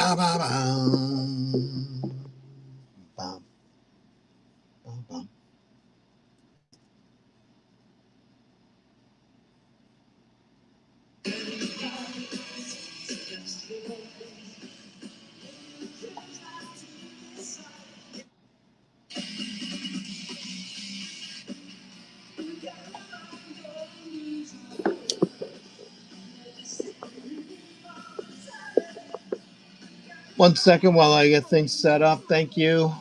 ba, ba, bum. Bum, bum, bum. 1 second while I get things set up. Thank you.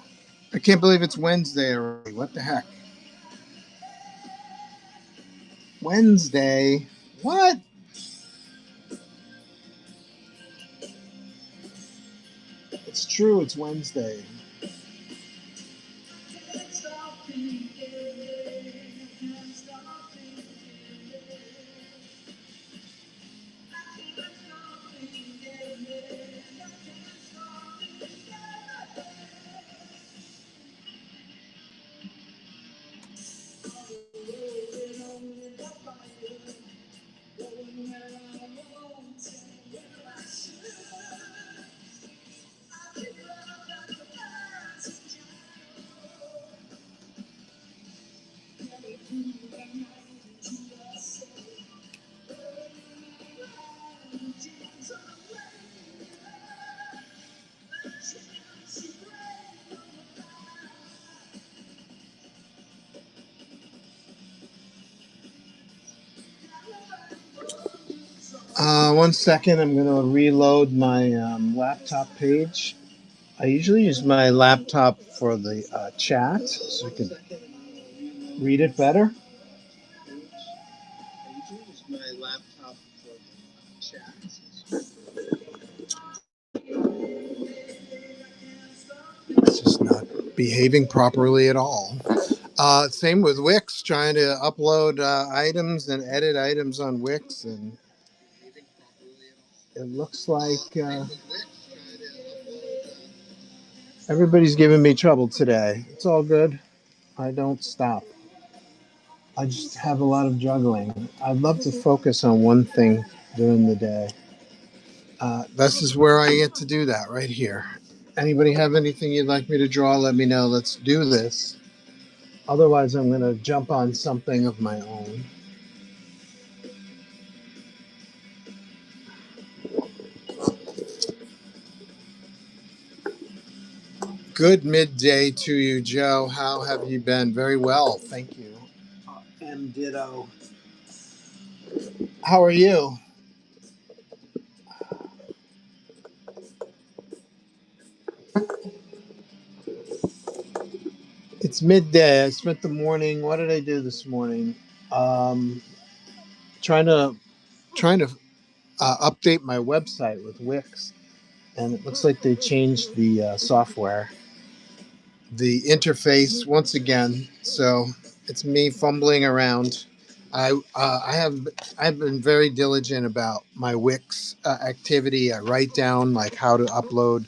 I can't believe it's Wednesday already. What the heck? Wednesday? What? It's true. It's Wednesday. One second. I'm going to reload my laptop page. I usually use my laptop for the chat so I can read it better. It's just not behaving properly at all. Same with Wix, trying to upload items and edit items on Wix, and it looks like everybody's giving me trouble today. It's all good. I don't stop. I just have a lot of juggling. I'd love to focus on one thing during the day. This is where I get to do that right here. Anybody have anything you'd like me to draw? Let me know. Let's do this. Otherwise, I'm going to jump on something of my own. Good midday to you, Joe. How have you been? Very well, thank you. And ditto. How are you? It's midday. I spent the morning. What did I do this morning? Um, trying to update my website with Wix, and it looks like they changed the software, the interface once again. So it's me fumbling around. I've been very diligent about my Wix activity. I write down like how to upload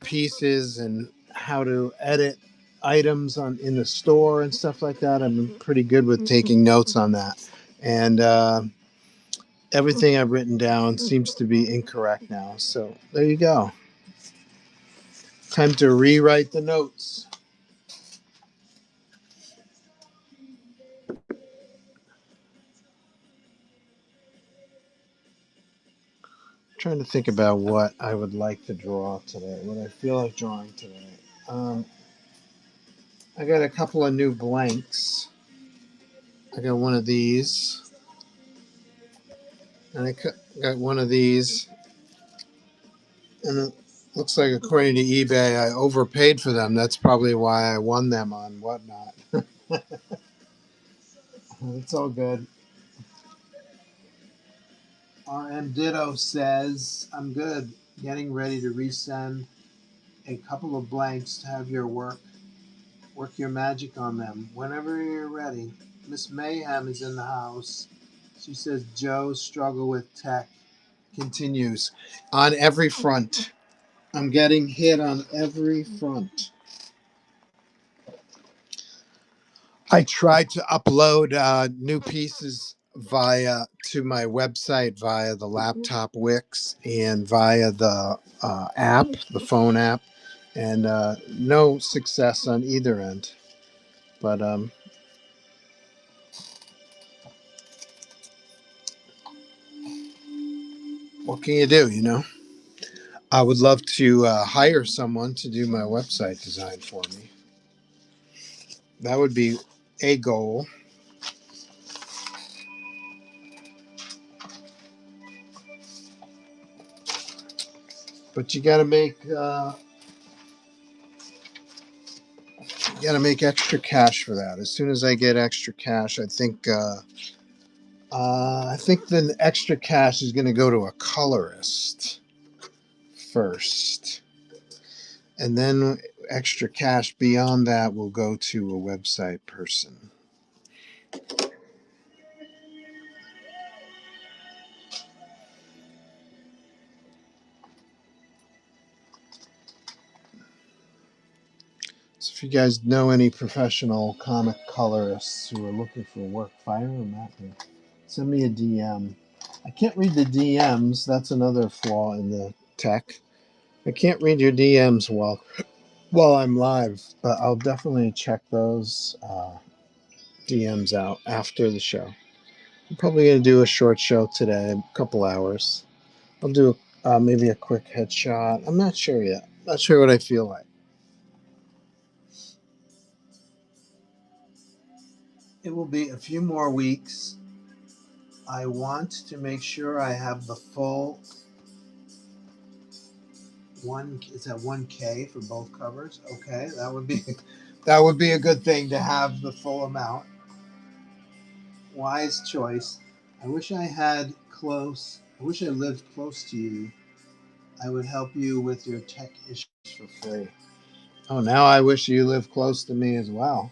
pieces and how to edit items on in the store and stuff like that. I've been pretty good with taking notes on that, and everything I've written down seems to be incorrect now. So there you go. Time to rewrite the notes. Trying to think about what I would like to draw today, what I feel like drawing today. Um, I got a couple of new blanks. I got one of these, and got one of these, and it looks like according to eBay, I overpaid for them. That's probably why I won them on Whatnot. It's all good. RM Ditto says, I'm good. Getting ready to resend a couple of blanks to have your work your magic on them whenever you're ready. Miss Mayhem is in the house. She says Joe's struggle with tech continues on every front. I'm getting hit on every front. I tried to upload new pieces via to my website via the laptop Wix and via the app, the phone app, and no success on either end. But what can you do? You know, I would love to hire someone to do my website design for me. That would be a goal. But you got to make extra cash for that. As soon as I get extra cash, I think the extra cash is going to go to a colorist first, and then extra cash beyond that will go to a website person. So if you guys know any professional comic colorists who are looking for work, fire them at me. Send me a DM. I can't read the DMs. That's another flaw in the tech. I can't read your DMs while I'm live, but I'll definitely check those DMs out after the show. I'm probably going to do a short show today, a couple hours. I'll do maybe a quick headshot. I'm not sure yet. Not sure what I feel like. It will be a few more weeks. I want to make sure I have the full one. Is that 1K for both covers? Okay, that would be a good thing to have the full amount. Wise choice. I wish I had close. I wish I lived close to you. I would help you with your tech issues for free. Oh, now I wish you lived close to me as well.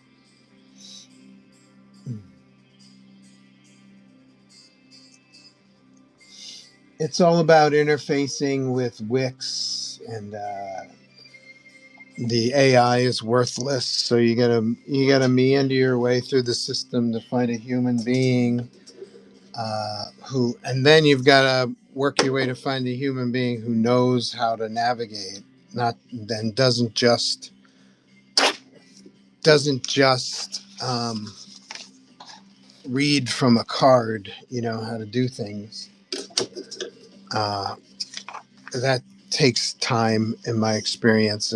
It's all about interfacing with Wix, and the AI is worthless. So you gotta meander your way through the system to find a human being and then you've got to work your way to find a human being who knows how to navigate, not then doesn't just read from a card. You know how to do things. Uh, that takes time, in my experience.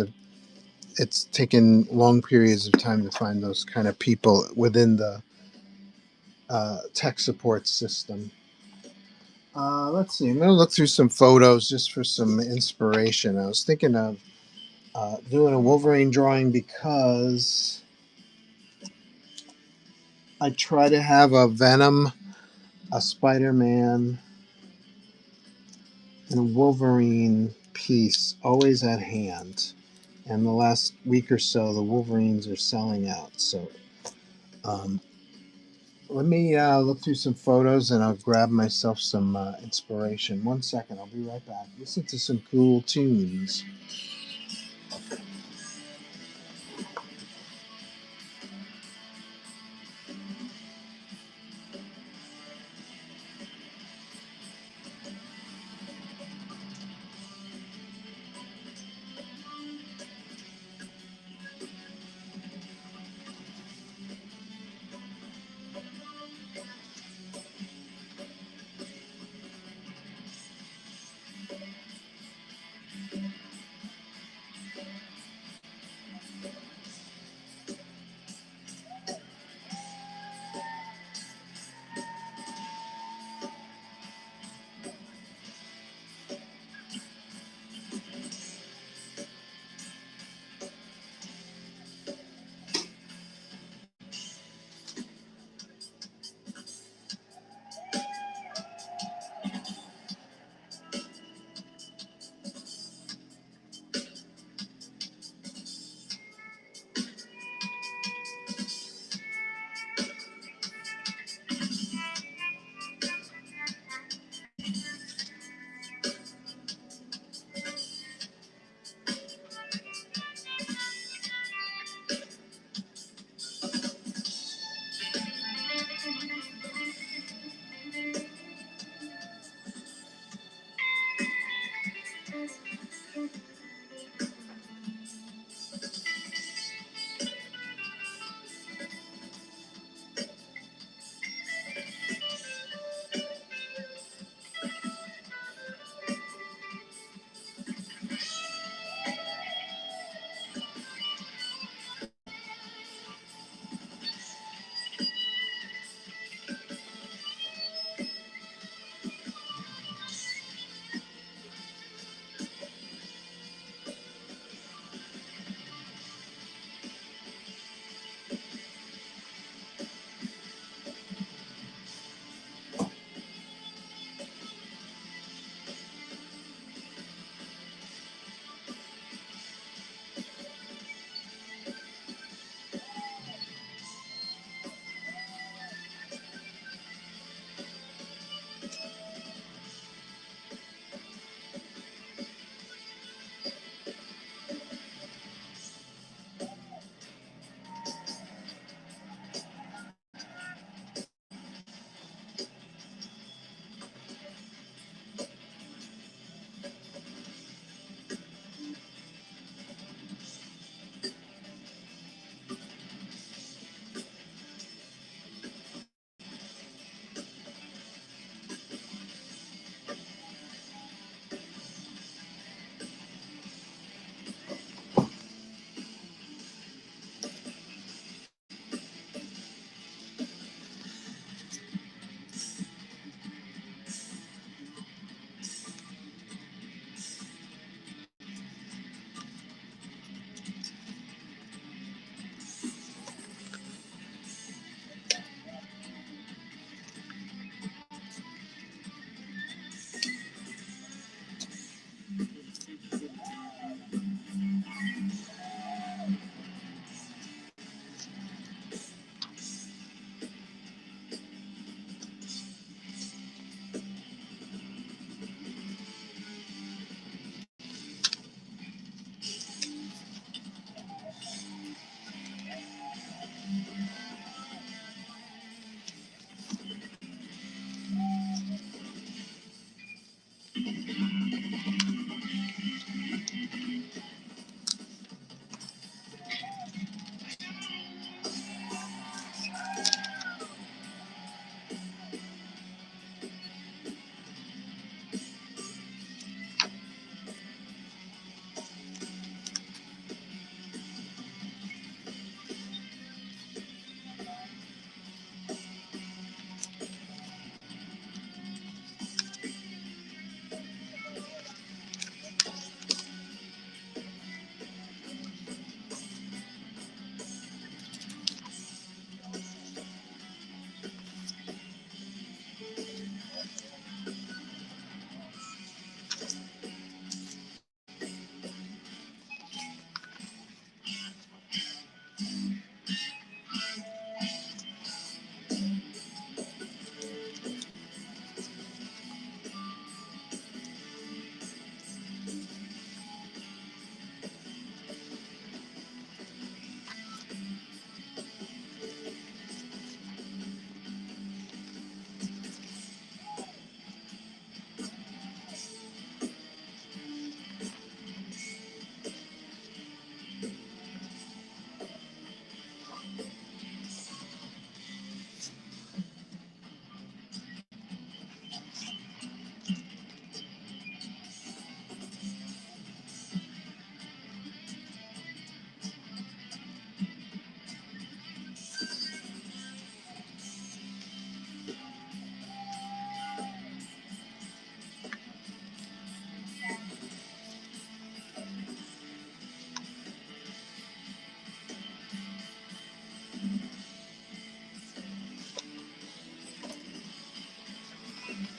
It's taken long periods of time to find those kind of people within the tech support system. Let's see. I'm going to look through some photos just for some inspiration. I was thinking of doing a Wolverine drawing because I try to have a Venom, a Spider-Man, and a Wolverine piece always at hand. And the last week or so, the Wolverines are selling out. So um, let me look through some photos and I'll grab myself some inspiration. 1 second, I'll be right back. Listen to some cool tunes.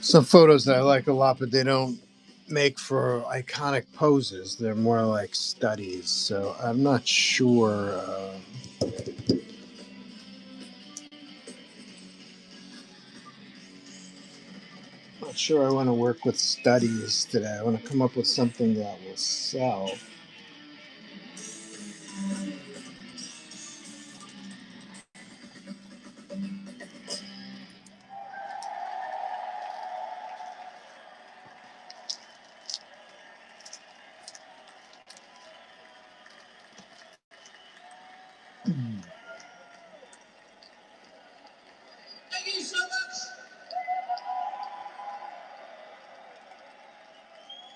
some photos that I like a lot, but they don't make for iconic poses. They're more like studies. So I'm not sure. Not sure I want to work with studies today. I want to come up with something that will sell.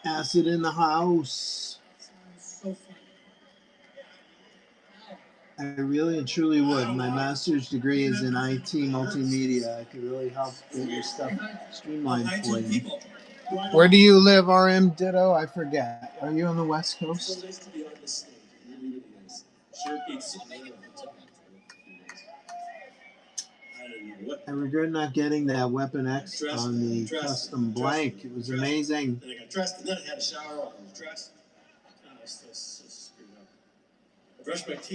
Acid in the house. I really and truly would. My master's degree is in IT multimedia. I could really help get your stuff streamlined for you. Where do you live, RM Ditto? I forget. Are you on the West Coast? I regret not getting that Weapon X on the custom blank. It was amazing.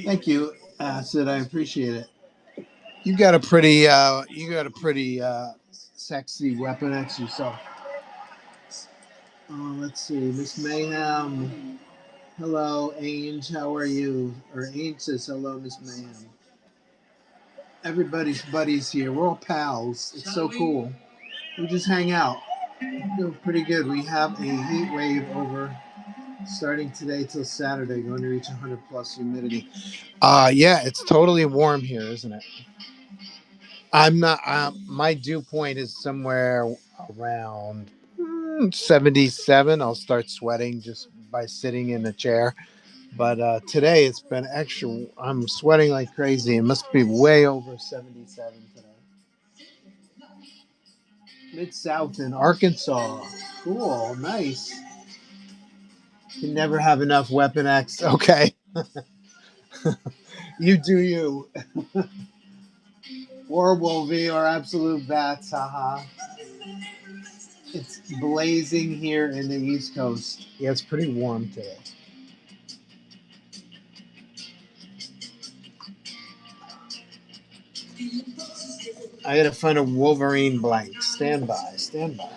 Thank you, Acid. I appreciate it. You got a pretty sexy Weapon X yourself. Let's see, Miss Mayhem. Hello, Ange. How are you? Or Ange says hello, Miss Mayhem. Everybody's buddies here. We're all pals. It's so cool. We just hang out. Doing pretty good. We have a heat wave over starting today till Saturday, going to reach 100 plus humidity. Yeah, it's totally warm here, isn't it? I'm not. My dew point is somewhere around 77. I'll start sweating just by sitting in a chair. But today it's been extra. I'm sweating like crazy. It must be way over 77 today. Mid South in Arkansas. Cool, nice. You never have enough Weapon X. Okay, you do you. Horrible V or absolute bats. Haha. It's blazing here in the East Coast. Yeah, it's pretty warm today. I gotta find a Wolverine blank. Stand by. Stand by.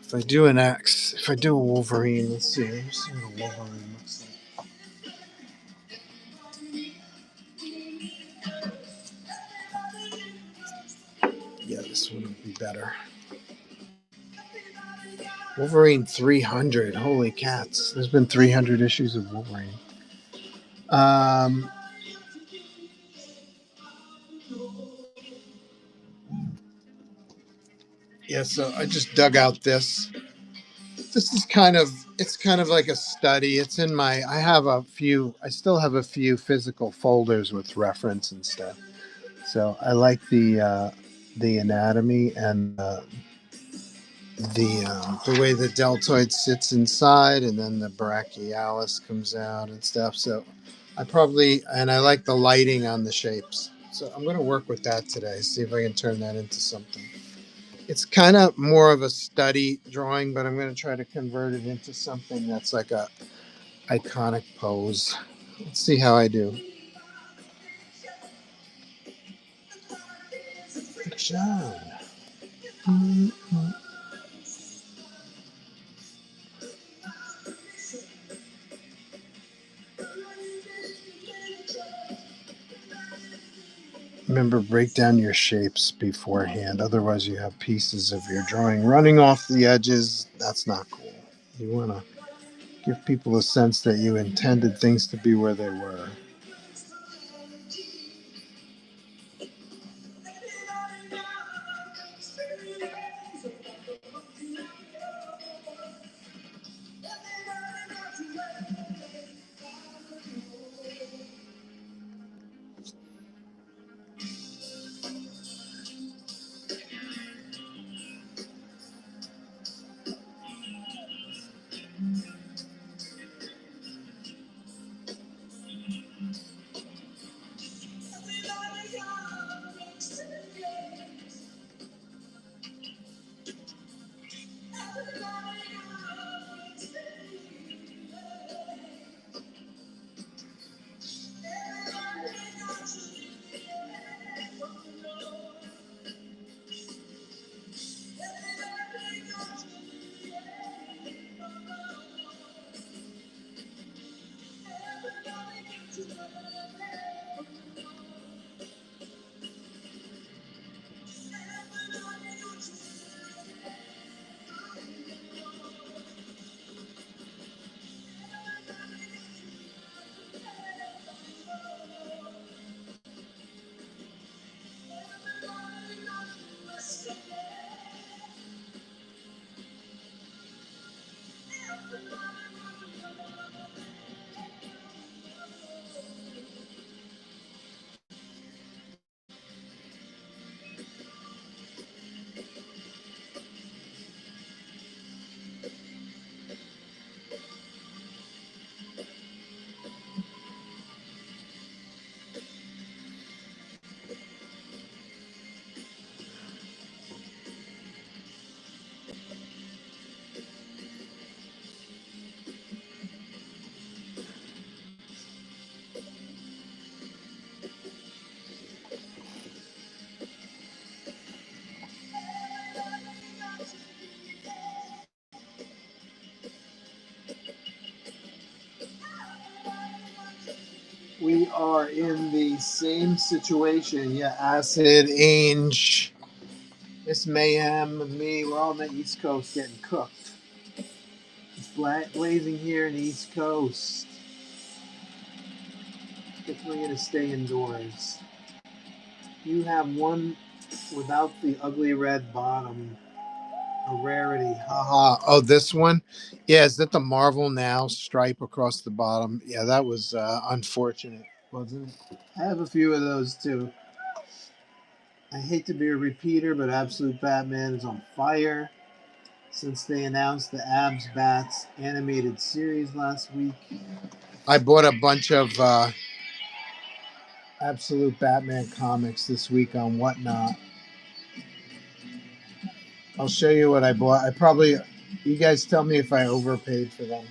If I do a Wolverine, let's see. Let's see what a Wolverine looks like. Yeah, this one would be better. Wolverine 300. Holy cats. There's been 300 issues of Wolverine. Um, yeah, so I just dug out this. This is it's kind of like a study. It's in my, I still have a few physical folders with reference and stuff. So I like the anatomy and the way the deltoid sits inside, and then the brachialis comes out and stuff. So I like the lighting on the shapes. So I'm going to work with that today. See if I can turn that into something. It's kind of more of a study drawing, but I'm going to try to convert it into something that's like a iconic pose. Let's see how I do. John. Remember, break down your shapes beforehand. Otherwise, you have pieces of your drawing running off the edges. That's not cool. You want to give people a sense that you intended things to be where they were. We are in the same situation. Yeah, Acid, Ange, Miss Mayhem, and me. We're all on the East Coast getting cooked. It's blazing here in the East Coast. Definitely going to stay indoors. You have one without the ugly red bottom. A rarity. Haha. Oh, this one? Yeah, is that the Marvel Now stripe across the bottom? Yeah, that was unfortunate, wasn't it? I have a few of those too. I hate to be a repeater, but Absolute Batman is on fire since they announced the Abs Bats animated series last week. I bought a bunch of Absolute Batman comics this week on Whatnot. I'll show you what I bought. You guys tell me if I overpaid for them.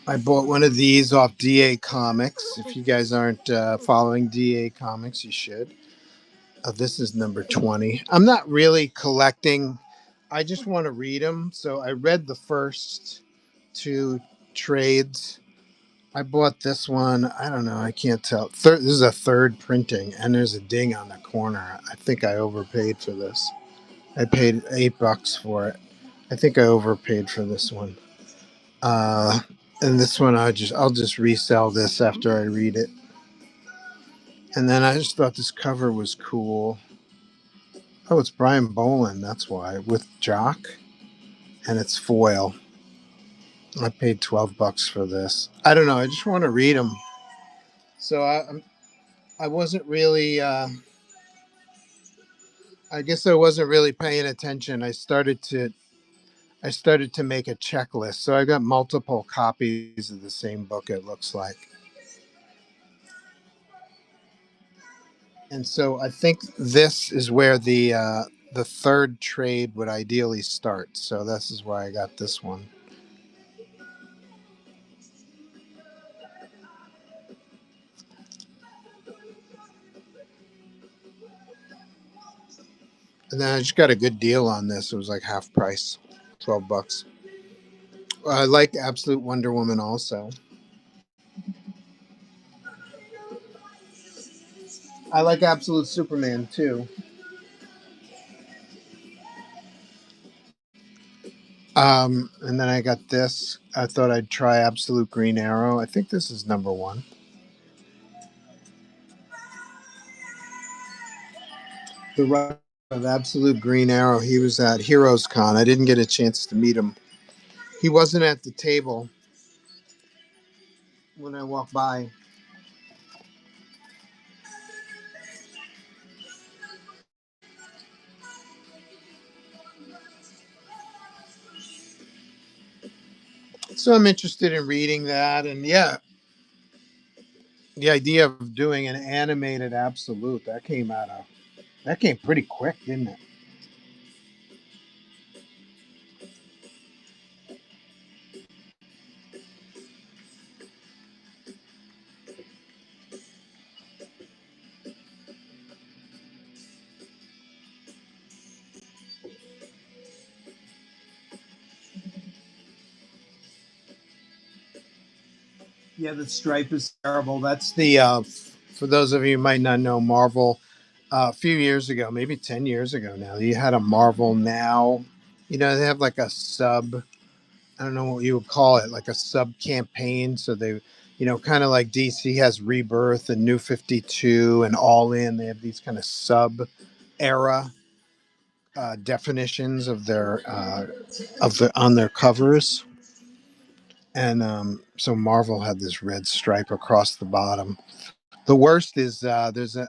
I bought one of these off DA Comics. If you guys aren't following DA Comics, you should. This is number 20. I'm not really collecting. I just want to read them. So I read the first two trades. I bought this one. I don't know. I can't tell. This is a third printing, and there's a ding on the corner. I think I overpaid for this. I paid $8 for it. I think I overpaid for this one. Uh, and this one I'll just resell this after I read it. And then I just thought this cover was cool. Oh, it's Brian Boland. That's why, with Jock, and it's foil. I paid $12 for this. I don't know. I just want to read them. So I wasn't really. I guess I wasn't really paying attention. I started to make a checklist. So I got multiple copies of the same book. It looks like. And so I think this is where the third trade would ideally start. So this is why I got this one. And then I just got a good deal on this. It was like half price, $12. I like Absolute Wonder Woman also. I like Absolute Superman too. And then I got this. I thought I'd try Absolute Green Arrow. I think this is number one. The writer of Absolute Green Arrow. He was at Heroes Con. I didn't get a chance to meet him. He wasn't at the table when I walked by. So I'm interested in reading that. And yeah, the idea of doing an animated Absolute, that came pretty quick, didn't it? Yeah, the stripe is terrible. That's the for those of you who might not know, Marvel. A few years ago, maybe 10 years ago now, you had a Marvel Now. You know, they have like a sub. I don't know what you would call it, like a sub campaign. So they, kind of like DC has Rebirth and New 52 and All In. They have these kind of sub era definitions of their on their covers. And so Marvel had this red stripe across the bottom. The worst is there's a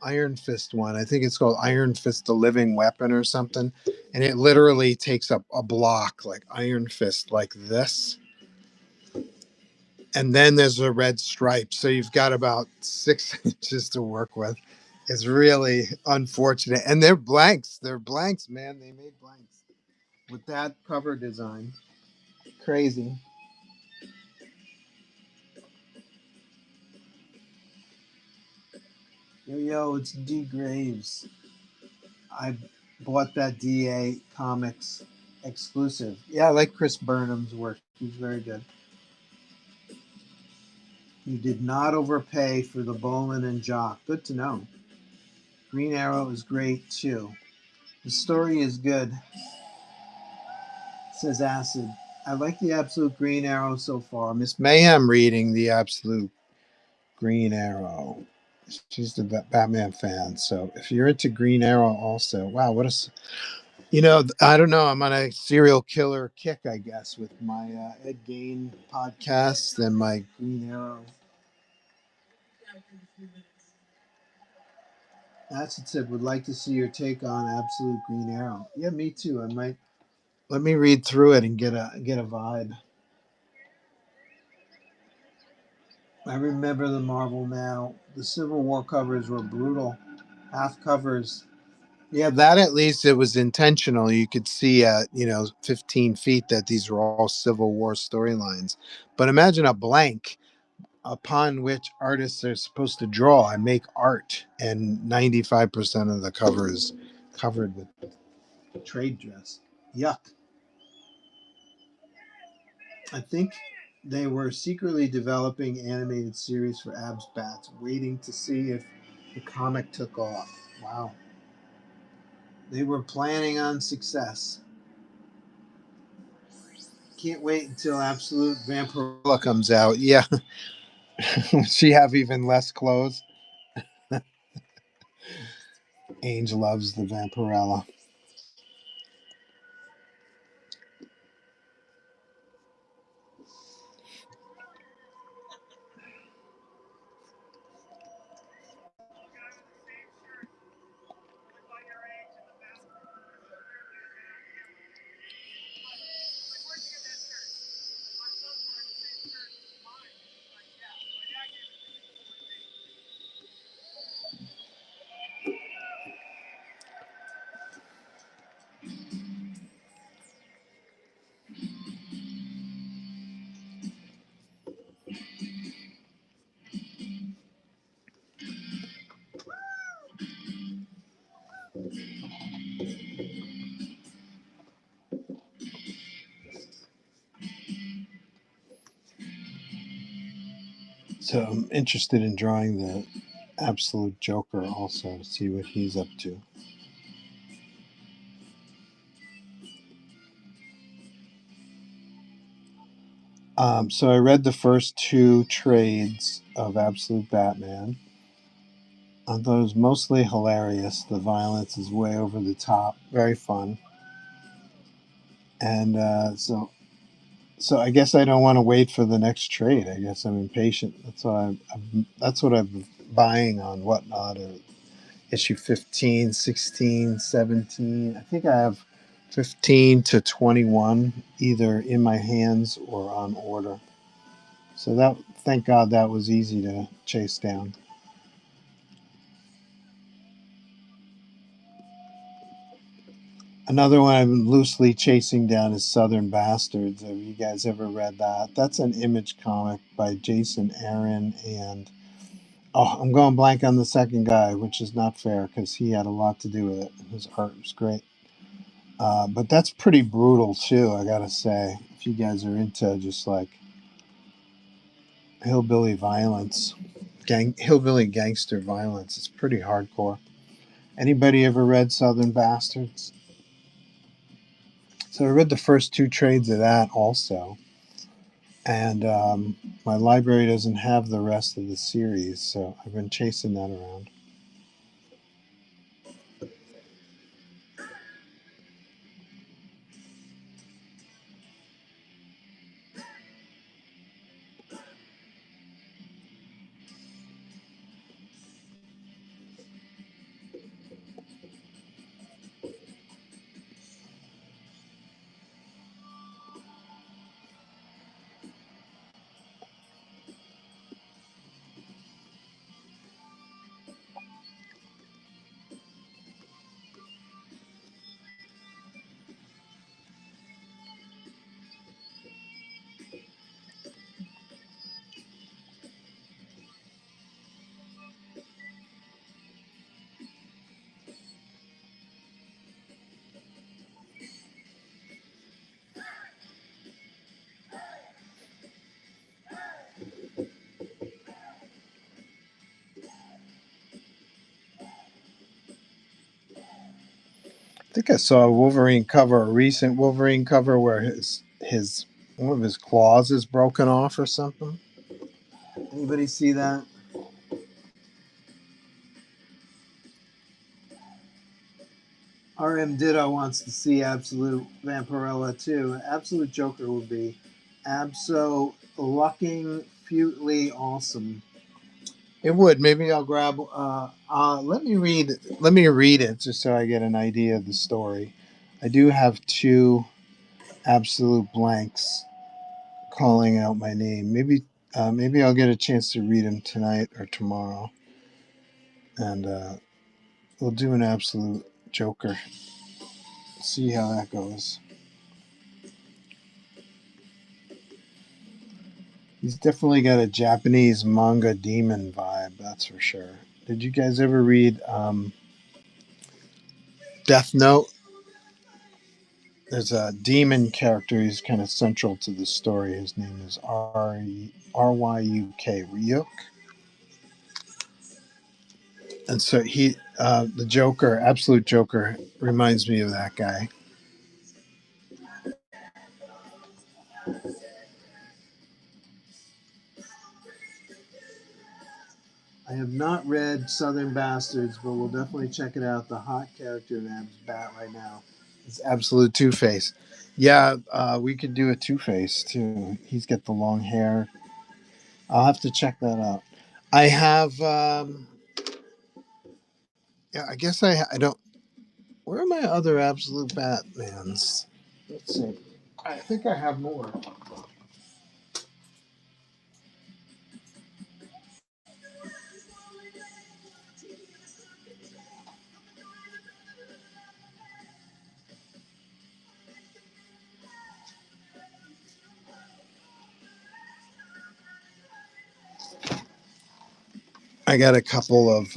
Iron Fist one. I think it's called Iron Fist: The Living Weapon or something, and it literally takes up a block like Iron Fist, like this, and then there's a red stripe. So you've got about 6 inches to work with. It's really unfortunate, and they're blanks. They're blanks, man. They made blanks with that cover design. Crazy. Yo, it's D Graves. I bought that DA Comics exclusive. Yeah, I like Chris Burnham's work. He's very good. You did not overpay for the Bolin and Jock. Good to know. Green Arrow is great too. The story is good, says Acid. I like the Absolute Green Arrow so far. Miss Mayhem reading the Absolute Green Arrow. She's the Batman fan. So if you're into Green Arrow also, wow, what a I don't know. I'm on a serial killer kick, I guess, with my Ed Gain podcast and my Green Arrow. That's it. Said would like to see your take on Absolute Green Arrow. Yeah, me too. I might let me read through it and get a vibe. I remember the Marvel Now. The Civil War covers were brutal. Half covers. Yeah, that at least it was intentional. You could see at 15 feet that these were all Civil War storylines. But imagine a blank upon which artists are supposed to draw. I make art, and 95% of the cover is covered with trade dress. Yuck. I think they were secretly developing animated series for Abs Bats, waiting to see if the comic took off. Wow. They were planning on success. Can't wait until Absolute Vampirella comes out. Yeah. Will she have even less clothes? Angel loves the Vampirella. So I'm interested in drawing the Absolute Joker also to see what he's up to. So I read the first two trades of Absolute Batman. I thought it was mostly hilarious. The violence is way over the top, very fun, and so I guess I don't want to wait for the next trade. I guess I'm impatient. That's what I've been buying on Whatnot. Issue 15, 16, 17. I think I have 15 to 21 either in my hands or on order. So thank God that was easy to chase down. Another one I'm loosely chasing down is Southern Bastards. Have you guys ever read that? That's an Image comic by Jason Aaron and I'm going blank on the second guy, which is not fair because he had a lot to do with it. His art was great. But that's pretty brutal too, I gotta say. If you guys are into just like hillbilly violence, hillbilly gangster violence. It's pretty hardcore. Anybody ever read Southern Bastards? So I read the first two trades of that also, and my library doesn't have the rest of the series, so I've been chasing that around. I think I saw a Wolverine cover, a recent Wolverine cover, where his one of his claws is broken off or something. Anybody see that? RM Ditto wants to see Absolute Vampirella too. Absolute Joker would be abso-lucking futely awesome. It would. Maybe I'll grab. Let me read. Let me read it just so I get an idea of the story. I do have two absolute blanks calling out my name. Maybe I'll get a chance to read them tonight or tomorrow, and we'll do an absolute Joker. See how that goes. He's definitely got a Japanese manga demon vibe, that's for sure. Did you guys ever read Death Note? There's a demon character who's kind of central to the story. His name is Ryuk, Ryuk. And so the Joker, Absolute Joker, reminds me of that guy. I have not read Southern Bastards, but we'll definitely check it out. The hot character in Ab's Bat right now is Absolute Two Face. Yeah, we could do a Two Face too. He's got the long hair. I'll have to check that out. I have. Yeah, I guess I don't. Where are my other Absolute Batmans? Let's see. I think I have more. I got a couple of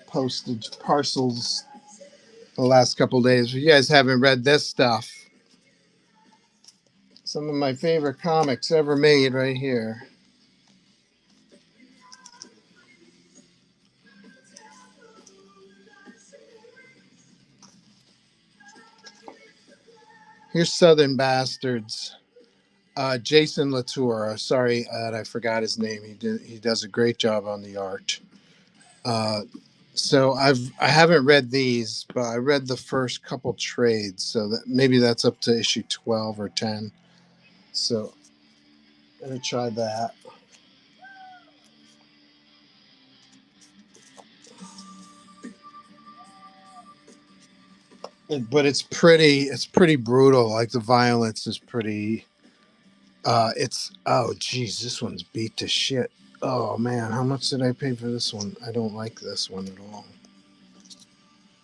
postage parcels the last couple of days. If you guys haven't read this stuff, some of my favorite comics ever made right here. Here's Southern Bastards. Jason Latour. Sorry that I forgot his name. He does a great job on the art. Uh, so I haven't read these, but I read the first couple trades. So that maybe that's up to issue 12 or 10. So I'm gonna try that. But it's pretty brutal. Like the violence is pretty. It's oh geez, this one's beat to shit. Oh man, how much did I pay for this one? I don't like this one at all.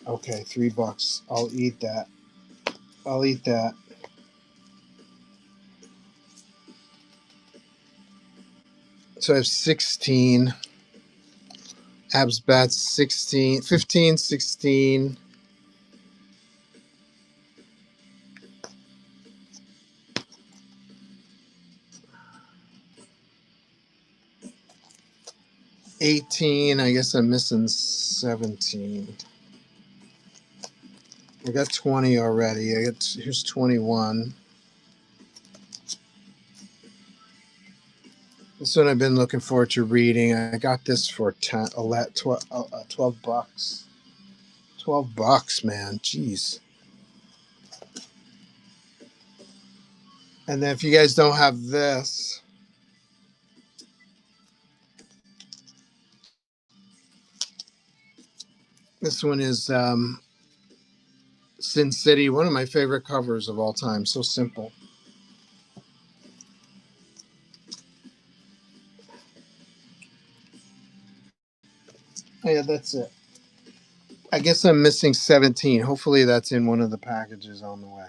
Okay, $3. I'll eat that. I'll eat that. So I have 16. Abs bats 16, 15, 16. 18. I guess I'm missing 17. I got 20 already. Here's 21. This one I've been looking forward to reading. I got this for 12 bucks. 12 bucks, man. Jeez. And then if you guys don't have this, this one is Sin City, one of my favorite covers of all time. So simple. Oh, yeah, that's it. I guess I'm missing 17. Hopefully that's in one of the packages on the way.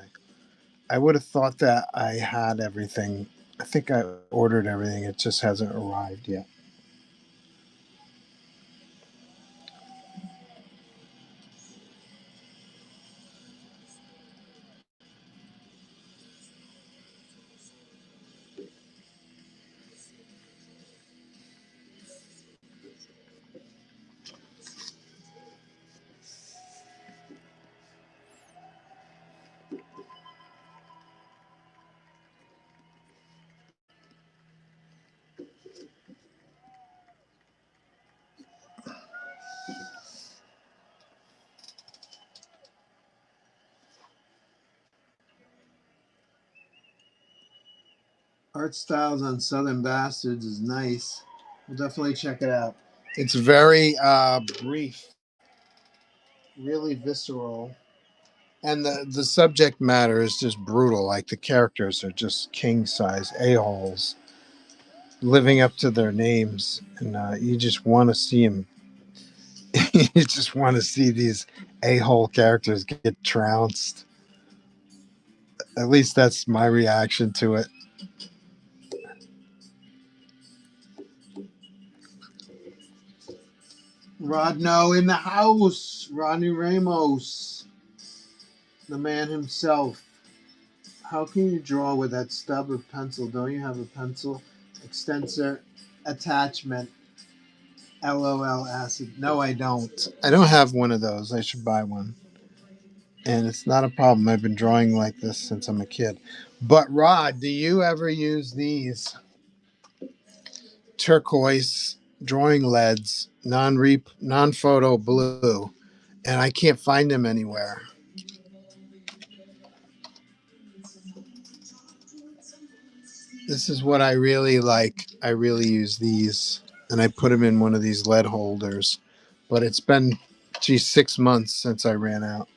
I would have thought that I had everything. I think I ordered everything. It just hasn't arrived yet. Art Styles on Southern Bastards is nice. We'll definitely check it out. It's very brief, really visceral, and the subject matter is just brutal. Like the characters are just king size a-holes living up to their names, and you just want to see them. You just want to see these a-hole characters get trounced. At least that's my reaction to it. Rodno in the house. Rodney Ramos, the man himself. How can you draw with that stub of pencil? Don't you have a pencil extensor attachment? LOL acid. No, I don't. I don't have one of those. I should buy one. And it's not a problem. I've been drawing like this since I'm a kid. But Rod, do you ever use these turquoise drawing leads, non-photo blue, and I can't find them anywhere? This is what I really like. I really use these, and I put them in one of these lead holders. But it's been, geez, 6 months since I ran out.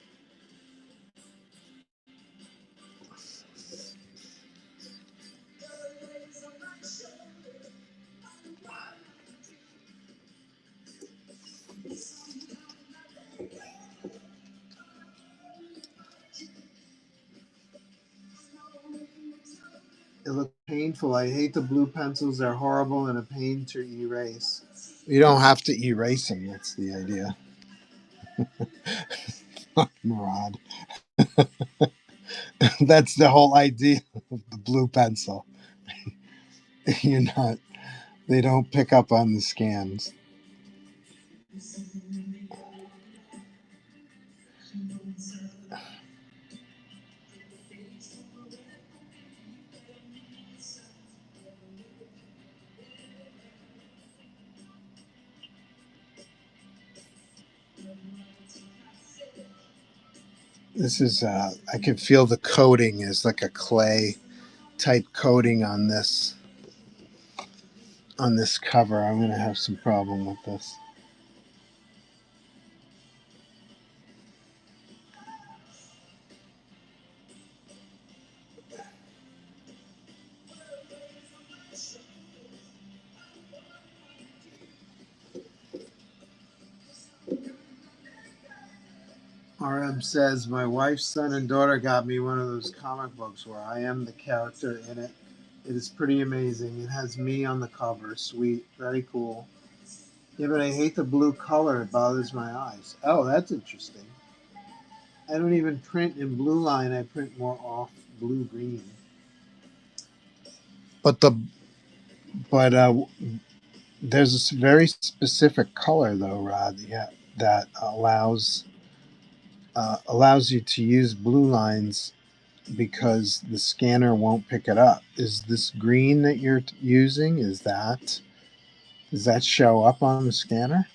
It looks painful. I hate the blue pencils. They're horrible and a pain to erase. You don't have to erase them. That's the idea. Murad. That's the whole idea of the blue pencil. You're not, they don't pick up on the scans. This is, I can feel the coating is like a clay type coating on this cover. I'm going to have some problem with this. RM says, my wife's son and daughter got me one of those comic books where I am the character in it. It is pretty amazing. It has me on the cover. Sweet. Very cool. Yeah, but I hate the blue color. It bothers my eyes. Oh, that's interesting. I don't even print in blue line. I print more off blue green. But the but There's a very specific color though, Rod, yeah, that allows you to use blue lines because the scanner won't pick it up. Is this green that you're using? Does that show up on the scanner?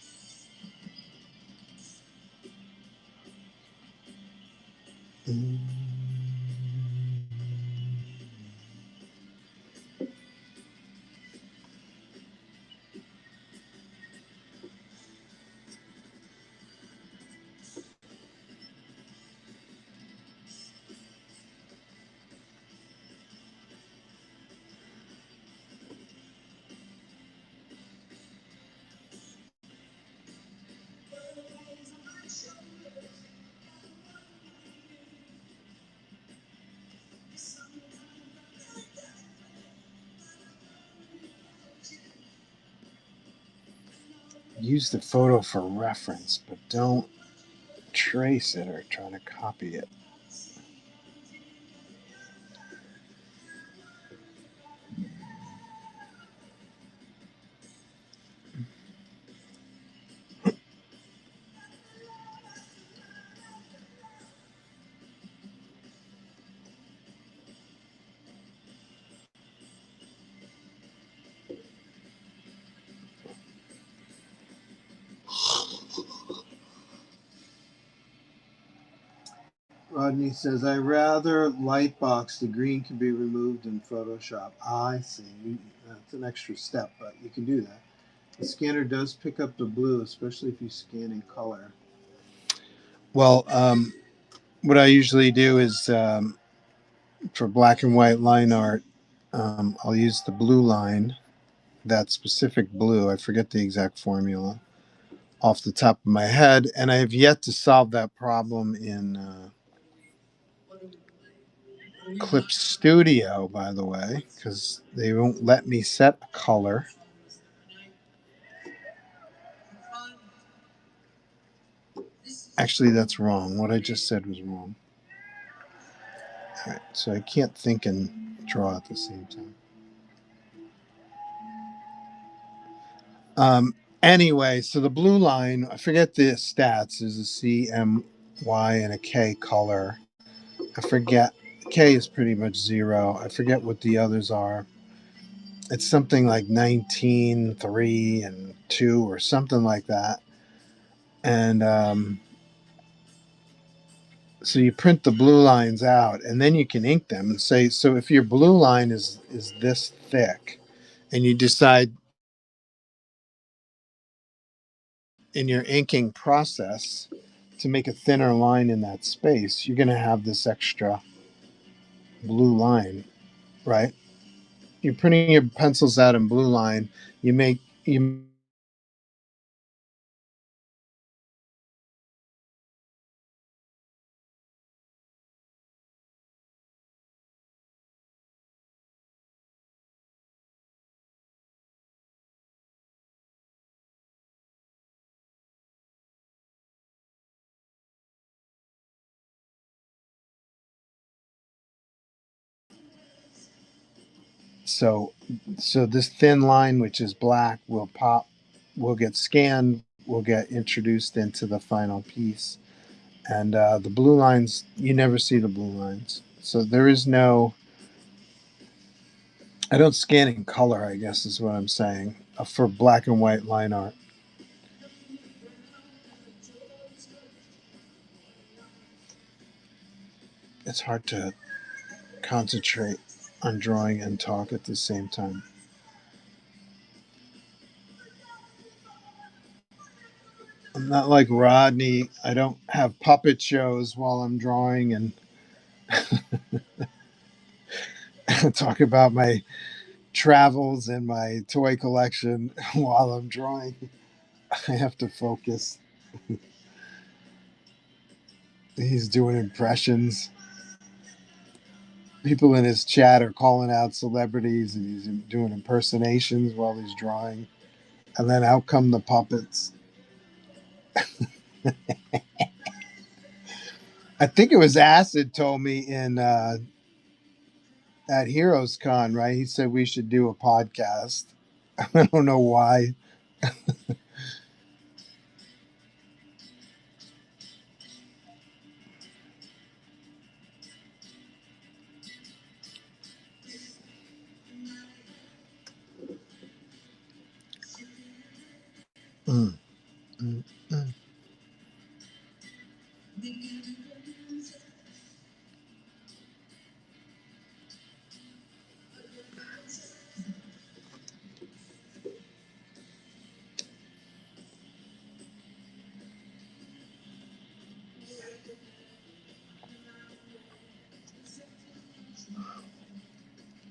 Mm. Use the photo for reference, but don't trace it or try to copy it. Rodney says, I rather lightbox. The green can be removed in Photoshop. I see. That's an extra step, but you can do that. The scanner does pick up the blue, especially if you scan in color. Well, what I usually do is for black and white line art, I'll use the blue line, that specific blue. I forget the exact formula off the top of my head, and I have yet to solve that problem in Clip Studio, by the way, because they won't let me set a color. Actually, that's wrong. What I just said was wrong. All right, so I can't think and draw at the same time. Anyway, so the blue line, I forget the stats, is a C, M, Y, and a K color. I forget. K is pretty much 0. I forget what the others are. It's something like 19, 3, and 2, or something like that. And so you print the blue lines out, and then you can ink them and say, so if your blue line is this thick, and you decide in your inking process to make a thinner line in that space, you're going to have this extra blue line, right? You're printing your pencils out in blue line. You so so this thin line, which is black, will pop, will get scanned, will get introduced into the final piece. And the blue lines, you never see the blue lines. So there is no, I don't scan in color, I guess is what I'm saying, for black and white line art. It's hard to concentrate on drawing and talk at the same time. I'm not like Rodney. I don't have puppet shows while I'm drawing and talk about my travels and my toy collection while I'm drawing. I have to focus. He's doing impressions. People in his chat are calling out celebrities and he's doing impersonations while he's drawing. And then out come the puppets. I think it was Acid told me in at Heroes Con, right? He said we should do a podcast. I don't know why. Mm, mm, mm.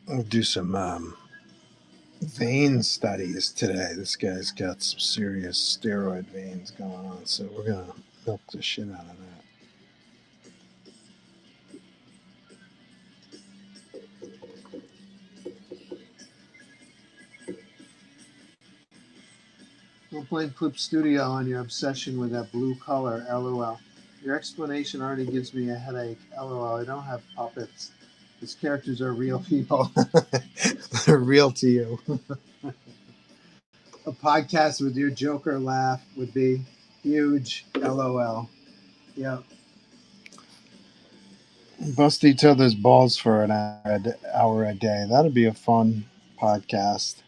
I'll do some vein studies today. This guy's got some serious steroid veins going on, so we're gonna milk the shit out of that. Don't blame Clip Studio on your obsession with that blue color, lol. Your explanation already gives me a headache, lol. I don't have puppets. These characters are real people. They're real to you. A podcast with your Joker laugh would be huge, lol. Yeah. Bust each other's balls for an hour a day. That'd be a fun podcast.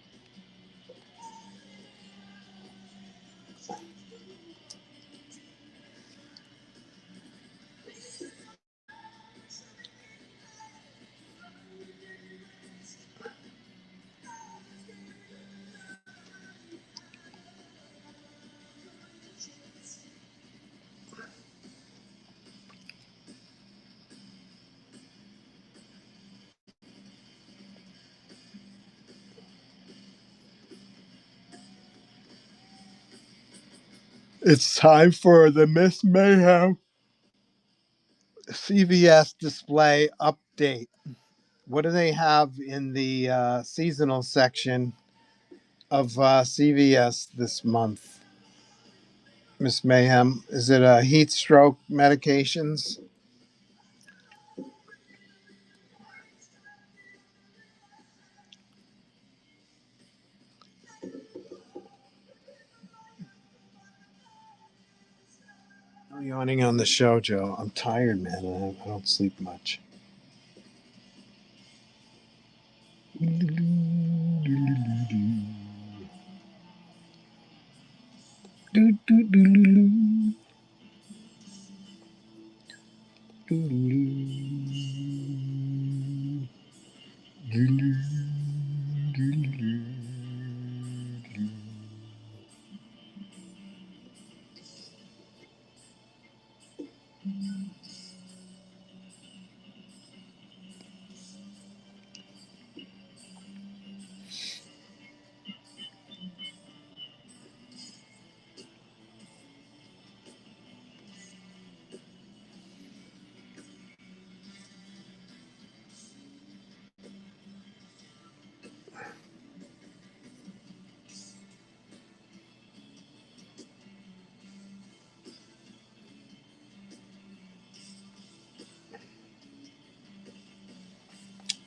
It's time for the Miss Mayhem CVS display update. What do they have in the seasonal section of CVS this month? Miss Mayhem, is it heat stroke medications? I'm yawning on the show, Joe. I'm tired, man. I don't sleep much.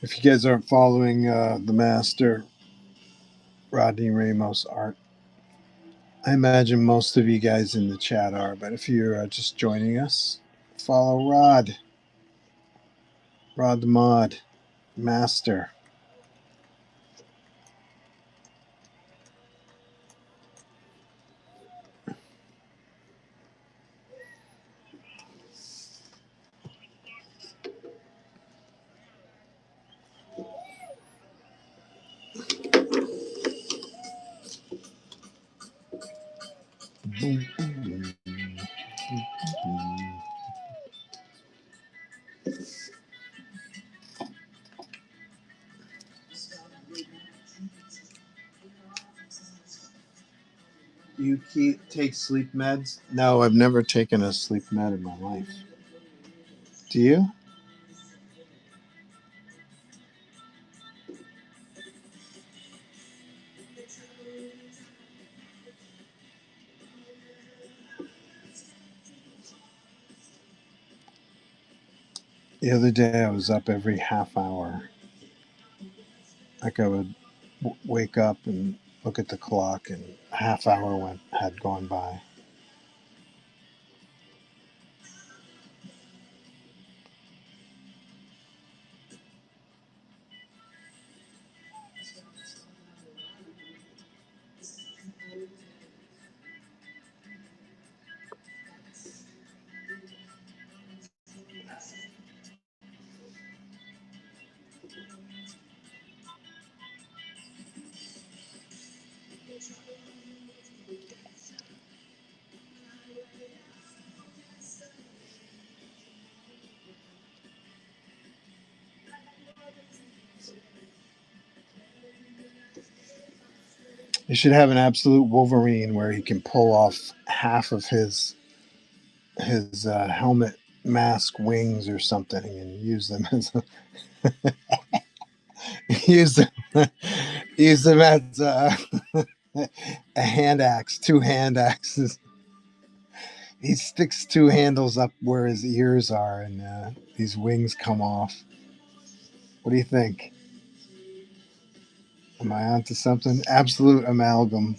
If you guys aren't following the master, Rodney Ramos art, I imagine most of you guys in the chat are, but if you're just joining us, follow Rod the Mod, Master. You take sleep meds? No, I've never taken a sleep med in my life. Do you? The other day I was up every half hour. Like I would wake up and look at the clock, and a half hour had gone by. They should have an absolute Wolverine where he can pull off half of his helmet, mask, wings, or something, and use them as use them use them as a hand axe, two hand axes. He sticks two handles up where his ears are, and these wings come off. What do you think? Am I onto something? Absolute amalgam.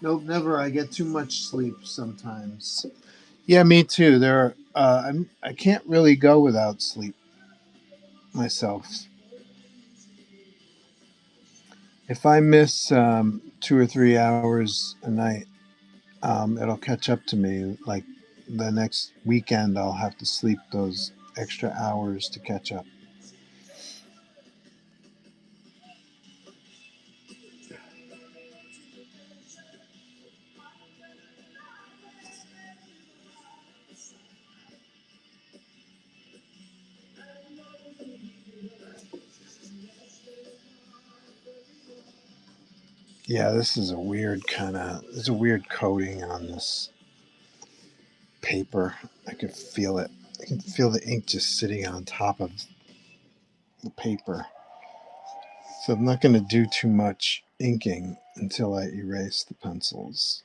Nope, never. I get too much sleep sometimes. Yeah, me too. I can't really go without sleep myself. If I miss 2 or 3 hours a night, it'll catch up to me. Like the next weekend, I'll have to sleep those extra hours to catch up. Yeah, this is a weird kind of. There's a weird coating on this paper. I can feel it. I can feel the ink just sitting on top of the paper. So I'm not going to do too much inking until I erase the pencils.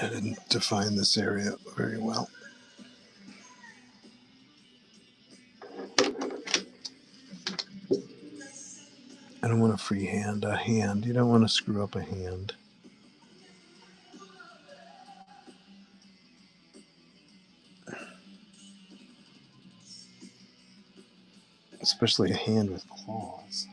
I didn't define this area very well. I don't want to freehand a hand. You don't want to screw up a hand. Especially a hand with claws.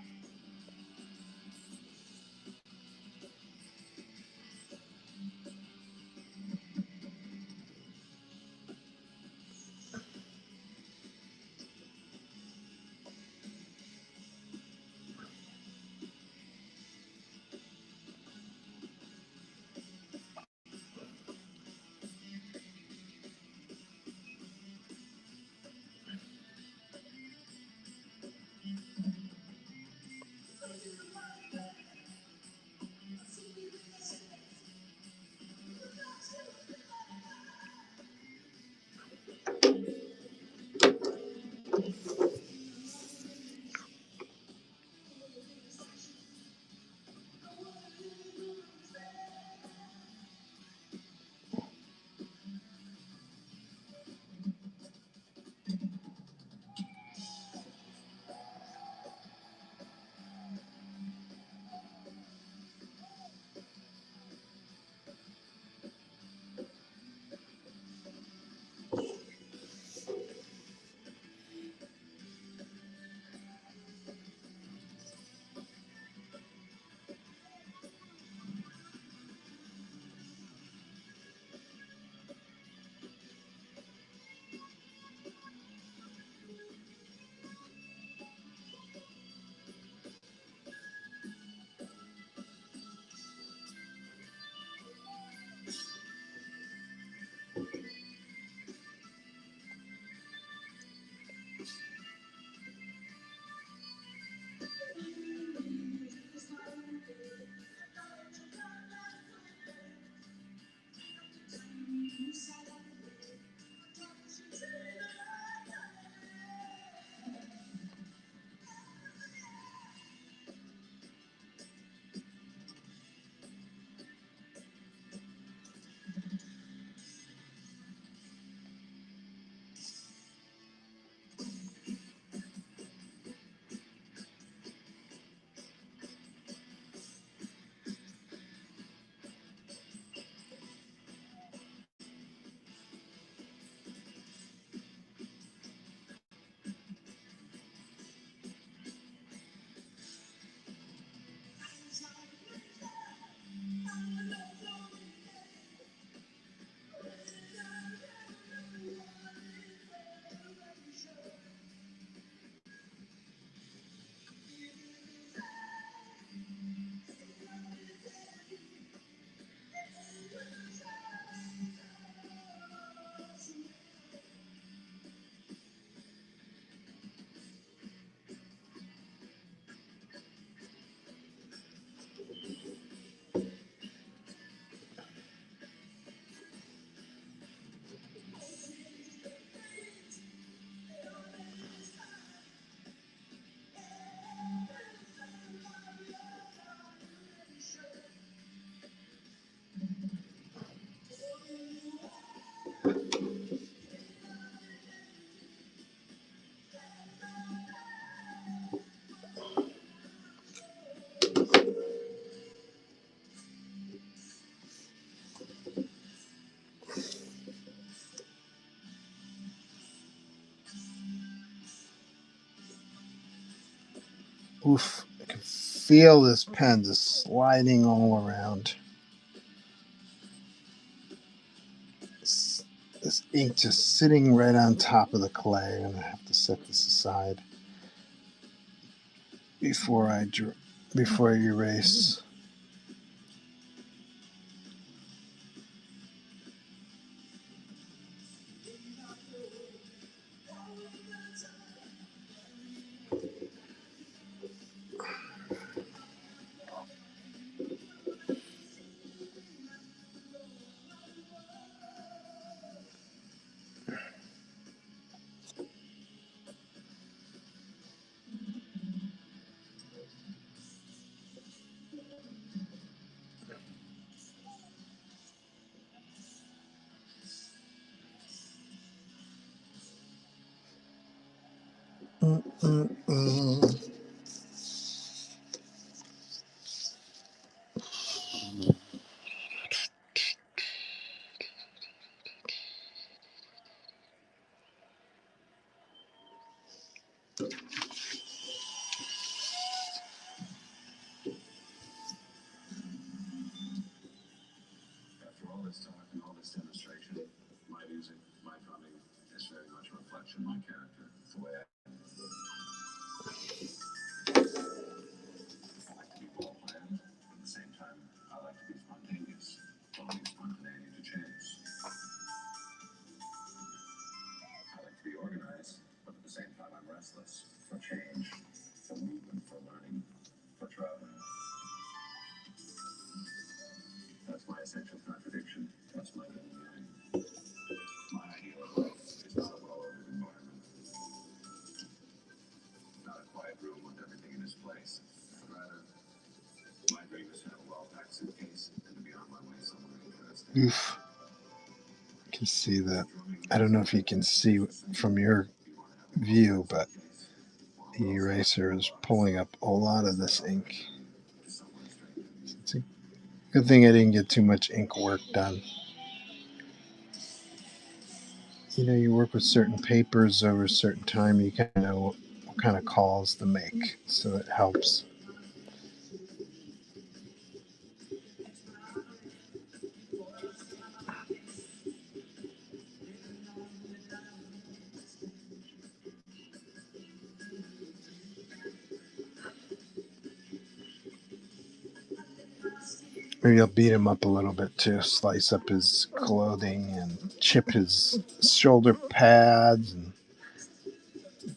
Oof. I can feel this pen just sliding all around. This ink just sitting right on top of the clay. I'm gonna have to set this aside before before I erase. Mm-mm-mm. After all this talk and all this demonstration, my music, my drumming is very much a reflection of my character. It's the way I like to be well planned. At the same time, I like to be spontaneous. Don't need spontaneity to change. I like to be organized, but at the same time, I'm restless for change, for movement, for learning, for traveling. That's my essential contradiction. That's my yin yang. My ideal of life is not a well-ordered environment, not a quiet room with everything in its place. Rather, my dream is to have a well-packed suitcase and to be on my way somewhere interesting. Oof. I can see that. I don't know if you can see from your view, but the eraser is pulling up a lot of this ink. It's a good thing I didn't get too much ink work done. You know, you work with certain papers over a certain time, you kind of know what kind of calls to make, so it helps. Maybe I'll beat him up a little bit too, slice up his clothing and chip his shoulder pads and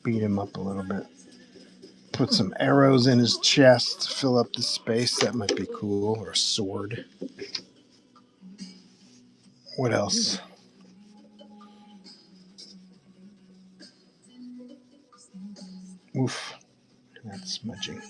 beat him up a little bit. Put some arrows in his chest, fill up the space. That might be cool. Or a sword. What else? Oof. That's smudging.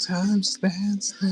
Time stands still.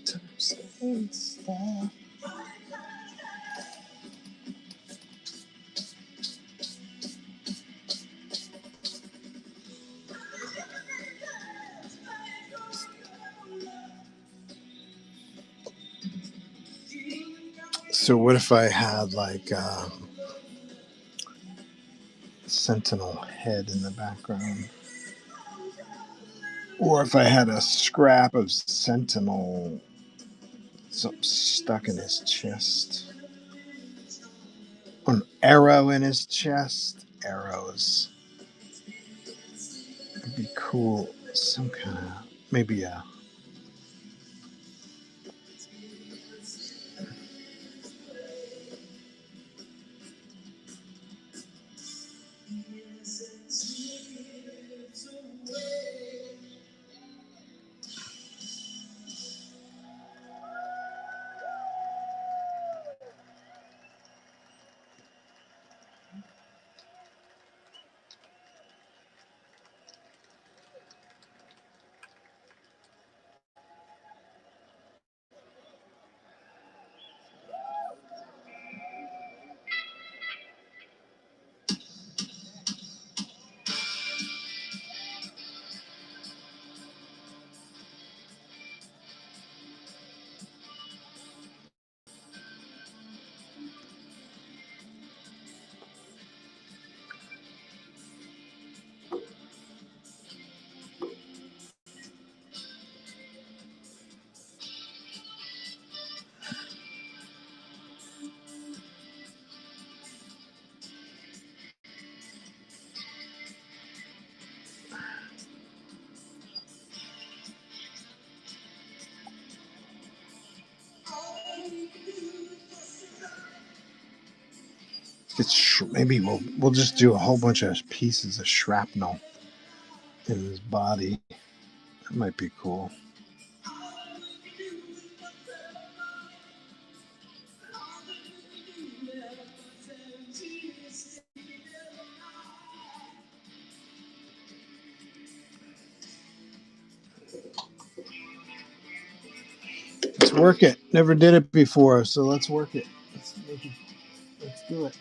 Time stands still. So what if I had like sentinel head in the background? Or if I had a scrap of sentinel, something stuck in his chest. An arrow in his chest. Arrows. It'd be cool. Some kind of, maybe a, maybe we'll just do a whole bunch of pieces of shrapnel in his body. That might be cool. Let's work it. Never did it before, so let's work it. Let's do it.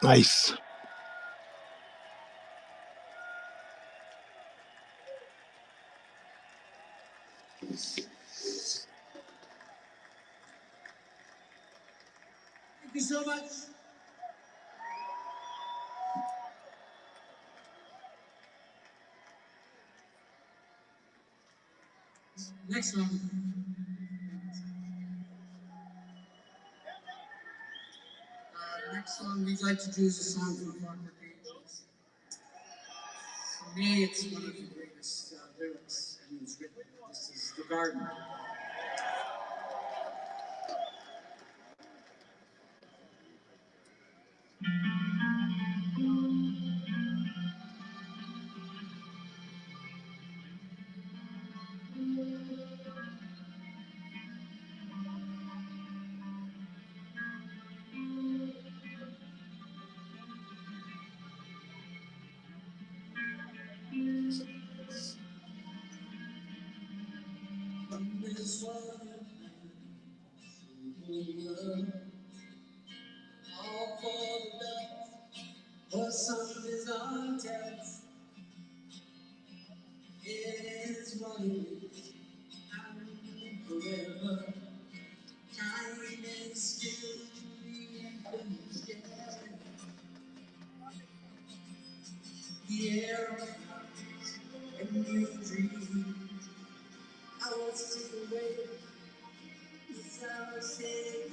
Nice. Thank you so much. Next one. Next song we'd like to do is a song from Clockwork Angels. For me, it's one of the greatest lyrics and it was written. This is The Garden. From this one, all for the love, for some is our death. It is what it is, and forever. Time is still moving, yeah. The air and you dream. I was taken away, without saying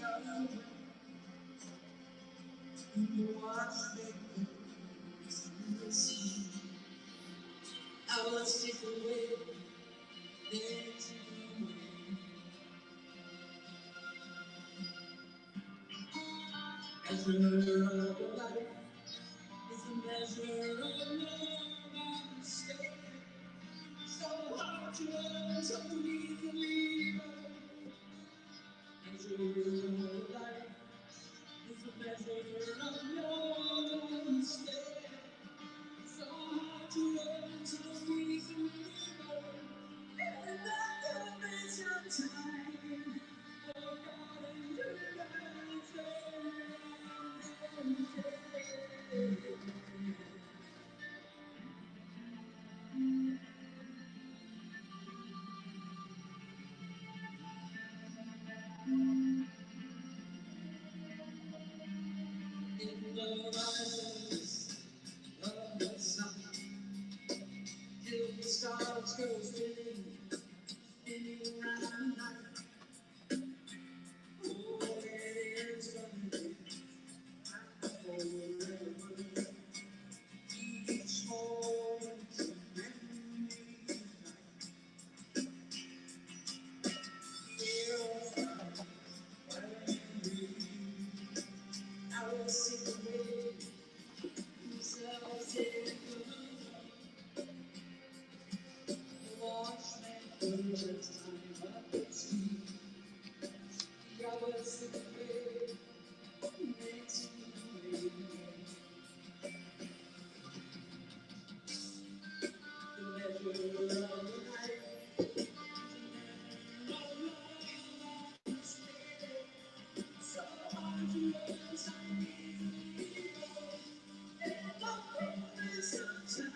you watch me in the sea. I was taken away, then to measure of a life is a measure of no mistake. So hard to learn, so easily measure of a life is a measure of no mistake. So hard to learn, so easily and that comes of time. Oh God, and you in the eyes of the sun, till the stars go spinning, spinning round night. Oh, it is running forever. Each moment, memory, feel I will sing away, myself in the watchman for the first time up at sea. I will sing away, next to the measure of the night. So hard to understand, and I'm sometimes.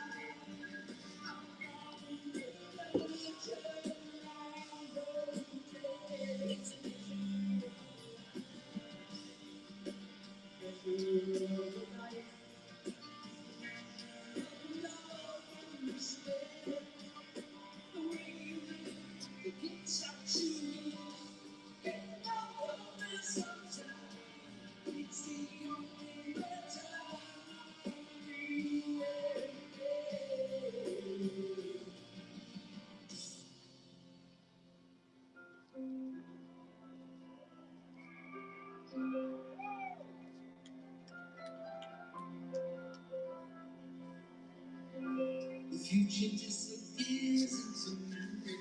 The future disappears into memory.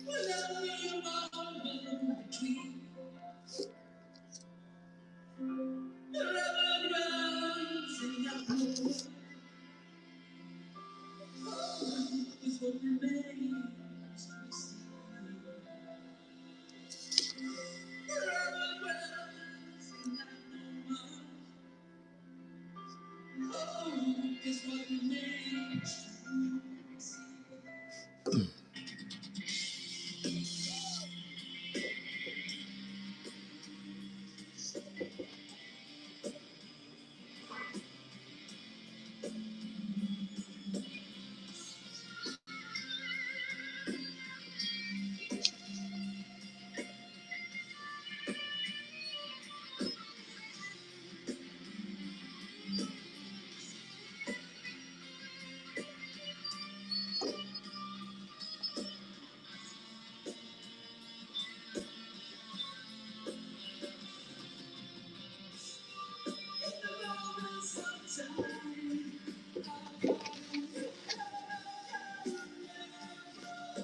Without me involvement between the rubber grounds and the home is what remains to be seen. The rubber grounds and the Oh, guess what remains?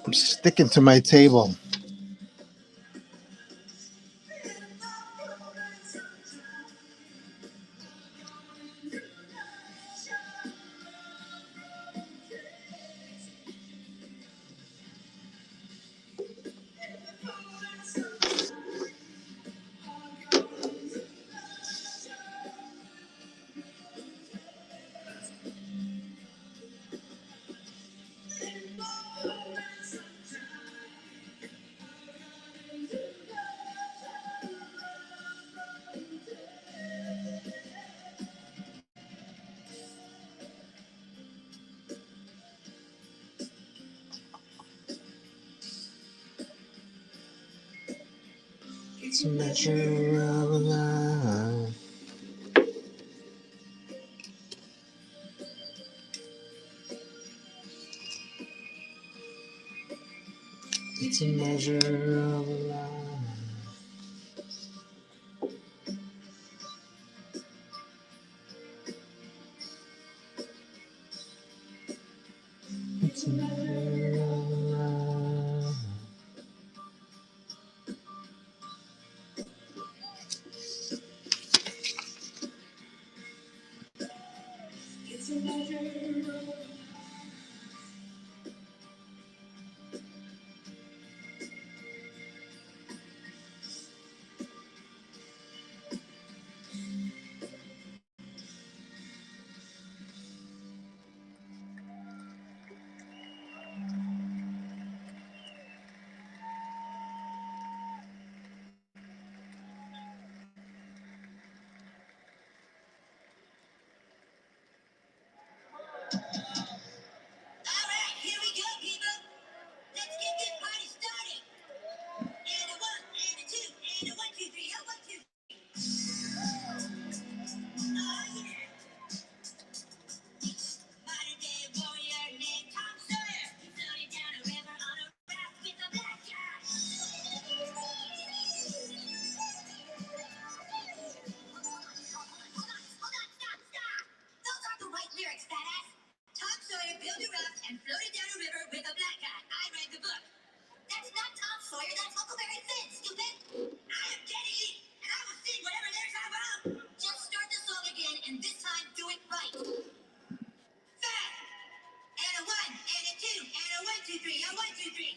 I'm sticking to my table. It's a measure of life. It's a measure of life. It's a measure of life. It's a measure of life. All right, here we go, people. Let's get this party started. And a one, and a two, and a one, two, three, a one, two. Oh yeah. Modern day warrior named Tom Sawyer. He floated down a river on a raft with a black guy. Hold on, stop. Those aren't the right lyrics, badass. Tom Sawyer built a raft and floated down a river with a black guy. I read the book. That's not Tom Sawyer, that's Huckleberry Finn, stupid. I am Jenny Lee, and I will sing whatever lyrics I wrote. Just start the song again, and this time do it right. Fast. And a one, and a two, and a one, two, three, a one, two, three.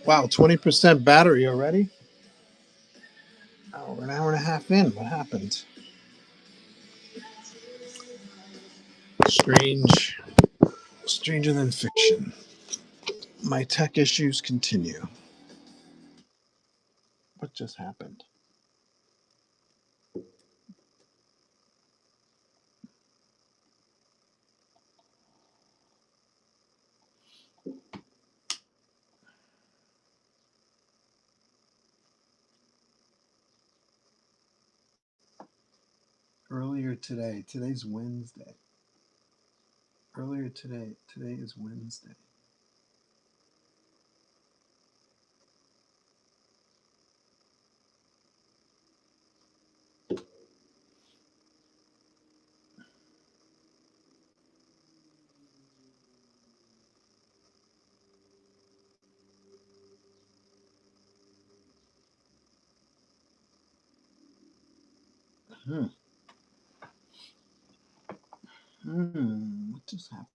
Wow, 20% battery already? Oh, we're an hour and a half in. What happened? Strange. Stranger than fiction. My tech issues continue. What just happened? Earlier today. Today's Wednesday. Earlier today. Today is Wednesday. Hmm. What just happened?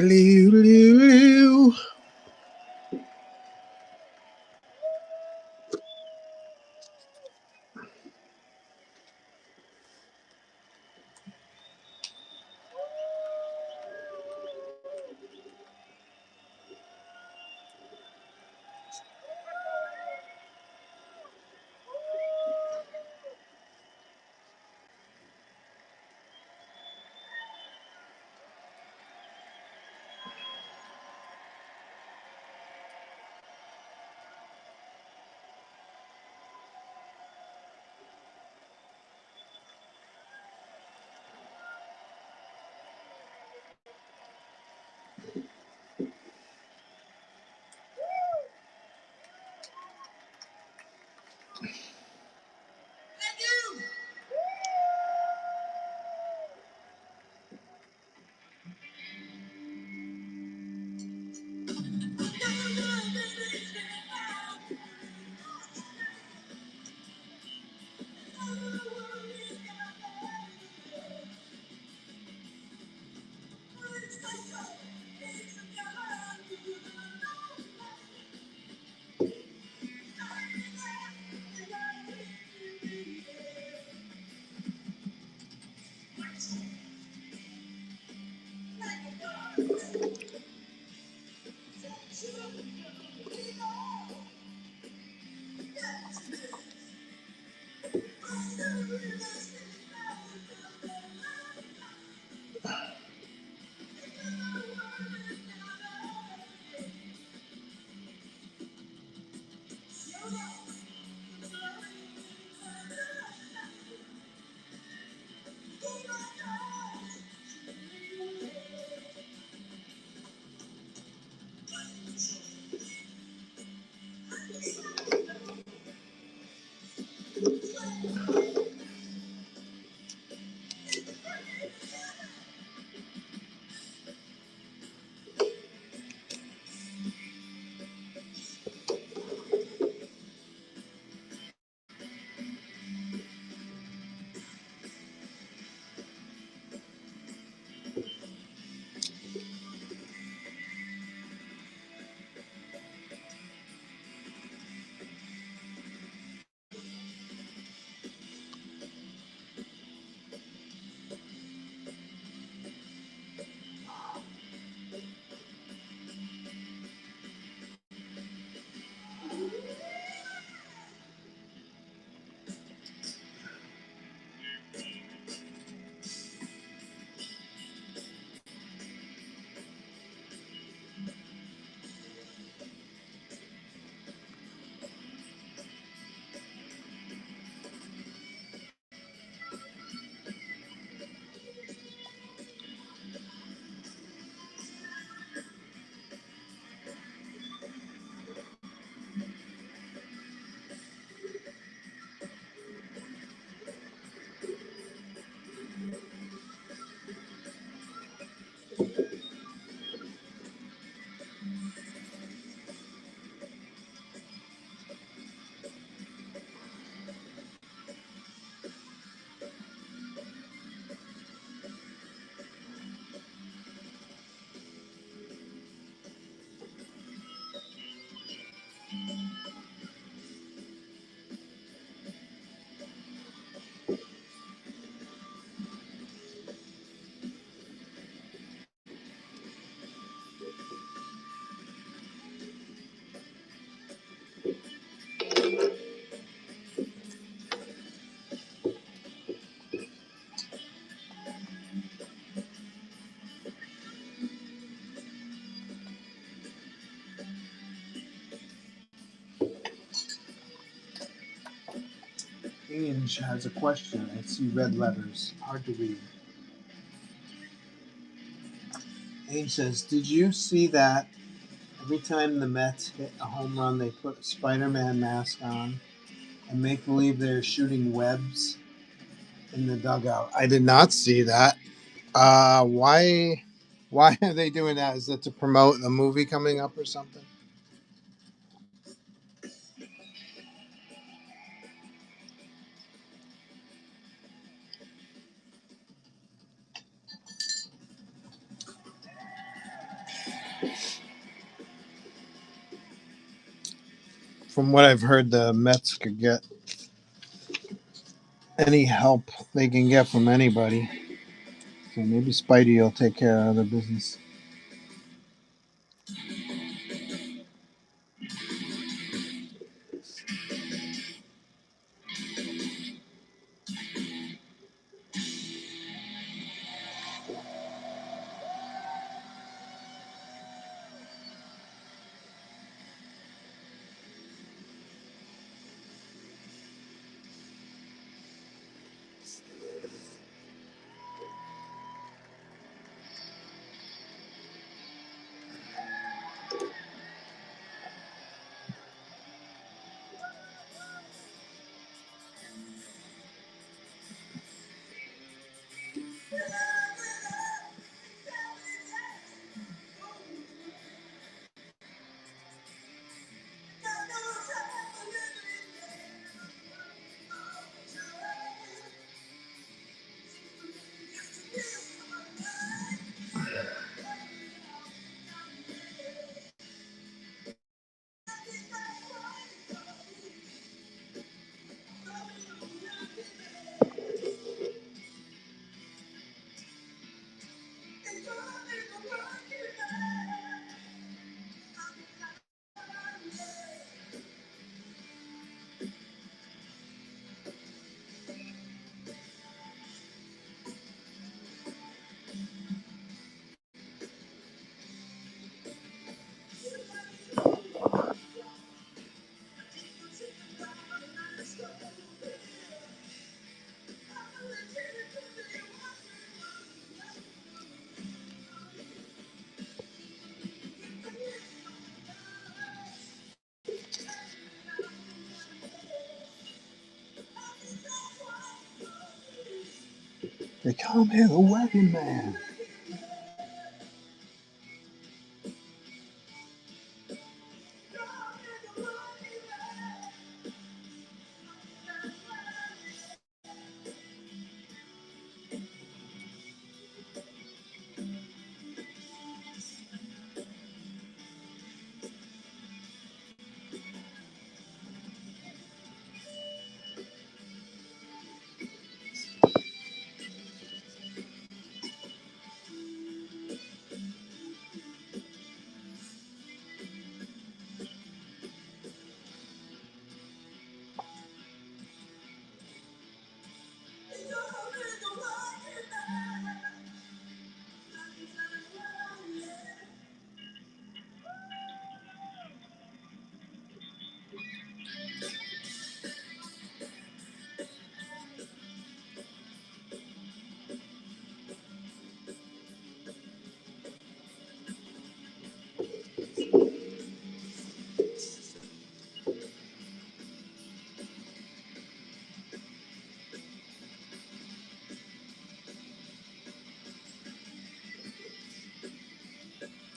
Liu. Ange has a question. I see red letters. Hard to read. Ange says, "Did you see that every time the Mets hit a home run, they put a Spider-Man mask on and make believe they're shooting webs in the dugout?" I did not see that. Why? Why are they doing that? Is it to promote the movie coming up or something? from what I've heard, the Mets could get any help they can get from anybody. So maybe Spidey will take care of the business. They come here, the wagon man.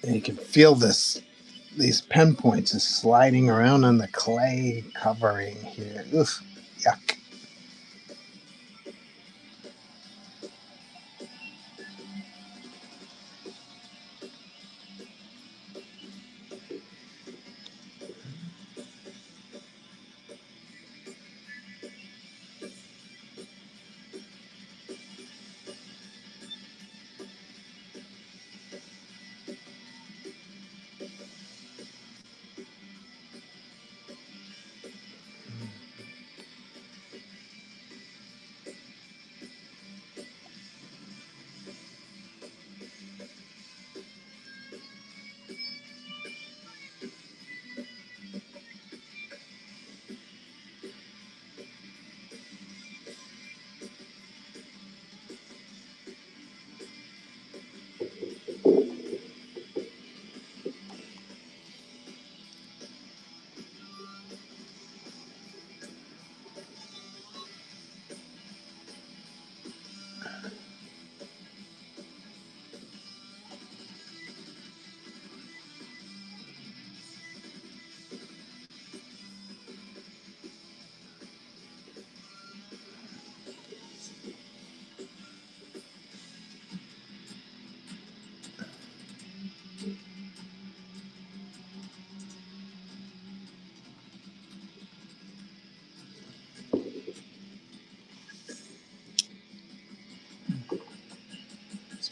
And you can feel these pen points is sliding around on the clay covering here. Oof, yuck.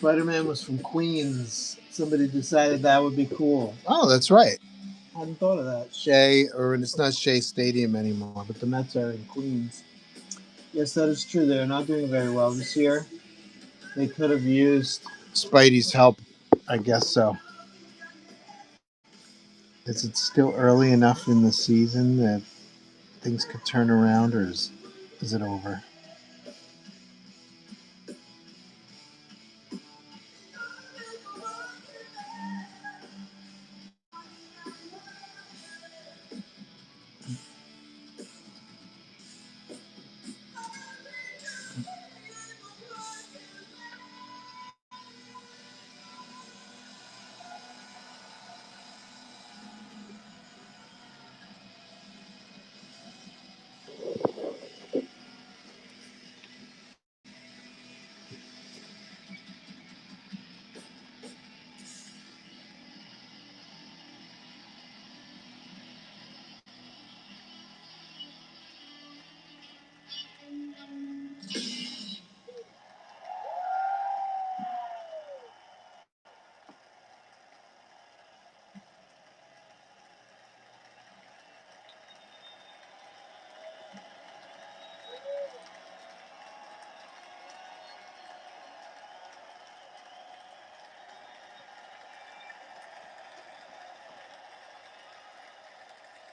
Spider-Man was from Queens. Somebody decided that would be cool. Oh, that's right. I hadn't thought of that. Shea, or it's not Shea Stadium anymore, but the Mets are in Queens. Yes, that is true. They're not doing very well this year. They could have used Spidey's help. I guess so. Is it still early enough in the season that things could turn around, or is it over?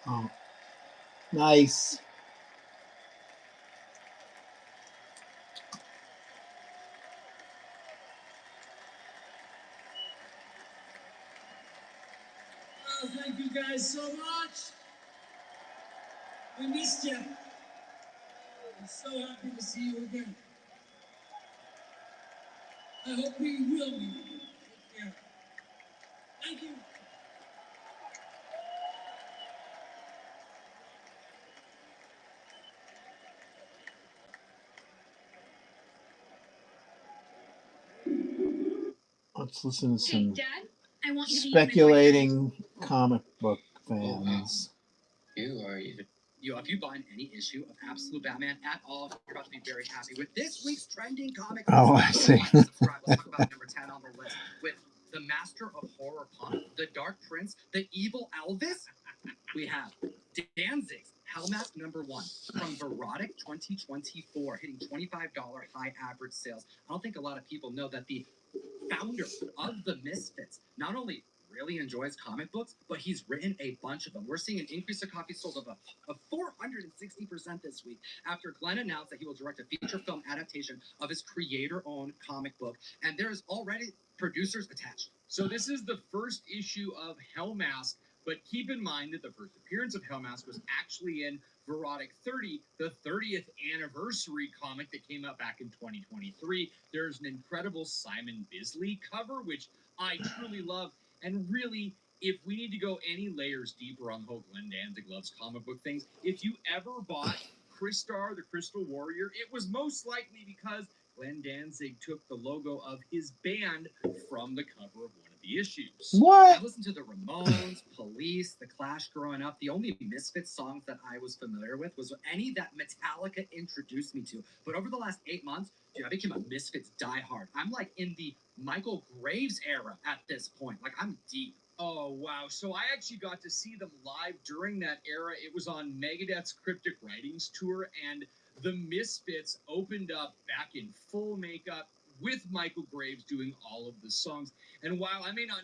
Oh, nice. Oh, thank you guys so much. We missed you. I'm so happy to see you again. I hope we will be. Yeah. Thank you. Let's listen to some speculating comic book fans. You are even. Yo, if you find any issue of Absolute Batman at all, you're about to be very happy with this week's trending comics. Oh, I see. Subscribe. Let's talk about number 10 on the list with the Master of Horror Punk, the Dark Prince, the Evil Elvis. We have Danzig's Hellmask #1 from Verotic 2024, hitting $25 high average sales. I don't think a lot of people know that the founder of the Misfits not only really enjoys comic books, but he's written a bunch of them. We're seeing an increase of copies sold of 460% this week after Glenn announced that he will direct a feature film adaptation of his creator-owned comic book, and there's already producers attached. So this is the first issue of Hellmask, but keep in mind that the first appearance of Hellmask was actually in Verotic 30, the 30th anniversary comic that came out back in 2023. There's an incredible Simon Bisley cover, which I truly love. And really, if we need to go any layers deeper on the whole Glenn Danzig loves comic book things, if you ever bought Crystar, the Crystal Warrior, it was most likely because Glenn Danzig took the logo of his band from the cover of one of the issues. What? I listened to the Ramones, Police, The Clash growing up. The only Misfits songs that I was familiar with was any that Metallica introduced me to. But over the last 8 months, dude, I became a Misfits diehard. I'm like in the Michael Graves era at this point. Like, I'm deep. Oh, wow. So I actually got to see them live during that era. It was on Megadeth's Cryptic Writings tour, and the Misfits opened up back in full makeup with Michael Graves doing all of the songs. And while I may not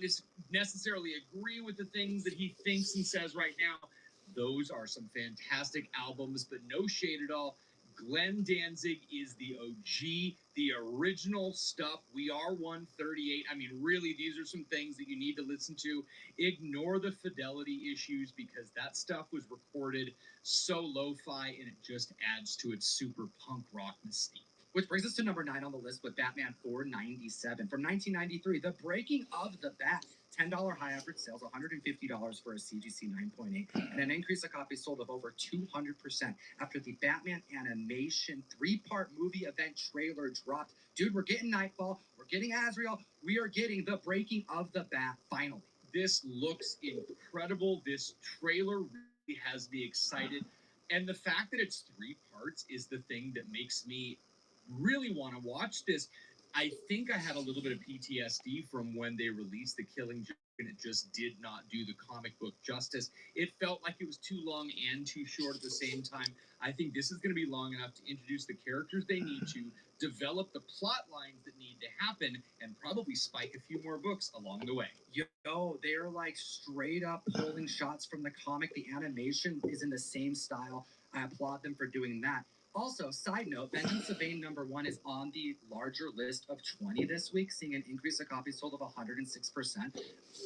necessarily agree with the things that he thinks and says right now, those are some fantastic albums, but no shade at all. Glenn Danzig is the OG, the original stuff. We Are 138. I mean, really, these are some things that you need to listen to. Ignore the fidelity issues because that stuff was recorded so lo-fi and it just adds to its super punk rock mystique. Which brings us to number 9 on the list with Batman 497 from 1993, The Breaking of the Bat. $10 high average sales, $150 for a CGC 9.8, and an increase of copies sold of over 200% after the Batman animation 3-part movie event trailer dropped. Dude, we're getting Nightfall, we're getting Azrael, we are getting The Breaking of the Bat finally. This looks incredible. This trailer really has me excited. And the fact that it's 3 parts is the thing that makes me really want to watch this. I think I had a little bit of PTSD from when they released The Killing Joke, and it just did not do the comic book justice. It felt like it was too long and too short at the same time. I think this is going to be long enough to introduce the characters they need to, develop the plot lines that need to happen, and probably spike a few more books along the way. Yo, they're like straight up pulling shots from the comic. The animation is in the same style. I applaud them for doing that. Also, side note, Vengeance of Bane #1 is on the larger list of 20 this week, seeing an increase of copies sold of 106%.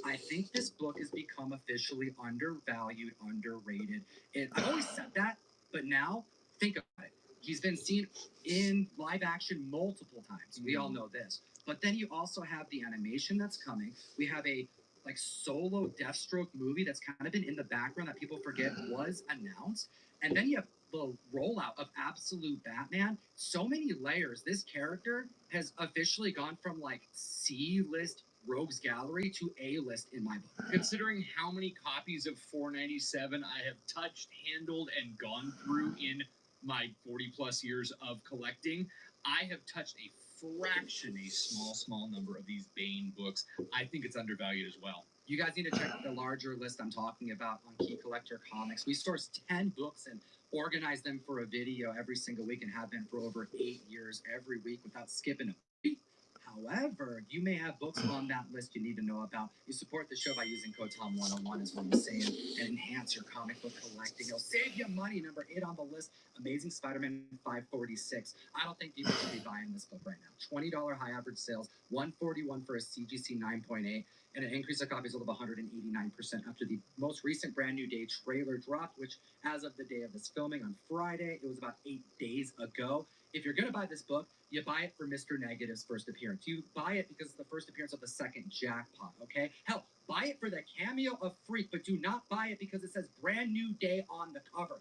I think this book has become officially undervalued, underrated. I've always said that, but now think about it. He's been seen in live action multiple times. We all know this. But then you also have the animation that's coming. We have a like solo Deathstroke movie that's kind of been in the background that people forget was announced. And then you have the rollout of Absolute Batman. So many layers. This character has officially gone from like C-list rogues gallery to A-list in my book. Considering how many copies of 497 I have touched, handled, and gone through in my 40 plus years of collecting, I have touched a fraction, a small number of these Bane books. I think it's undervalued as well. You guys need to check the larger list I'm talking about on Key Collector Comics. We source 10 books and organize them for a video every single week and have been for over 8 years every week without skipping a beat. However, you may have books on that list you need to know about. You support the show by using code TOM101 is what I'm saying, and enhance your comic book collecting. It'll save you money. Number 8 on the list, Amazing Spider-Man 546. I don't think people should be buying this book right now. $20 high average sales, $141 for a CGC 9.8, and an increase of copies sold of 189% after the most recent Brand New Day trailer dropped, which as of the day of this filming on Friday, it was about 8 days ago. If you're going to buy this book, you buy it for Mr. Negative's first appearance. You buy it because it's the first appearance of the second jackpot, okay? Hell, buy it for the cameo of Freak, but do not buy it because it says Brand New Day on the cover.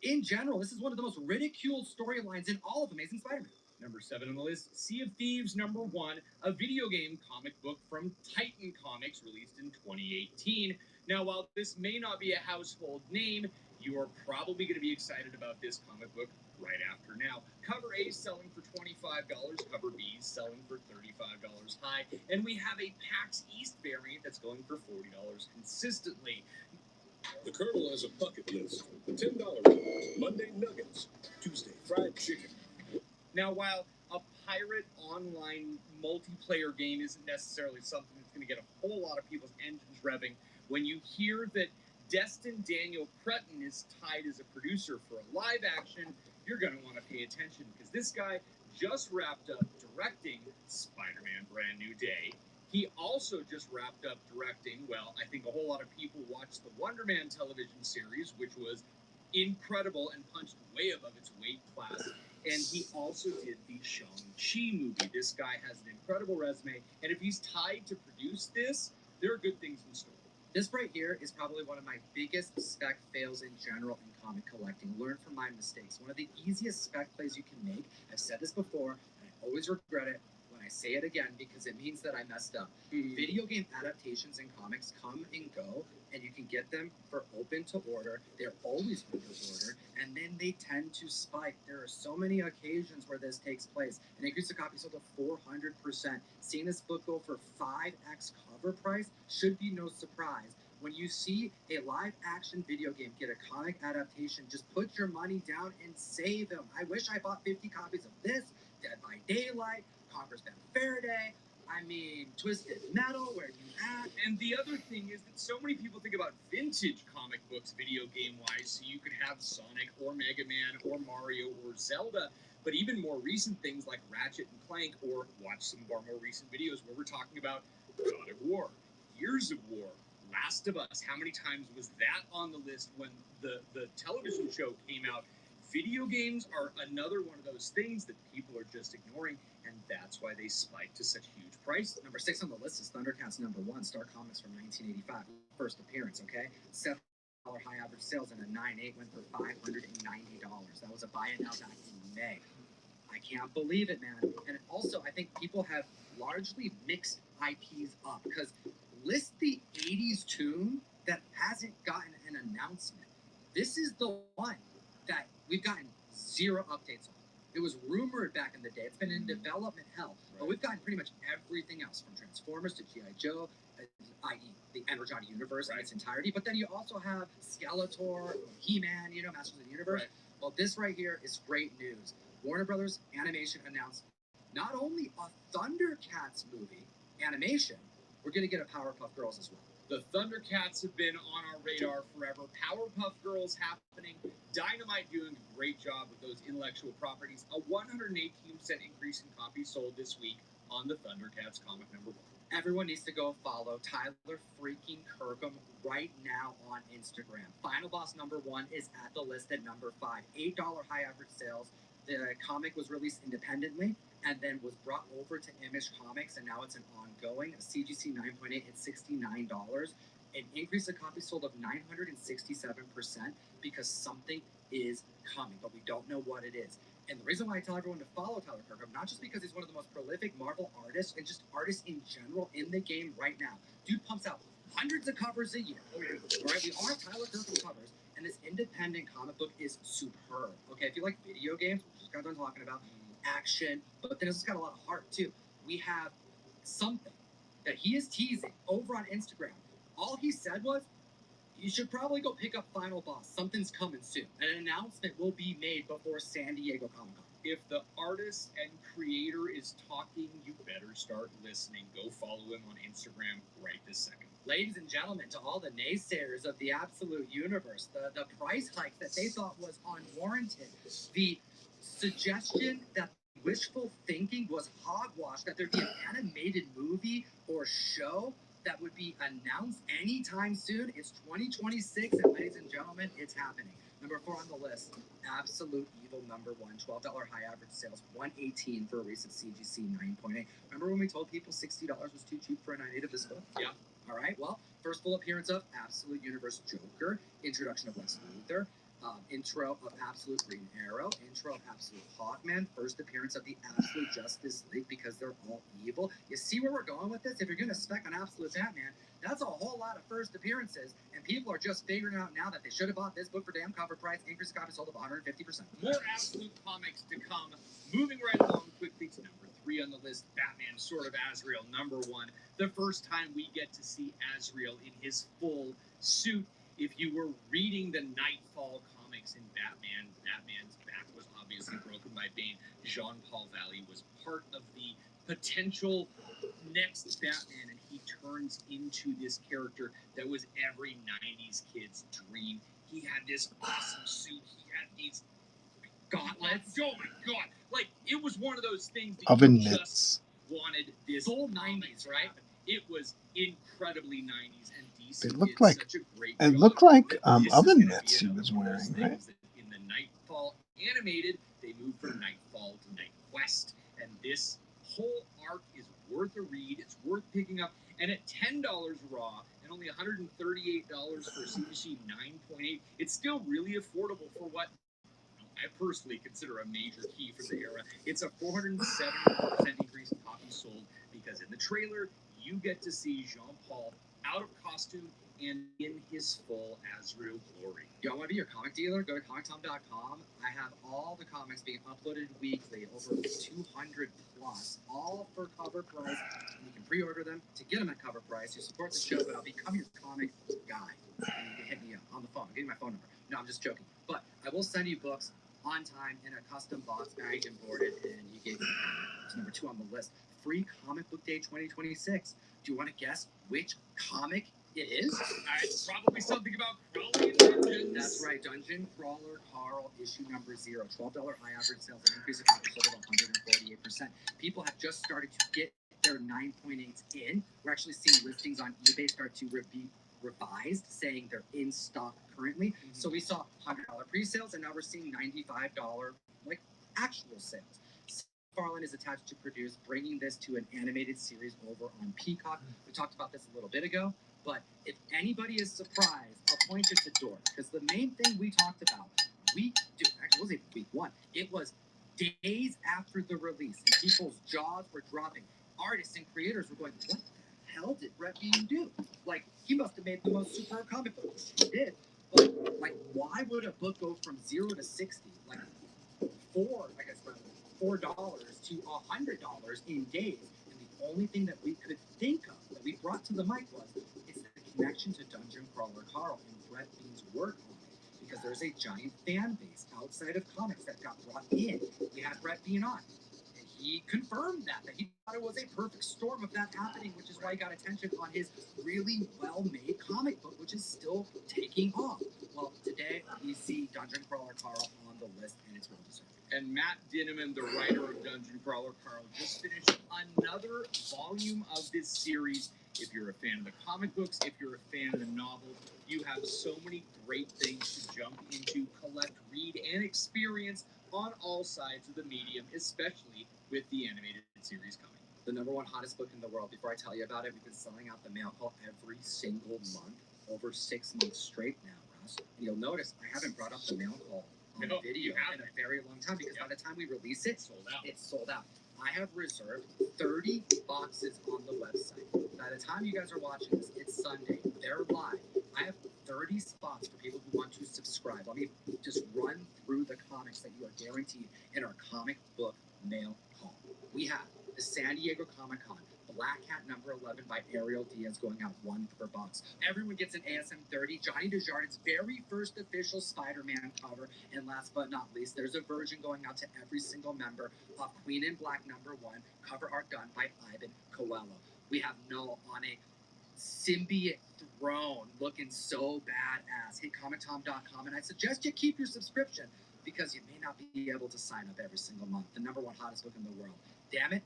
In general, this is one of the most ridiculed storylines in all of Amazing Spider-Man. Number 7 on the list, Sea of Thieves #1, a video game comic book from Titan Comics released in 2018. Now, while this may not be a household name, you are probably going to be excited about this comic book right after now. Cover A is selling for $25, cover B is selling for $35 high, and we have a PAX East variant that's going for $40 consistently. The Colonel has a bucket list. $10 ones, Monday nuggets, Tuesday fried chicken. Now, while a pirate online multiplayer game isn't necessarily something that's going to get a whole lot of people's engines revving, when you hear that Destin Daniel Cretton is tied as a producer for a live action, you're going to want to pay attention because this guy just wrapped up directing Spider-Man Brand New Day. He also just wrapped up directing, well, I think a whole lot of people watched the Wonder Man television series, which was incredible and punched way above its weight class. And he also did the Shang-Chi movie. This guy has an incredible resume, and if he's tied to produce this, there are good things in store. This right here is probably one of my biggest spec fails in general in comic collecting. Learn from my mistakes. One of the easiest spec plays you can make. I've said this before, and I always regret it when I say it again because it means that I messed up. Video game adaptations in comics come and go, and you can get them for open to order. They're always under order, and then they tend to spike. There are so many occasions where this takes place. An increase of copies sold to 400%. Seeing this book go for 5x cover price should be no surprise. When you see a live action video game get a comic adaptation, just put your money down and save them. I wish I bought 50 copies of this, Dead by Daylight, Conker's Bad Faraday, Twisted Metal, where you at? And the other thing is that so many people think about vintage comic books video game-wise, so you could have Sonic or Mega Man or Mario or Zelda, but even more recent things like Ratchet and Clank, or watch some of our more recent videos where we're talking about God of War, Gears of War, Last of Us. How many times was that on the list when the television show came out? Video games are another one of those things that people are just ignoring, and that's why they spike to such huge prices. Number 6 on the list is Thundercats #1, Star Comics from 1985. First appearance, okay? $7 high average sales and a 9.8 went for $590. That was a buy it now back in May. I can't believe it, man. And also, I think people have largely mixed IPs up because list the 80s tune that hasn't gotten an announcement. This is the one that we've gotten 0 updates on. It was rumored back in the day. It's been in development hell. But we've gotten pretty much everything else from Transformers to G.I. Joe, i.e. the Energon universe in its entirety. But then you also have Skeletor, He-Man, Masters of the Universe. Right. Well, this right here is great news. Warner Brothers Animation announced not only a Thundercats movie animation, we're going to get a Powerpuff Girls as well. The Thundercats have been on our radar forever. Powerpuff Girls happening. Dynamite doing a great job with those intellectual properties. A 118% increase in copies sold this week on the Thundercats comic #1. Everyone needs to go follow Tyler freaking Kirkham right now on Instagram. Final Boss #1 is at the list at number 5. $8 high average sales. The comic was released independently and then was brought over to Image Comics, and now it's an ongoing. A CGC 9.8 at $69. An increase of copies sold of 967% because something is coming, but we don't know what it is. And the reason why I tell everyone to follow Tyler Kirkham, not just because he's one of the most prolific Marvel artists and just artists in general in the game right now. Dude pumps out hundreds of covers a year. All right, we all have Tyler Kirkham covers, and this independent comic book is superb. Okay, if you like video games, which is kind of what I'm talking about, action, but then it's got a lot of heart too. We have something that he is teasing over on Instagram. All he said was, you should probably go pick up Final Boss. Something's coming soon. An announcement will be made before San Diego Comic-Con. If the artist and creator is talking, you better start listening. Go follow him on Instagram right this second. Ladies and gentlemen, to all the naysayers of the Absolute Universe, the price hike that they thought was unwarranted, the suggestion that wishful thinking was hogwash, that there'd be an animated movie or show that would be announced anytime soon. It's 2026, and ladies and gentlemen, it's happening. Number 4 on the list, Absolute Evil #1, $12 high average sales, $118 for a recent CGC 9.8. Remember when we told people $60 was too cheap for a 9.8 of this book? Yeah. All right, well, first full appearance of Absolute Universe Joker, introduction of Lex Luthor, intro of Absolute Green Arrow, intro of Absolute Hawkman, first appearance of the Absolute Justice League because they're all evil. You see where we're going with this? If you're going to spec on Absolute Batman, that's a whole lot of first appearances, and people are just figuring out now that they should have bought this book for damn cover price. Increase of copies sold of 150%. More Absolute comics to come. Moving right along quickly to number 3 on the list, Batman Sword of Azrael #1. The first time we get to see Azrael in his full suit. If you were reading the Nightfall comics in Batman, Batman's back was obviously broken by Bane. Jean-Paul Valley was part of the potential next Batman, and he turns into this character that was every 90s kid's dream. He had this awesome suit. He had these gauntlets. Oh my god. Like, it was one of those things that Oven you mitts. just wanted this whole 90s, right? It was incredibly 90s, and DC They looked did like- such a great It job. looked like This is oven gonna mitts be he was another one of those wearing, right? things that in the Nightfall animated, they moved from Nightfall to Night Quest, and this whole arc is worth a read. It's worth picking up, and at $10 raw and only $138 for CGC 9.8, it's still really affordable for what I personally consider a major key for the era. It's a 470% increase in copies sold because in the trailer, you get to see Jean-Paul out of costume and in his full Azrael glory. Y'all want to be your comic dealer? Go to comictom.com. I have all the comics being uploaded weekly, over 200 plus, all for cover price. You can pre-order them to get them at cover price. You support the show, but I'll become your comic guy. And you can hit me up on the phone. I'll give you my phone number. No, I'm just joking. But I will send you books on time in a custom box, bagged and boarded, and you gave me it's number 2 on the list. Free Comic Book Day 2026. Do you want to guess which comic it is? It's probably something about crawling dungeons. That's right, Dungeon Crawler Carl, issue number 0. $12 high average sales, an increase of copies sold of 148%. People have just started to get their 9.8s in. We're actually seeing listings on eBay start to be revised, saying they're in stock currently. So we saw $100 pre-sales, and now we're seeing $95 like actual sales. McFarlane is attached to produce, bringing this to an animated series over on Peacock. We talked about this a little bit ago, but if anybody is surprised, I'll point it to Dork, because the main thing we talked about, actually it wasn't week 1, it was days after the release, and people's jaws were dropping. Artists and creators were going, what the hell did Brett Bean do? Like, he must have made the most superb comic book. He did. But, like, why would a book go from 0 to 60? Like, $4 to $100 in days. And the only thing that we could think of that we brought to the mic was it's the connection to Dungeon Crawler Carl and Brett Bean's work on it, because there's a giant fan base outside of comics that got brought in. We had Brett Bean on, and he confirmed that he thought it was a perfect storm of that happening, which is why he got attention on his really well-made comic book, which is still taking off. Well, today we see Dungeon Crawler Carl on the list, and it's well deserved. And Matt Dinneman, the writer of Dungeon Crawler Carl, just finished another volume of this series. If you're a fan of the comic books, if you're a fan of the novel, you have so many great things to jump into, collect, read, and experience on all sides of the medium, especially with the animated series coming. The number one hottest book in the world. Before I tell you about it, we've been selling out the mail call every single month, over 6 months straight now, Russ. And you'll notice I haven't brought up the mail call on video in a very long time, because by the time we release it, it's sold out. I have reserved 30 boxes on the website. By the time you guys are watching this, it's Sunday. They're live. I have 30 spots for people who want to subscribe. Let me just run through the comics that you are guaranteed in our comic book mail call. We have the San Diego Comic-Con Black Hat number 11 by Ariel Diaz, going out 1 per box. Everyone gets an ASM 30, Johnny Desjardins' very first official Spider-Man cover. And last but not least, there's a version going out to every single member of Queen in Black number 1, cover art done by Ivan Coelho. We have Null on a symbiote throne looking so badass. Hit comictom.com, and I suggest you keep your subscription, because you may not be able to sign up every single month. The number one hottest book in the world. Damn it.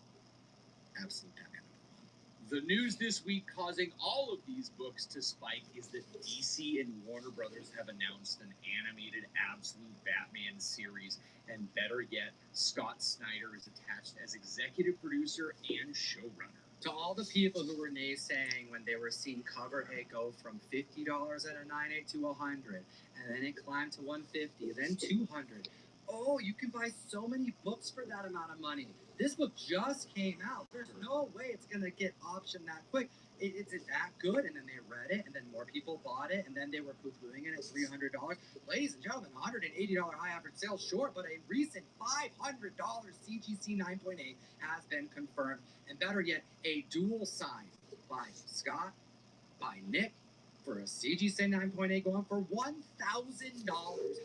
Absolute Batman number 1. The news this week causing all of these books to spike is that DC and Warner Brothers have announced an animated Absolute Batman series, and better yet, Scott Snyder is attached as executive producer and showrunner. To all the people who were naysaying when they were seeing cover A go from $50 at a 9.8 to $100, and then it climbed to $150, then $200. Oh, you can buy so many books for that amount of money. This book just came out. There's no way it's going to get optioned that quick. It's that good. And then they read it, and then more people bought it, and then they were poo-pooing it at $300. Ladies and gentlemen, $180 high average sales short, but a recent $500 CGC 9.8 has been confirmed. And better yet, a dual sign by Scott, by Nick, for a CGC 9.8 going for $1,000.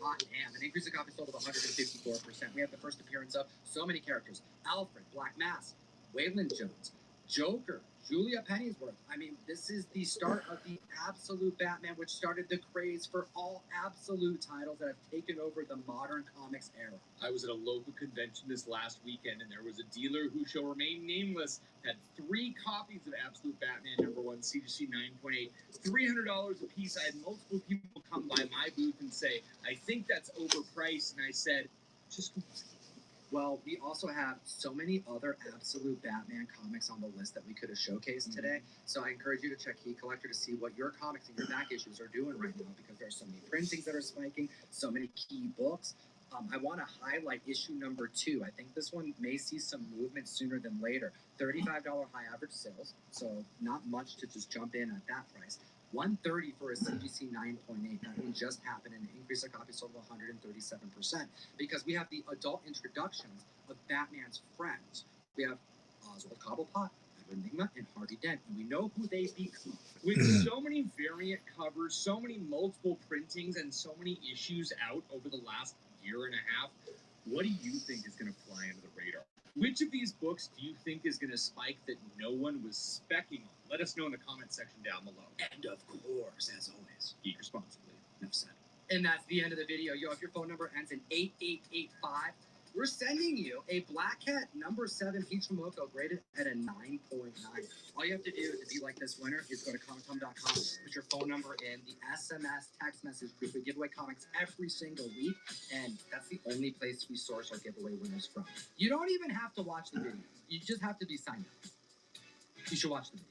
Hot damn. An increase in copies sold of 154%. We have the first appearance of so many characters. Alfred, Black Mask, Waylon Jones, Joker, Julia Pennyworth. I mean, this is the start of the Absolute Batman, which started the craze for all Absolute titles that have taken over the modern comics era. I was at a local convention this last weekend, and there was a dealer who shall remain nameless, had 3 copies of Absolute Batman number 1 CGC 9.8, $300 a piece. I had multiple people come by my booth and say, I think that's overpriced, and I said, just go. Well, we also have so many other Absolute Batman comics on the list that we could have showcased today. So I encourage you to check Key Collector to see what your comics and your back issues are doing right now, because there's so many printings that are spiking, so many key books. I want to highlight issue number 2. I think this one may see some movement sooner than later. $35 high average sales, so not much to just jump in at that price. $130 for a CGC 9.8. That one just happened, and an increase of copies sold of 137%. Because we have the adult introductions of Batman's friends. We have Oswald Cobblepot, Edward Nygma, and Harvey Dent, and we know who they become. With so many variant covers, so many multiple printings, and so many issues out over the last year and a half, what do you think is going to fly under the radar? Which of these books do you think is going to spike that no one was specking on? Let us know in the comment section down below. And of course, as always, geek responsibly. Enough said. And that's the end of the video. Yo, if your phone number ends in 8885, we're sending you a Black Hat number 7 Peach from Moco graded at a 9.9. All you have to do to be like this winner is go to comictom.com, put your phone number in the SMS text message group. We give away comics every single week, and that's the only place we source our giveaway winners from. You don't even have to watch the videos. You just have to be signed up. You should watch the videos.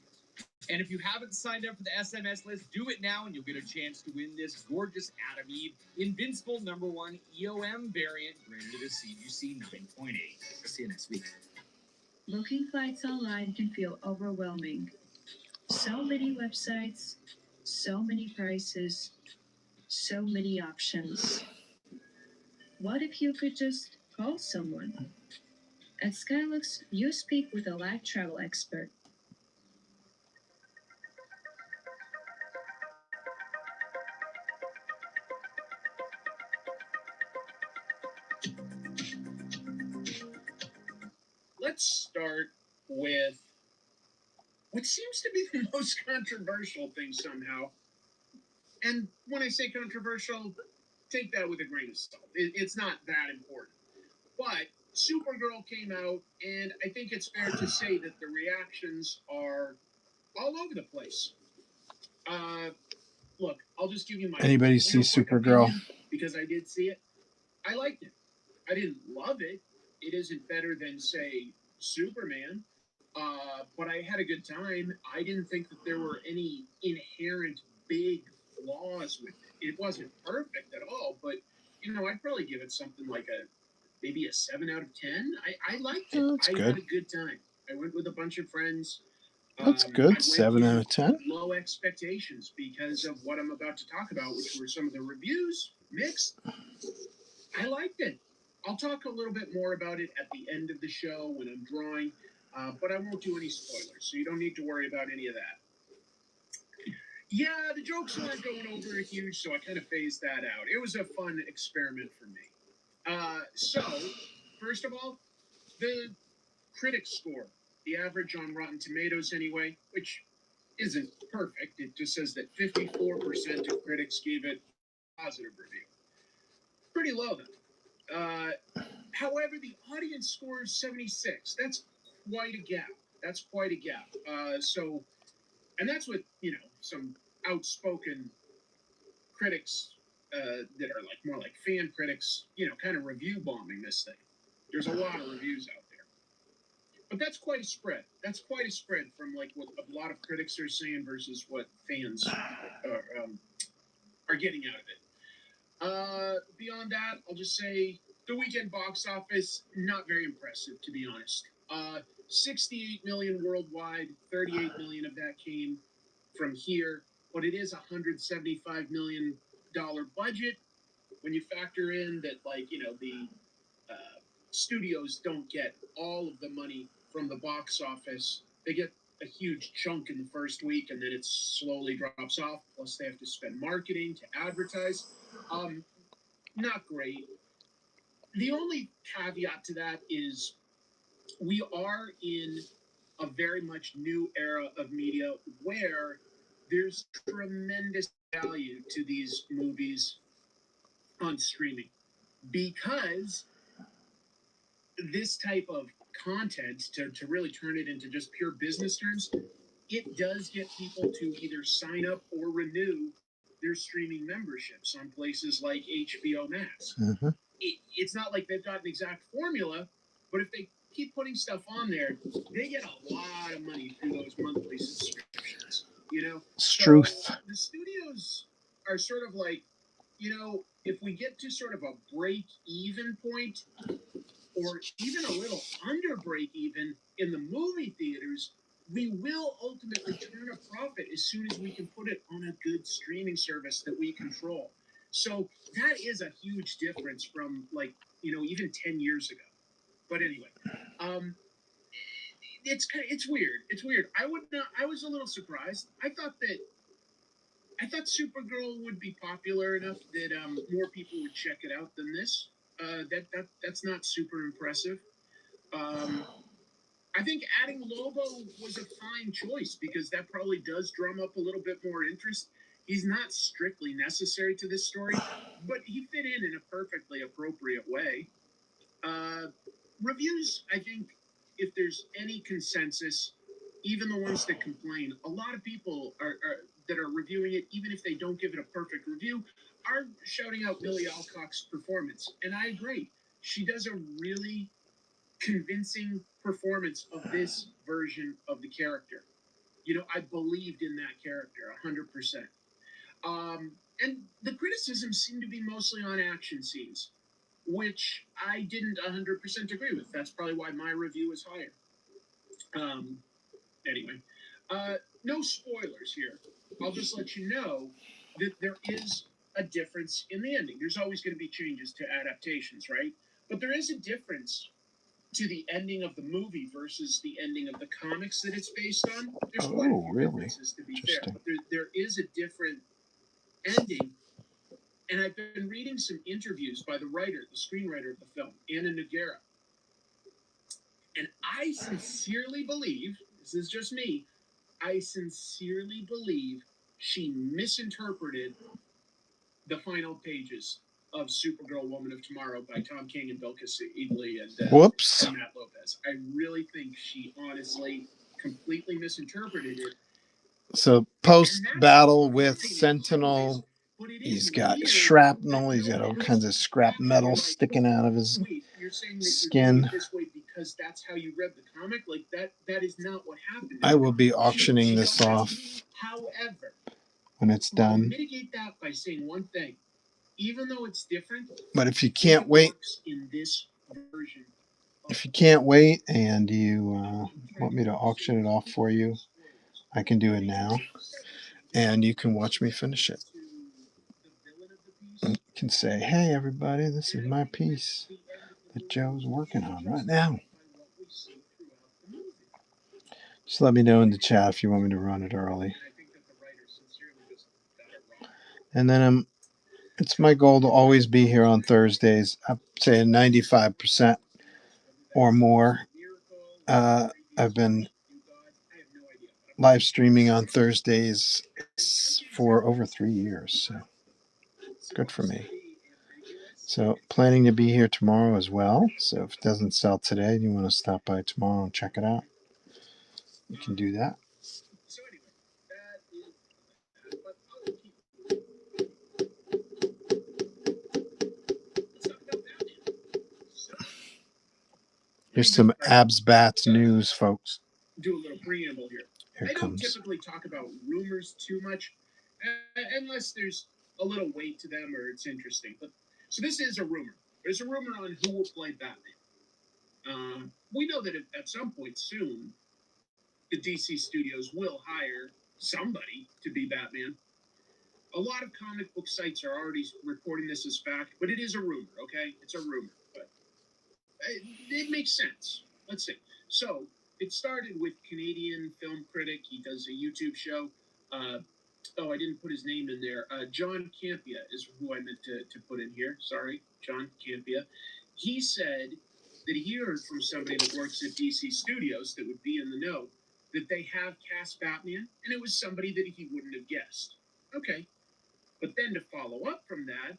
And if you haven't signed up for the SMS list, do it now, and you'll get a chance to win this gorgeous Adam Eve Invincible number 1 EOM variant graded at a CGC 9.8. See you next week. Booking flights online can feel overwhelming. So many websites, so many prices, so many options. What if you could just call someone. At Skylux, you speak with a live travel expert. Let's start with what seems to be the most controversial thing somehow. And when I say controversial, take that with a grain of salt. It's not that important. But Supergirl came out, and I think it's fair to say that the reactions are all over the place. Look, I'll just give you my Anybody see Supergirl? opinion, because I did see it. I liked it. I didn't love it. It isn't better than, say, Superman. But I had a good time. I didn't think that there were any inherent big flaws with it. It wasn't perfect at all, but I'd probably give it something like maybe a 7 out of 10. I liked it. That's I good. had a good time. I went with a bunch of friends. That's I good. went 7 out with of 10. low expectations because of what I'm about to talk about, which were some of the reviews mixed. I liked it. I'll talk a little bit more about it at the end of the show when I'm drawing, but I won't do any spoilers, so you don't need to worry about any of that. Yeah, the jokes weren't going over huge, so I kind of phased that out. It was a fun experiment for me. So, first of all, the critic score, the average on Rotten Tomatoes anyway, which isn't perfect. It just says that 54% of critics gave it a positive review. Pretty low, though. However, the audience score is 76. That's quite a gap. And that's with, some outspoken critics that are more like fan critics, kind of review bombing this thing. There's a lot of reviews out there. But that's quite a spread. That's quite a spread from what a lot of critics are saying versus what fans are getting out of it. Beyond that, I'll just say the weekend box office, not very impressive, to be honest. 68 million worldwide, 38 million of that came from here, but it is $175 million budget. When you factor in that, the studios don't get all of the money from the box office, they get a huge chunk in the first week, and then it slowly drops off. Plus, they have to spend marketing to advertise. Not great. The only caveat to that is we are in a very much new era of media where there's tremendous value to these movies on streaming, because this type of content, to really turn it into just pure business terms, it does get people to either sign up or renew their streaming memberships on places like HBO Max. Mm-hmm. It's not like they've got an exact formula, but if they keep putting stuff on there, they get a lot of money through those monthly subscriptions. Struth. So the studios are sort of like, if we get to sort of a break-even point, or even a little under break-even in the movie theaters, we will ultimately turn a profit as soon as we can put it on a good streaming service that we control. So that is a huge difference from even 10 years ago. But anyway, it's weird. It's weird. I was a little surprised. I thought Supergirl would be popular enough that more people would check it out than this. That's not super impressive. I think adding Lobo was a fine choice because that probably does drum up a little bit more interest. He's not strictly necessary to this story, but he fit in a perfectly appropriate way. Reviews, I think, if there's any consensus, even the ones that complain, a lot of people that are reviewing it, even if they don't give it a perfect review, are shouting out Millie Alcock's performance. And I agree. She does a really convincing performance of this version of the character. I believed in that character 100%. And the criticisms seem to be mostly on action scenes, which I didn't 100% agree with. That's probably why my review is higher. Anyway, no spoilers here. I'll just let you know that there is a difference in the ending. There's always going to be changes to adaptations, right? But there is a difference to the ending of the movie versus the ending of the comics that it's based on. There's quite a few differences, to be fair, but there is a different ending. And I've been reading some interviews by the writer, the screenwriter of the film, Anna Noguera. And I sincerely believe, this is just me, I sincerely believe she misinterpreted the final pages of Supergirl Woman of Tomorrow by Tom King and Bill Cassidy and Whoops. Matt Lopez. I really think she honestly completely misinterpreted it. So post battle with Sentinel, he's got shrapnel, he's got all kinds of scrap metal sticking out of his skin. Because that's how you read the comic, like that is not what happened. I will be auctioning this off. However, when it's done. Mitigate that by saying one thing. Even though it's different, but if you can't wait, in this version, if you can't wait and you want me to auction it off for you, I can do it now, and you can watch me finish it. And you can say, "Hey, everybody, this is my piece that Joe's working on right now." Just let me know in the chat if you want me to run it early. And then it's my goal to always be here on Thursdays. I'd say 95% or more. I've been live streaming on Thursdays for over 3 years, so good for me. So planning to be here tomorrow as well. So if it doesn't sell today and you want to stop by tomorrow and check it out, you can do that. Here's some Abs Bats news, folks. Do a little preamble here. I don't typically talk about rumors too much, unless there's a little weight to them or it's interesting. But so this is a rumor. There's a rumor on who will play Batman. We know that at some point soon, the DC studios will hire somebody to be Batman. A lot of comic book sites are already reporting this as fact, but it is a rumor, okay? It's a rumor, but it makes sense. Let's see. So it started with Canadian film critic. He does a YouTube show. I didn't put his name in there. John Campea is who I meant to put in here. Sorry, John Campea. He said that he heard from somebody that works at DC Studios that would be in the know that they have cast Batman, and it was somebody that he wouldn't have guessed. Okay. But then to follow up from that,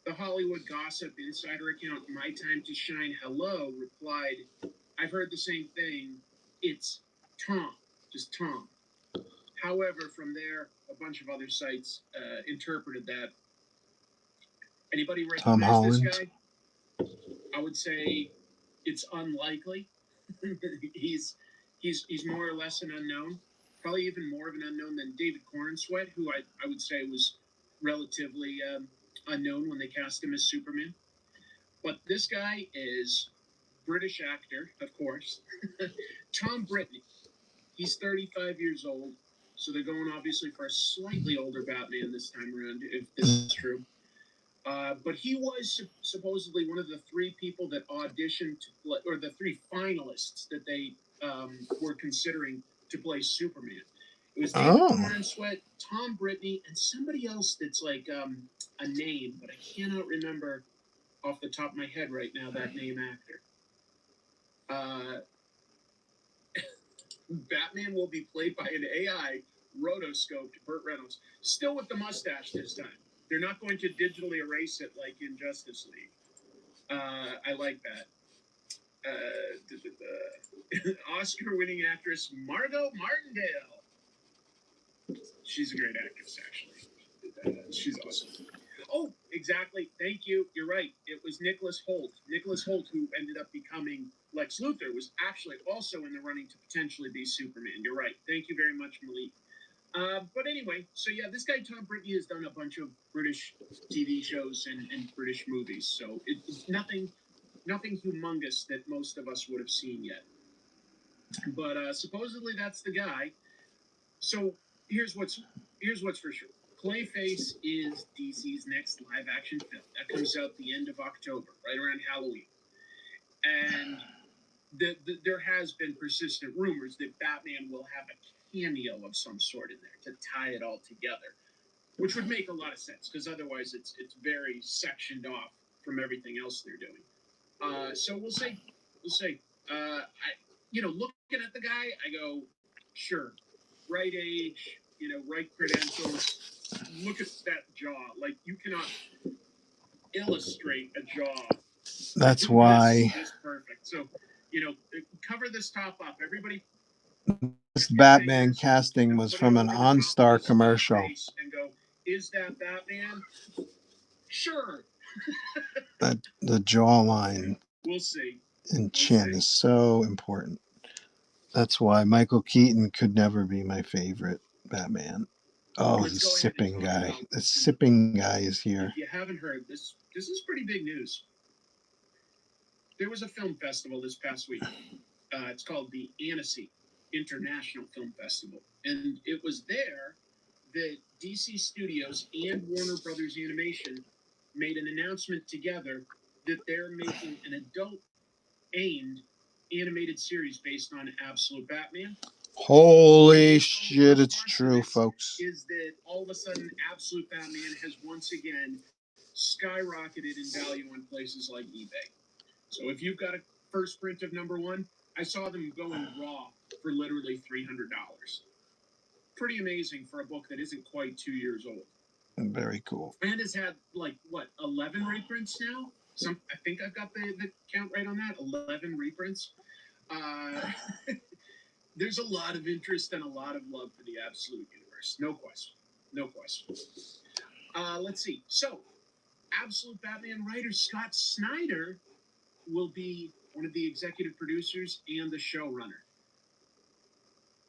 the Hollywood Gossip Insider account, My Time to Shine Hello, replied, I've heard the same thing. It's Tom. Just Tom. However, from there, a bunch of other sites interpreted that. Anybody recognize this guy? I would say it's unlikely. he's more or less an unknown. Probably even more of an unknown than David Corenswet, who I would say was relatively unknown when they cast him as Superman. But this guy is British actor, of course. Tom Brittney. He's 35 years old, so they're going obviously for a slightly older Batman this time around, if this is true. But he was supposedly one of the 3 people that auditioned to play, or the 3 finalists that they were considering to play Superman. It was David Corenswet, Tom Brittney, and somebody else that's like a name, but I cannot remember off the top of my head right now that name actor. Batman will be played by an AI rotoscoped Burt Reynolds, still with the mustache this time. They're not going to digitally erase it like in Justice League. I like that. Oscar-winning actress Margot Martindale. She's a great actress, actually. She's awesome. Oh, exactly. Thank you. You're right. It was Nicholas Hoult. Nicholas Hoult, who ended up becoming Lex Luthor, was actually also in the running to potentially be Superman. You're right. Thank you very much, Malik. But anyway, so yeah, this guy Tom Brittney has done a bunch of British TV shows and British movies. So it's nothing humongous that most of us would have seen yet. But supposedly that's the guy. So here's what's for sure. Clayface is DC's next live-action film. That comes out the end of October, right around Halloween. And there has been persistent rumors that Batman will have a cameo of some sort in there to tie it all together, which would make a lot of sense because otherwise it's very sectioned off from everything else they're doing. So we'll see. Looking at the guy, I go, sure, right age, right credentials. Look at that jaw. Like, you cannot illustrate a jaw. That's why This perfect. So, cover this top up. Everybody. this Batman casting was from an OnStar commercial. And go, is that Batman? Sure. That the jawline We'll see. and chin is so important. That's why Michael Keaton could never be my favorite Batman. Oh, the sipping guy. The sipping guy is here. If you haven't heard, this is pretty big news. There was a film festival this past week. It's called the Annecy International Film Festival. And it was there that DC Studios and Warner Brothers Animation made an announcement together that they're making an adult-aimed animated series based on Absolute Batman. Holy shit, it's true, folks. Is that all of a sudden Absolute Batman has once again skyrocketed in value on places like eBay. So if you've got a first print of #1, I saw them going raw for literally $300. Pretty amazing for a book that isn't quite 2 years old. Very cool. And has had 11 reprints now. I think I've got the count right on that. 11 reprints. There's a lot of interest and a lot of love for the Absolute universe. No question. Let's see. So, Absolute Batman writer Scott Snyder will be one of the executive producers and the showrunner.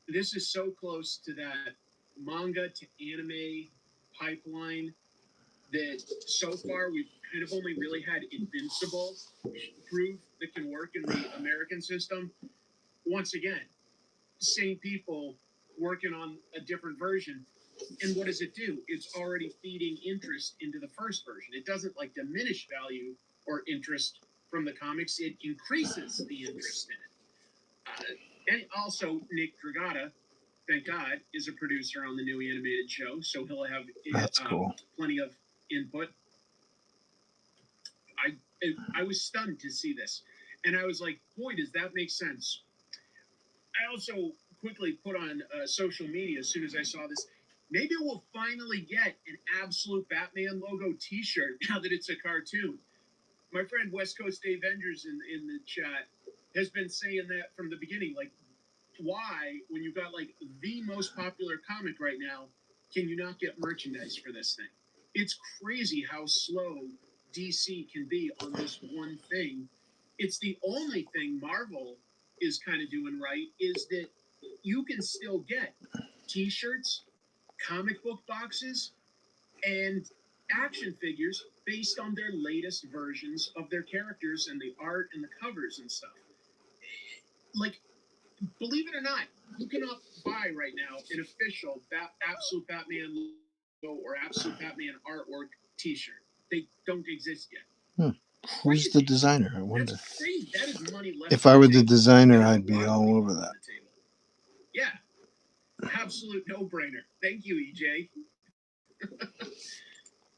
This is so close to that manga to anime pipeline that so far we've kind of only really had Invincible prove that can work in the American system. Once again, same people working on a different version. And what does it do? It's already feeding interest into the first version. It doesn't diminish value or interest from the comics. It increases the interest in it. And also, Nick Dragata, thank God, is a producer on the new animated show, so he'll have cool. Plenty of input. I was stunned to see this, and I was like, boy, does that make sense. I also quickly put on social media as soon as I saw this, maybe we'll finally get an Absolute Batman logo t-shirt now that it's a cartoon. My friend West Coast Avengers in the chat has been saying that from the beginning. Why, when you've got the most popular comic right now, can you not get merchandise for this thing? It's crazy how slow DC can be on this one thing. It's the only thing Marvel is kind of doing right, is that you can still get t-shirts, comic book boxes, and action figures based on their latest versions of their characters and the art and the covers and stuff. Believe it or not, you cannot buy right now an official Absolute Batman logo or Absolute Batman artwork t-shirt. They don't exist yet. Who's the designer? I wonder. That's crazy. That is money left. If I were the designer, I'd be all over that. Yeah. Absolute no-brainer. Thank you, EJ.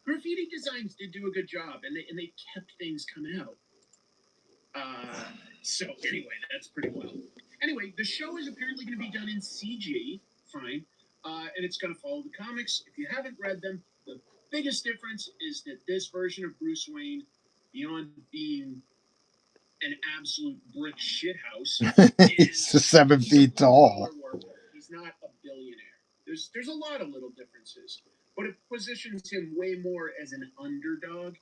Graffiti Designs did do a good job, and they kept things coming out. So anyway, that's pretty well. Anyway, the show is apparently going to be done in CG, fine, and it's going to follow the comics. If you haven't read them, the biggest difference is that this version of Bruce Wayne, beyond being an absolute brick shithouse, he's 7 feet tall. He's not a billionaire. There's a lot of little differences, but it positions him way more as an underdog.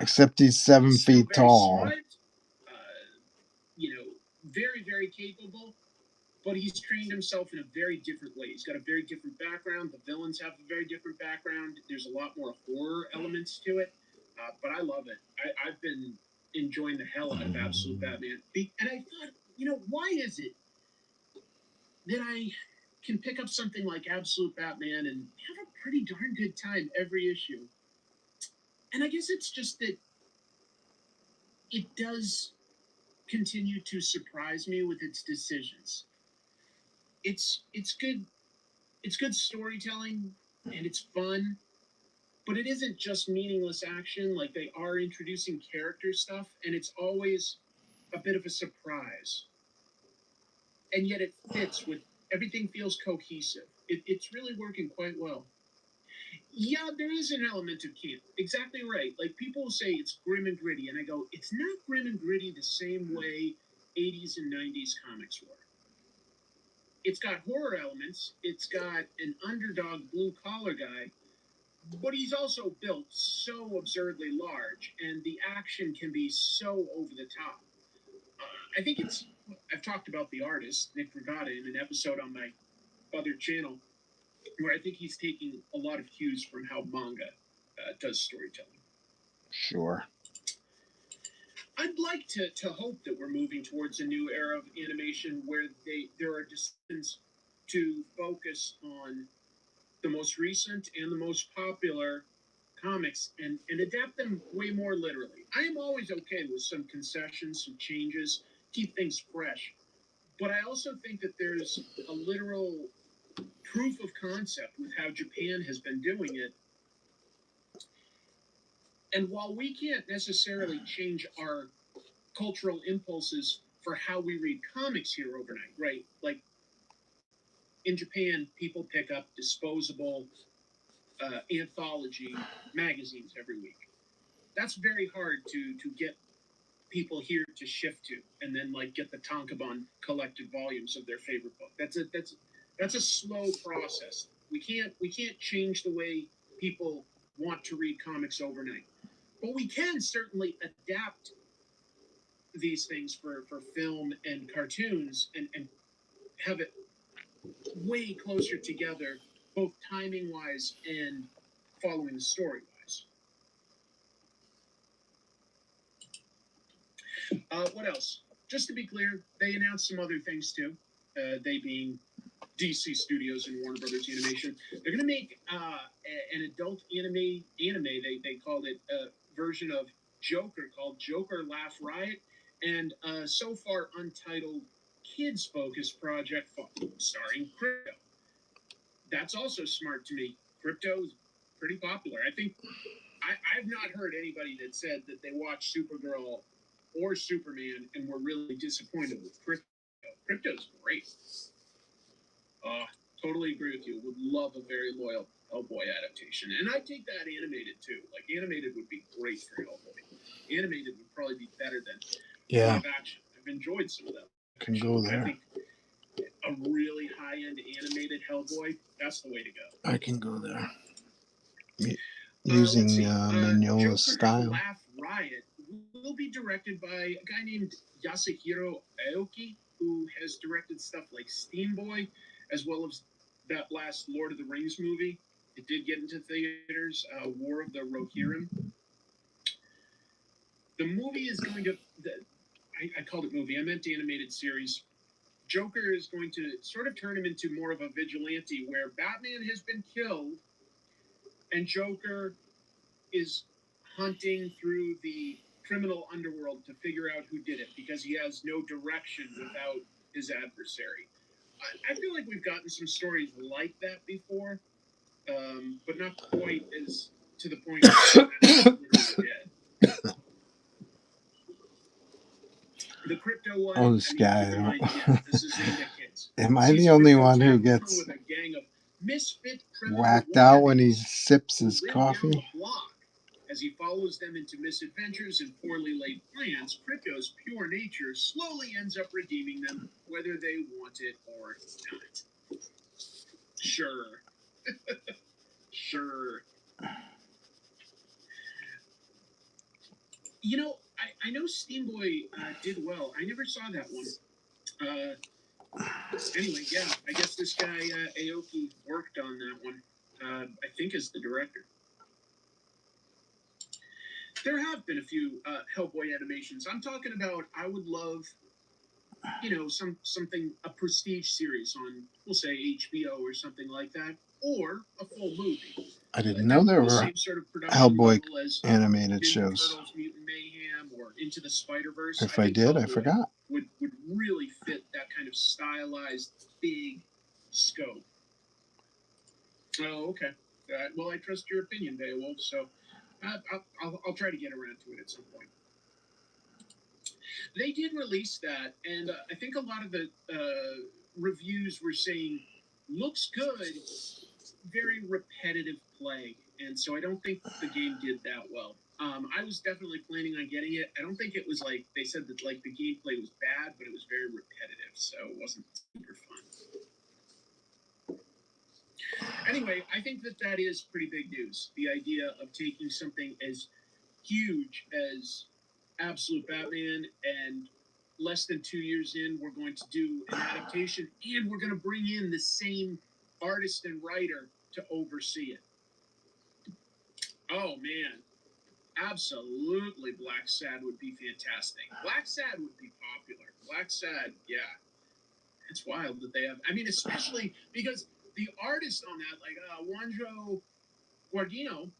Except he's 7 feet tall. Smart, very, very capable, but he's trained himself in a very different way. He's got a very different background. The villains have a very different background. There's a lot more horror elements to it, but I love it. I've been enjoying the hell out of Absolute Batman. And I thought, why is it that can pick up something like Absolute Batman and have a pretty darn good time every issue. And I guess it's just that it does continue to surprise me with its decisions. It's good storytelling and it's fun, but it isn't just meaningless action. Like, they are introducing character stuff, and it's always a bit of a surprise. And yet it fits with everything, feels cohesive. It's really working quite well. Yeah, there is an element of camp. Exactly right. Like, people say it's grim and gritty, and I go, it's not grim and gritty the same way 80s and 90s comics were. It's got horror elements, it's got an underdog blue collar guy, but he's also built so absurdly large, and the action can be so over the top. I think I've talked about the artist, Nick Dragata, in an episode on my other channel, where I think he's taking a lot of cues from how manga does storytelling. Sure. I'd like to hope that we're moving towards a new era of animation where there are decisions to focus on the most recent and the most popular comics and adapt them way more literally. I am always okay with some concessions, some changes, keep things fresh. But I also think that there's a literal proof of concept with how Japan has been doing it. And while we can't necessarily change our cultural impulses for how we read comics here overnight, right? Like, in Japan, people pick up disposable anthology magazines every week. That's very hard to get people here to shift to, and then like get the tankobon collected volumes of their favorite book. That's a slow process. We can't change the way people want to read comics overnight, but we can certainly adapt these things for film and cartoons and have it way closer together, both timing wise and following the story wise. What else? Just to be clear, they announced some other things too. They being DC Studios and Warner Brothers Animation. They're going to make an adult anime. They called it a version of Joker called Joker Laugh Riot, and so far untitled kids-focused project starring Crypto. That's also smart to me. Crypto is pretty popular. I think I've not heard anybody that said that they watched Supergirl or Superman and were really disappointed with Crypto. Crypto's great. Totally agree with you. Would love a very loyal Hellboy adaptation. And I'd take that animated too. Like, animated would be great for Hellboy. Animated would probably be better than live action. I've enjoyed some of that. Can go there. I think a really high-end animated Hellboy, that's the way to go. I can go there. Using Mignola's style. Laugh Riot will be directed by a guy named Yasuhiro Aoki, who has directed stuff like Steam Boy, as well as that last Lord of the Rings movie. It did get into theaters, War of the Rohirrim. The movie is going to... I called it movie. I meant animated series. Joker is going to sort of turn him into more of a vigilante, where Batman has been killed, and Joker is hunting through the criminal underworld to figure out who did it, because he has no direction without his adversary. I feel like we've gotten some stories like that before, but not quite as to the point where that's literally dead. The Crypto one. Oh, this guy. This is aimed at kids. Am I the only one who gets with a gang of misfit whacked out when he sips his coffee? As he follows them into misadventures and poorly laid plans, Crypto's pure nature slowly ends up redeeming them, whether they want it or not. Sure. Sure. You know, I know Steam Boy did well. I never saw that one. Anyway, yeah, I guess this guy, Aoki, worked on that one, I think as the director. There have been a few Hellboy animations. I'm talking about, I would love something, a prestige series on, we'll say HBO or something like that, or a full movie. I didn't know there were Same sort of production Hellboy level as animated Ninja shows. Turtles, Mutant Mayhem, or Into the Spider-Verse. If I think did, I Hellboy forgot. would really fit that kind of stylized, big scope. Oh, okay. Well, I trust your opinion, Beowulf, so I'll try to get around to it at some point. They did release that, and I think a lot of the reviews were saying, looks good, very repetitive play, and so I don't think the game did that well. I was definitely planning on getting it. I don't think it was like, they said that like the gameplay was bad, but it was very repetitive, so it wasn't super fun. Anyway, I think that is pretty big news. The idea of taking something as huge as Absolute Batman, and less than 2 years in, we're going to do an adaptation, and we're going to bring in the same artist and writer to oversee it. Oh man, absolutely, Black Sad would be fantastic. Black Sad would be popular. Black Sad, yeah. It's wild that they have, I mean, especially because the artist on that, like Juanjo Guardino,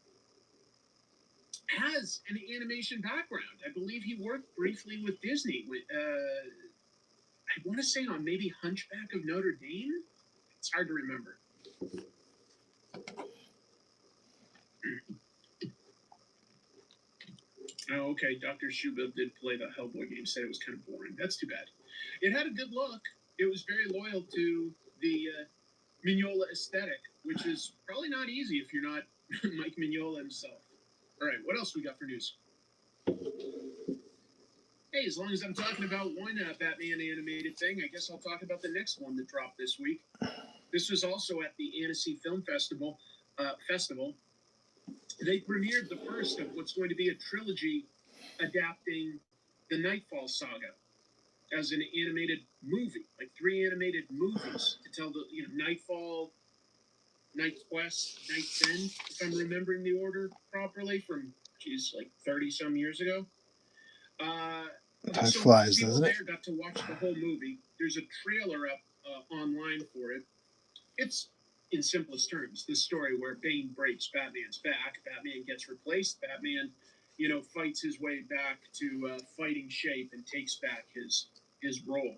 has an animation background. I believe he worked briefly with Disney. I want to say on maybe Hunchback of Notre Dame. It's hard to remember. Oh, okay. Dr. Shuba did play the Hellboy game. Said it was kind of boring. That's too bad. It had a good look. It was very loyal to the Mignola aesthetic, which is probably not easy if you're not Mike Mignola himself. All right, what else we got for news? Hey, as long as I'm talking about one Batman animated thing, I guess I'll talk about the next one that dropped this week. This was also at the Annecy Film Festival. They premiered the first of what's going to be a trilogy adapting the Nightfall saga as an animated movie, like 3 animated movies to tell the Nightfall, Night Quest, Night's End, if I'm remembering the order properly from like 30 some years ago. Time flies, doesn't it? There got to watch the whole movie. There's a trailer up online for it. It's, in simplest terms, the story where Bane breaks Batman's back. Batman gets replaced. Batman, fights his way back to fighting shape and takes back his role.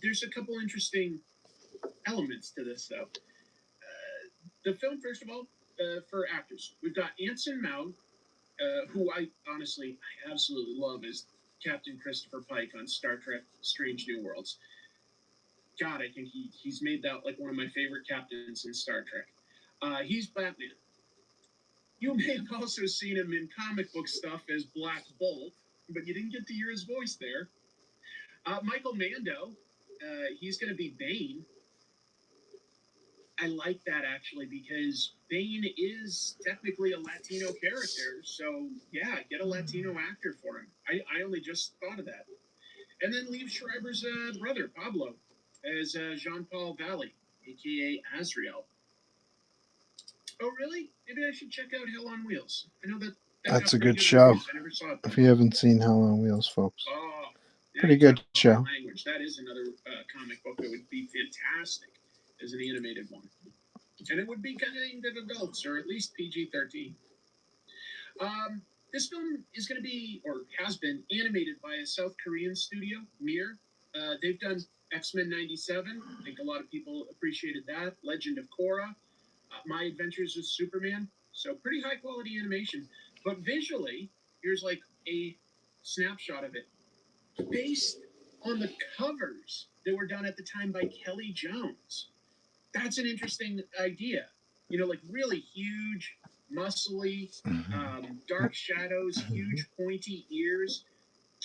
There's a couple interesting elements to this, though. The film, first of all, for actors, we've got Anson Mount, who I absolutely love as Captain Christopher Pike on Star Trek Strange New Worlds. God, I think he's made that like one of my favorite captains in Star Trek. He's Batman. You may have also seen him in comic book stuff as Black Bolt, but you didn't get to hear his voice there. Michael Mando, he's going to be Bane. I like that, actually, because Bane is technically a Latino character, so yeah, get a Latino actor for him. I only just thought of that. And then Liev Schreiber's brother, Pablo, as Jean-Paul Valley, a.k.a. Azrael. Oh, really? Maybe I should check out Hell on Wheels. I know that's a good show. I never saw it. If you haven't seen Hell on Wheels, folks. Oh, pretty good show. Language. That is another comic book that would be fantastic as an animated one. And it would be kind of aimed at adults, or at least PG-13. This film is going to be, or has been, animated by a South Korean studio, Mir. They've done X-Men 97. I think a lot of people appreciated that. Legend of Korra. My Adventures with Superman. So pretty high-quality animation. But visually, here's like a snapshot of it. Based on the covers that were done at the time by Kelly Jones. That's an interesting idea. Like really huge, muscly, dark shadows, huge pointy ears.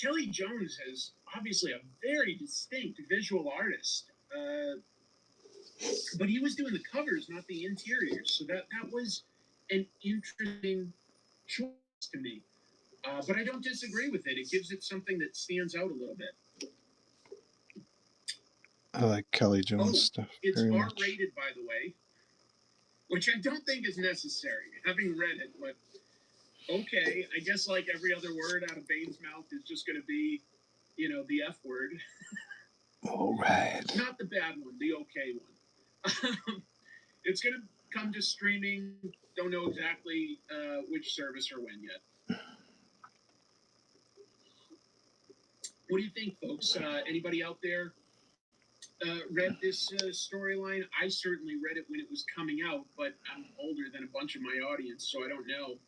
Kelly Jones is obviously a very distinct visual artist. But he was doing the covers, not the interiors. So that was an interesting choice to me. But I don't disagree with it. It gives it something that stands out a little bit. I like Kelly Jones stuff it's very much. R-rated, by the way, which I don't think is necessary, having read it. But Okay, I guess like every other word out of Bane's mouth is just going to be, the F word. All right. Not the bad one, the okay one. It's going to come to streaming. Don't know exactly which service or when yet. What do you think, folks? Anybody out there read this storyline? I certainly read it when it was coming out, but I'm older than a bunch of my audience, so I don't know.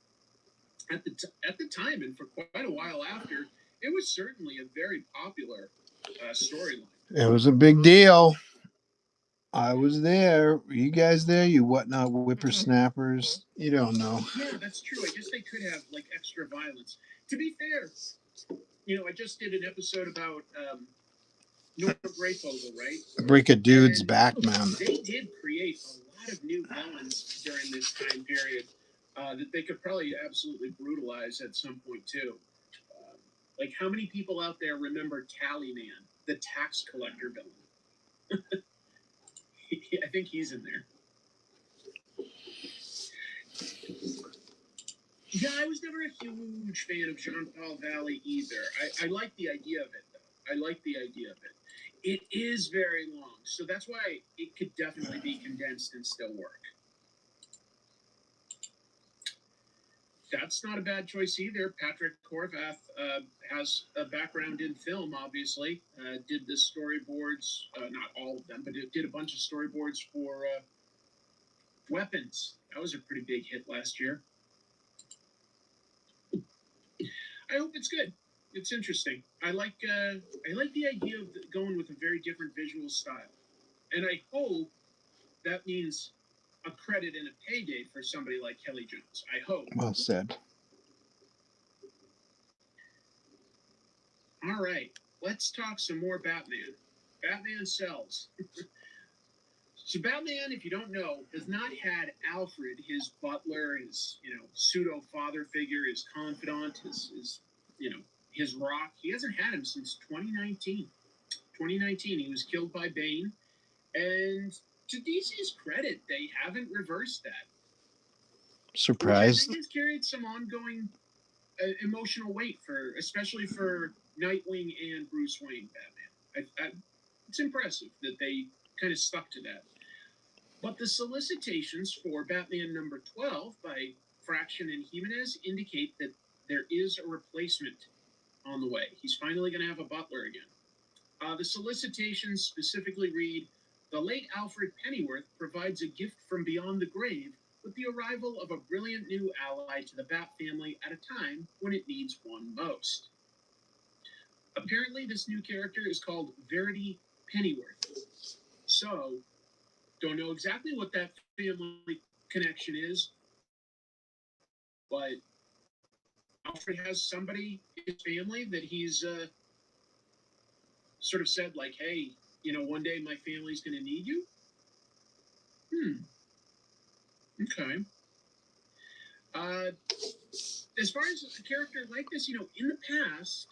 At the time, and for quite a while after, it was certainly a very popular storyline. It was a big deal. I was there. Were you guys there? You whatnot whippersnappers? You don't know. Yeah, that's true. I guess they could have like extra violence. To be fair, I just did an episode about Nora Greyfogle, right? Break a dude's And back, man. they did create a lot of new villains during this time period that they could probably absolutely brutalize at some point too. Like, how many people out there remember Tallyman, the tax collector villain? I think he's in there. Yeah, I was never a huge fan of Jean-Paul Valley either. I like the idea of it, though. I like the idea of it. It is very long, so that's why it could definitely be condensed and still work. That's not a bad choice either. Patrick Horvath has a background in film, obviously. Did the storyboards, not all of them, but it did a bunch of storyboards for Weapons. That was a pretty big hit last year. I hope it's good. It's interesting. I like the idea of going with a very different visual style, and I hope that means a credit and a payday for somebody like Kelly Jones. I hope. Well said. All right, let's talk some more Batman. Batman sells. So Batman, if you don't know, has not had Alfred, his butler, his pseudo father figure, his confidant, his rock. He hasn't had him since 2019. 2019, he was killed by Bane, and to DC's credit, they haven't reversed that. Surprised. Which I think has carried some ongoing emotional weight especially for Nightwing and Bruce Wayne Batman. It's impressive that they kind of stuck to that. But the solicitations for Batman number 12 by Fraction and Jimenez indicate that there is a replacement on the way. He's finally going to have a butler again. The solicitations specifically read, the late Alfred Pennyworth provides a gift from beyond the grave with the arrival of a brilliant new ally to the Bat family at a time when it needs one most. Apparently, this new character is called Verity Pennyworth. So, don't know exactly what that family connection is, but Alfred has somebody in his family that he's sort of said, like, hey, one day my family's going to need you. Okay. As far as a character like this, in the past,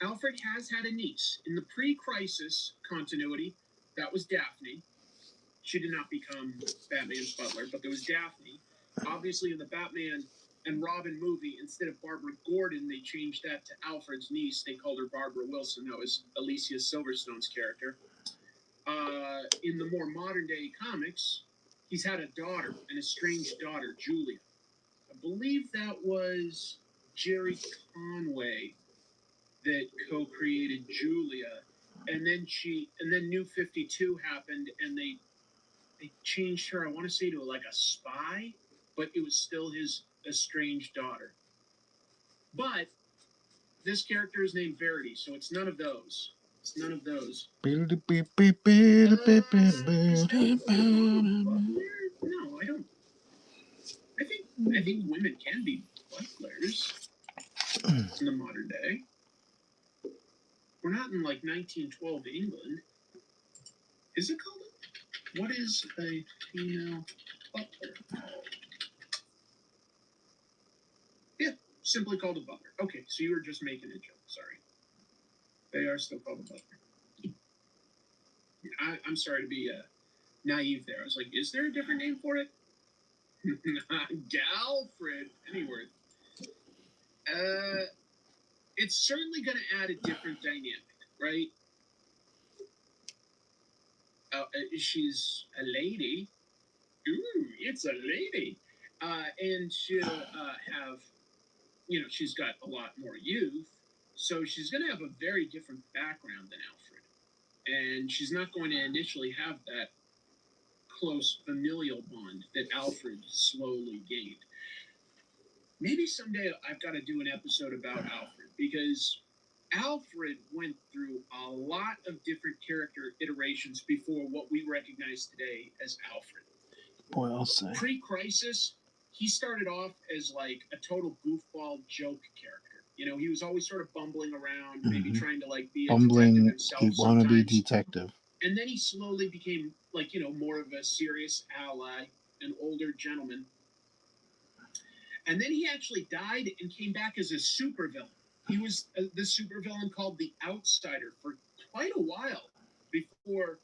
Alfred has had a niece. In the pre-crisis continuity, that was Daphne. She did not become Batman's butler, but there was Daphne. Obviously, in the Batman and Robin movie, instead of Barbara Gordon, they changed that to Alfred's niece. They called her Barbara Wilson. That was Alicia Silverstone's character. In the more modern-day comics, he's had a daughter, an estranged daughter, Julia. I believe that was Jerry Conway that co-created Julia, and then New 52 happened, and they changed her. I want to say to like a spy, but it was still his estranged daughter. But this character is named Verity, so it's none of those. It's none of those. No, I don't. I think women can be butlers in the modern day. We're not in like 1912 England. Is it called? What is a female butler called? Yeah, simply called a butler. Okay, so you were just making a joke. Sorry. They are still called a butler. I'm sorry to be naive there. I was like, is there a different name for it? Galfred Pennyworth. It's certainly going to add a different dynamic, right? She's a lady. Ooh, it's a lady. And she'll have, she's got a lot more youth. So she's going to have a very different background than Alfred. And she's not going to initially have that close familial bond that Alfred slowly gained. Maybe someday I've got to do an episode about Alfred, because Alfred went through a lot of different character iterations before what we recognize today as Alfred. Boy, I'll say. Pre-Crisis, he started off as like a total goofball joke character. He was always sort of bumbling around, maybe trying to like be a detective himself wannabe sometimes. detective. And then he slowly became like, more of a serious ally, an older gentleman. And then he actually died and came back as a supervillain. He was the supervillain called the Outsider for quite a while before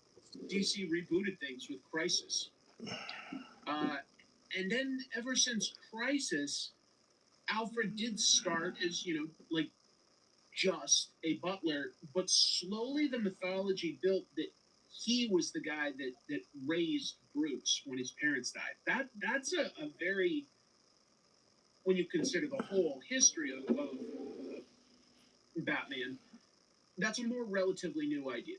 DC rebooted things with Crisis. And then ever since Crisis, Alfred did start as, like just a butler, but slowly the mythology built that he was the guy that raised Bruce when his parents died. That's a very, when you consider the whole history of Batman, that's a more relatively new idea.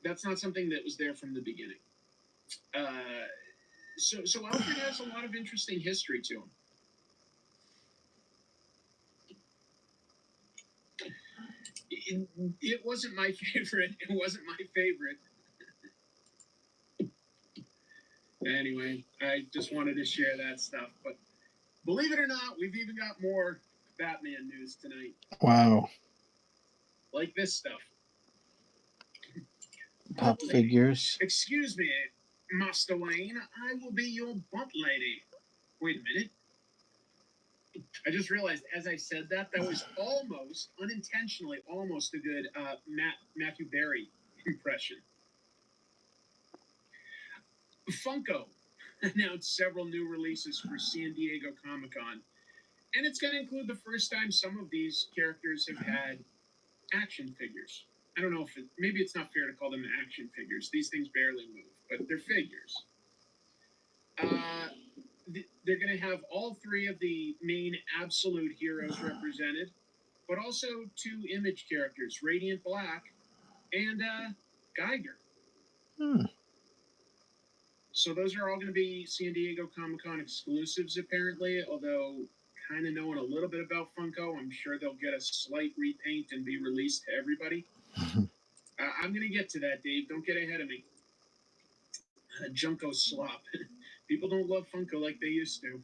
That's not something that was there from the beginning. So Alfred has a lot of interesting history to him. It wasn't my favorite. It wasn't my favorite. Anyway, I just wanted to share that stuff. But believe it or not, we've even got more Batman news tonight. Wow. Like this stuff. Pop figures. Excuse me, Master Wayne. I will be your butt lady. Wait a minute. I just realized as I said that was almost, unintentionally, almost a good Matthew Berry impression. Funko announced several new releases for San Diego Comic-Con, and it's going to include the first time some of these characters have had action figures. I don't know if maybe it's not fair to call them action figures. These things barely move, but they're figures. They're going to have all three of the main absolute heroes represented, but also two Image characters, Radiant Black and Geiger. So those are all going to be San Diego Comic-Con exclusives, apparently, although kind of knowing a little bit about Funko, I'm sure they'll get a slight repaint and be released to everybody. I'm going to get to that, Dave. Don't get ahead of me. Junko slop. People don't love Funko like they used to.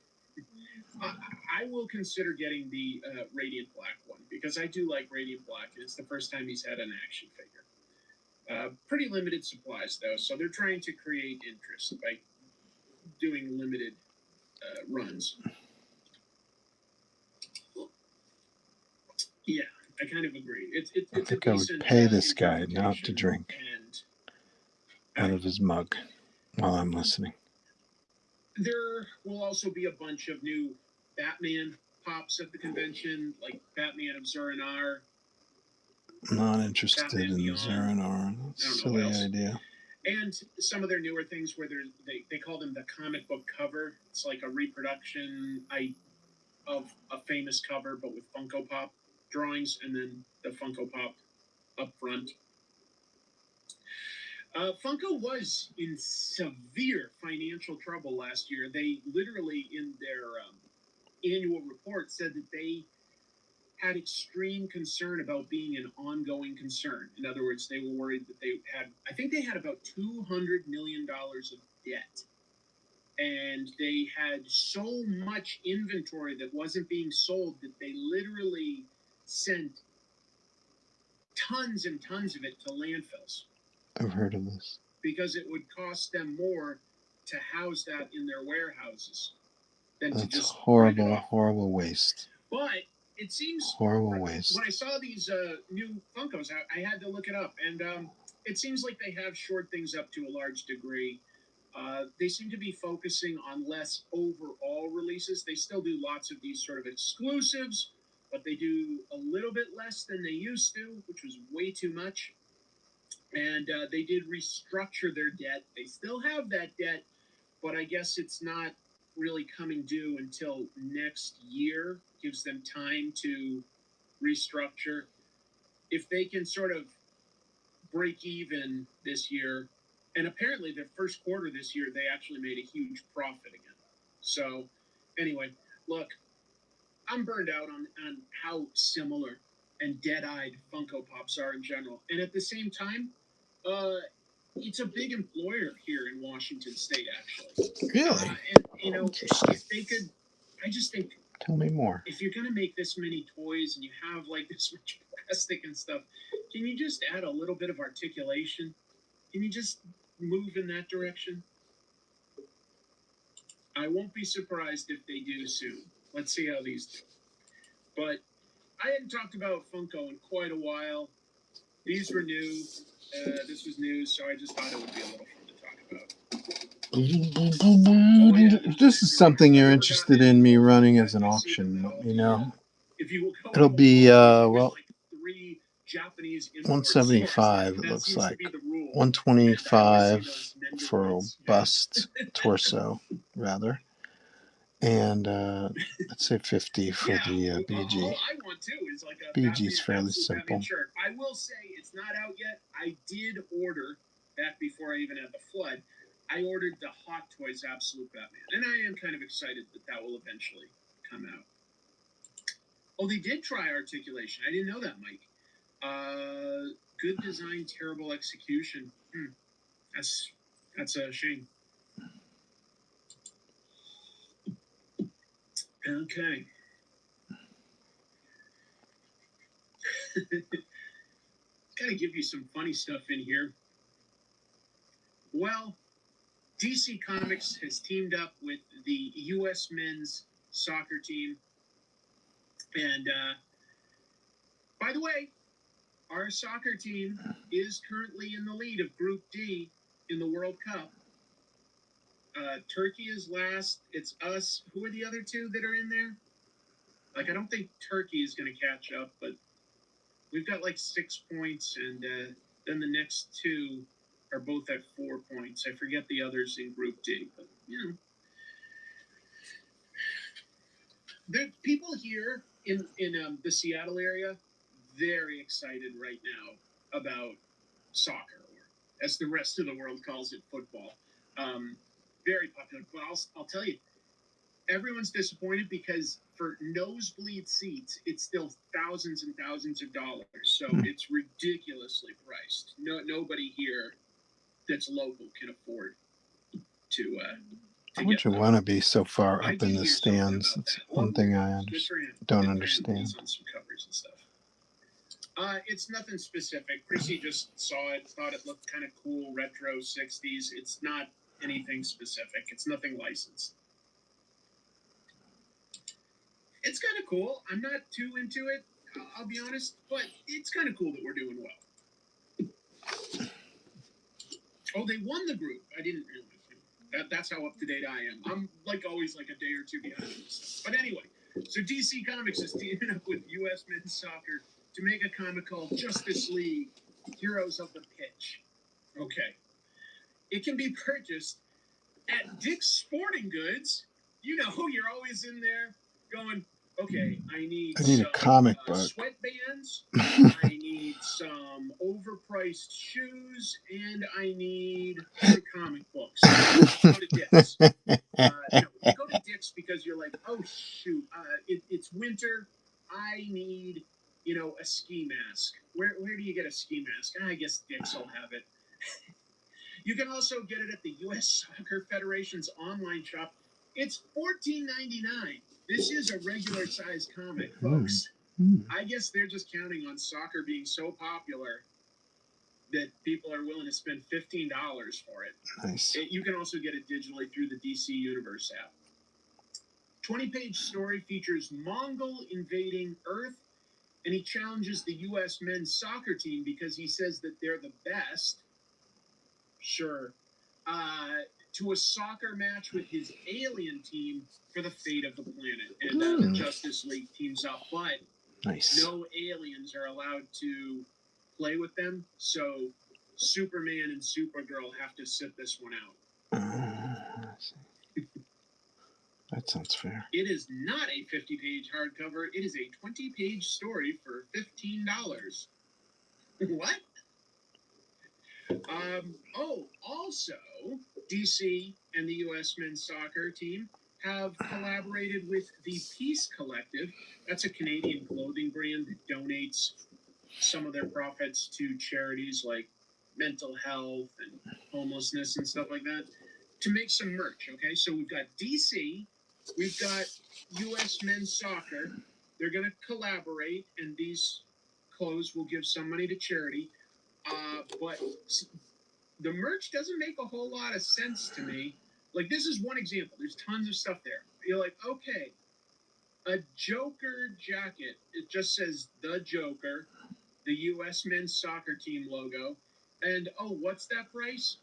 I will consider getting the Radiant Black one, because I do like Radiant Black, and it's the first time he's had an action figure. Pretty limited supplies, though, so they're trying to create interest by doing limited runs. Yeah, I kind of agree. I think I would pay this guy not to drink out of his mug while I'm listening. There will also be a bunch of new Batman pops at the convention, like Batman of Zur-En-Arrh. I'm not interested in Zur-En-Arrh. That's a silly idea. And some of their newer things where they call them the comic book cover. It's like a reproduction of a famous cover, but with Funko Pop drawings, and then the Funko Pop up front. Funko was in severe financial trouble last year. They literally, in their annual report, said that they had extreme concern about being an ongoing concern. In other words, they were worried that I think they had about $200 million of debt. And they had so much inventory that wasn't being sold that they literally sent tons and tons of it to landfills. I've heard of this. Because it would cost them more to house that in their warehouses than to just horrible waste. But it seems horrible waste. When I saw these new Funkos, I had to look it up, and it seems like they have shored things up to a large degree. They seem to be focusing on less overall releases. They still do lots of these sort of exclusives, but they do a little bit less than they used to, which was way too much. And they did restructure their debt. They still have that debt, but I guess it's not really coming due until next year. Gives them time to restructure. If they can sort of break even this year, and apparently the first quarter this year, they actually made a huge profit again. So anyway, look, I'm burned out on how similar and dead-eyed Funko Pops are in general. And at the same time, it's a big employer here in Washington State, actually. Really? And, you know, Interesting. if they could, I just think, Tell me more. if you're going to make this many toys and you have like this much plastic and stuff, can you just add a little bit of articulation? Can you just move in that direction? I won't be surprised if they do soon. Let's see how these do. But I hadn't talked about Funko in quite a while. These were new. This was news, so I just thought it would be a little fun to talk about. This is something you're interested in me running as an auction, you know. It'll be well, 175 it looks like. 125 for a bust torso rather. And let's say 50 for the BG. BG's fairly simple. I will say it's not out yet. I did order back before I even had the flood. I ordered the Hot Toys Absolute Batman, and I am kind of excited that will eventually come out. Oh, they did try articulation. I didn't know that, Mike. Good design, terrible execution. That's a shame. Okay. Gotta give you some funny stuff in here. Well, DC Comics has teamed up with the U.S. men's soccer team. And by the way, our soccer team is currently in the lead of Group D in the World Cup. Turkey is last. It's us. Who are the other two that are in there? Like, I don't think Turkey is going to catch up, but we've got like 6 points, and then the next two are both at 4 points. I forget the others in Group D, but you know. The people here in the Seattle area, very excited right now about soccer, or as the rest of the world calls it, football. Very popular. But I'll tell you, everyone's disappointed because for nosebleed seats, it's still thousands and thousands of dollars. So it's ridiculously priced. Nobody here that's local can afford to Why would you want to be so far up in the stands? That's one thing I don't understand. It's nothing specific. Chrissy just saw it, thought it looked kind of cool, retro 60s. It's not anything specific. It's nothing licensed. It's kind of cool. I'm not too into it, I'll be honest, but it's kind of cool that we're doing well. Oh, they won the group. I didn't realize. That's how up to date I am. I'm like always like a day or two behind. But anyway, so DC Comics is teaming up with U.S. men's soccer to make a comic called Justice League: Heroes of the Pitch. Okay. It can be purchased at Dick's Sporting Goods. You know, you're always in there going, okay, I need a comic book, sweatbands, I need some overpriced shoes, and I need some comic books. Go to Dick's. You go to Dick's because you're like, oh shoot, it's winter. I need, a ski mask. Where do you get a ski mask? I guess Dick's will have it. You can also get it at the U.S. Soccer Federation's online shop. It's $14.99. This is a regular size comic, folks. I guess they're just counting on soccer being so popular that people are willing to spend $15 for it. Nice. You can also get it digitally through the DC Universe app. 20-page story features Mongol invading Earth, and he challenges the U.S. men's soccer team because he says that they're the best. Sure. To a soccer match with his alien team for the fate of the planet. And the Justice League teams up. But Nice. No aliens are allowed to play with them, so Superman and Supergirl have to sit this one out. Let's see. That sounds fair. It is not a 50-page hardcover. It is a 20-page story for $15. What? Also, DC and the U.S. men's soccer team have collaborated with the Peace Collective. That's a Canadian clothing brand that donates some of their profits to charities like mental health and homelessness and stuff like that to make some merch. Okay, so we've got DC, we've got U.S. men's soccer. They're going to collaborate, and these clothes will give some money to charity. But the merch doesn't make a whole lot of sense to me. Like, this is one example. There's tons of stuff there. You're like, okay, a Joker jacket. It just says the Joker, the U.S. men's soccer team logo. And, oh, what's that price?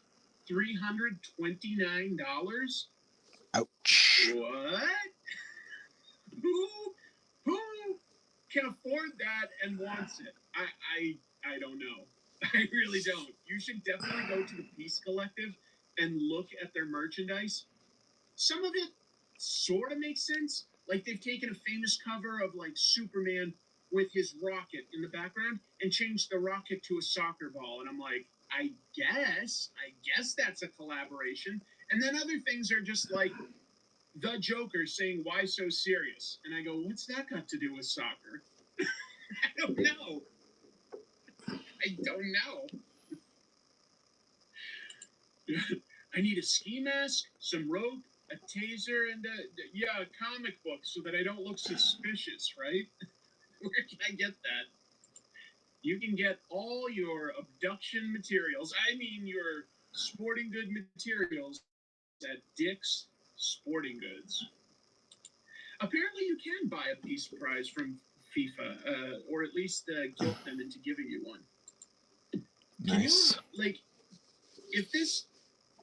$329? Ouch. What? Who can afford that and wants it? I don't know. I really don't. You should definitely go to the Peace Collective and look at their merchandise. Some of it sort of makes sense. Like, they've taken a famous cover of, like, Superman with his rocket in the background and changed the rocket to a soccer ball. And I'm like, I guess that's a collaboration. And then other things are just like the Joker saying, "Why so serious?" And I go, what's that got to do with soccer? I don't know. I need a ski mask, some rope, a taser, and a comic book so that I don't look suspicious, right? Where can I get that? You can get all your abduction materials, your sporting good materials, at Dick's Sporting Goods. Apparently you can buy a Peace Prize from FIFA, or at least guilt them into giving you one. Nice. If this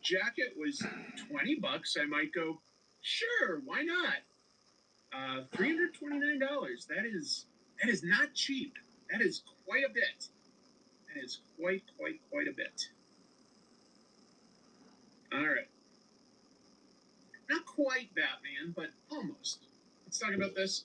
jacket was $20, I might go, sure, why not? $329. That is not cheap. That is quite a bit. That is quite a bit. All right. Not quite Batman, but almost. Let's talk about this.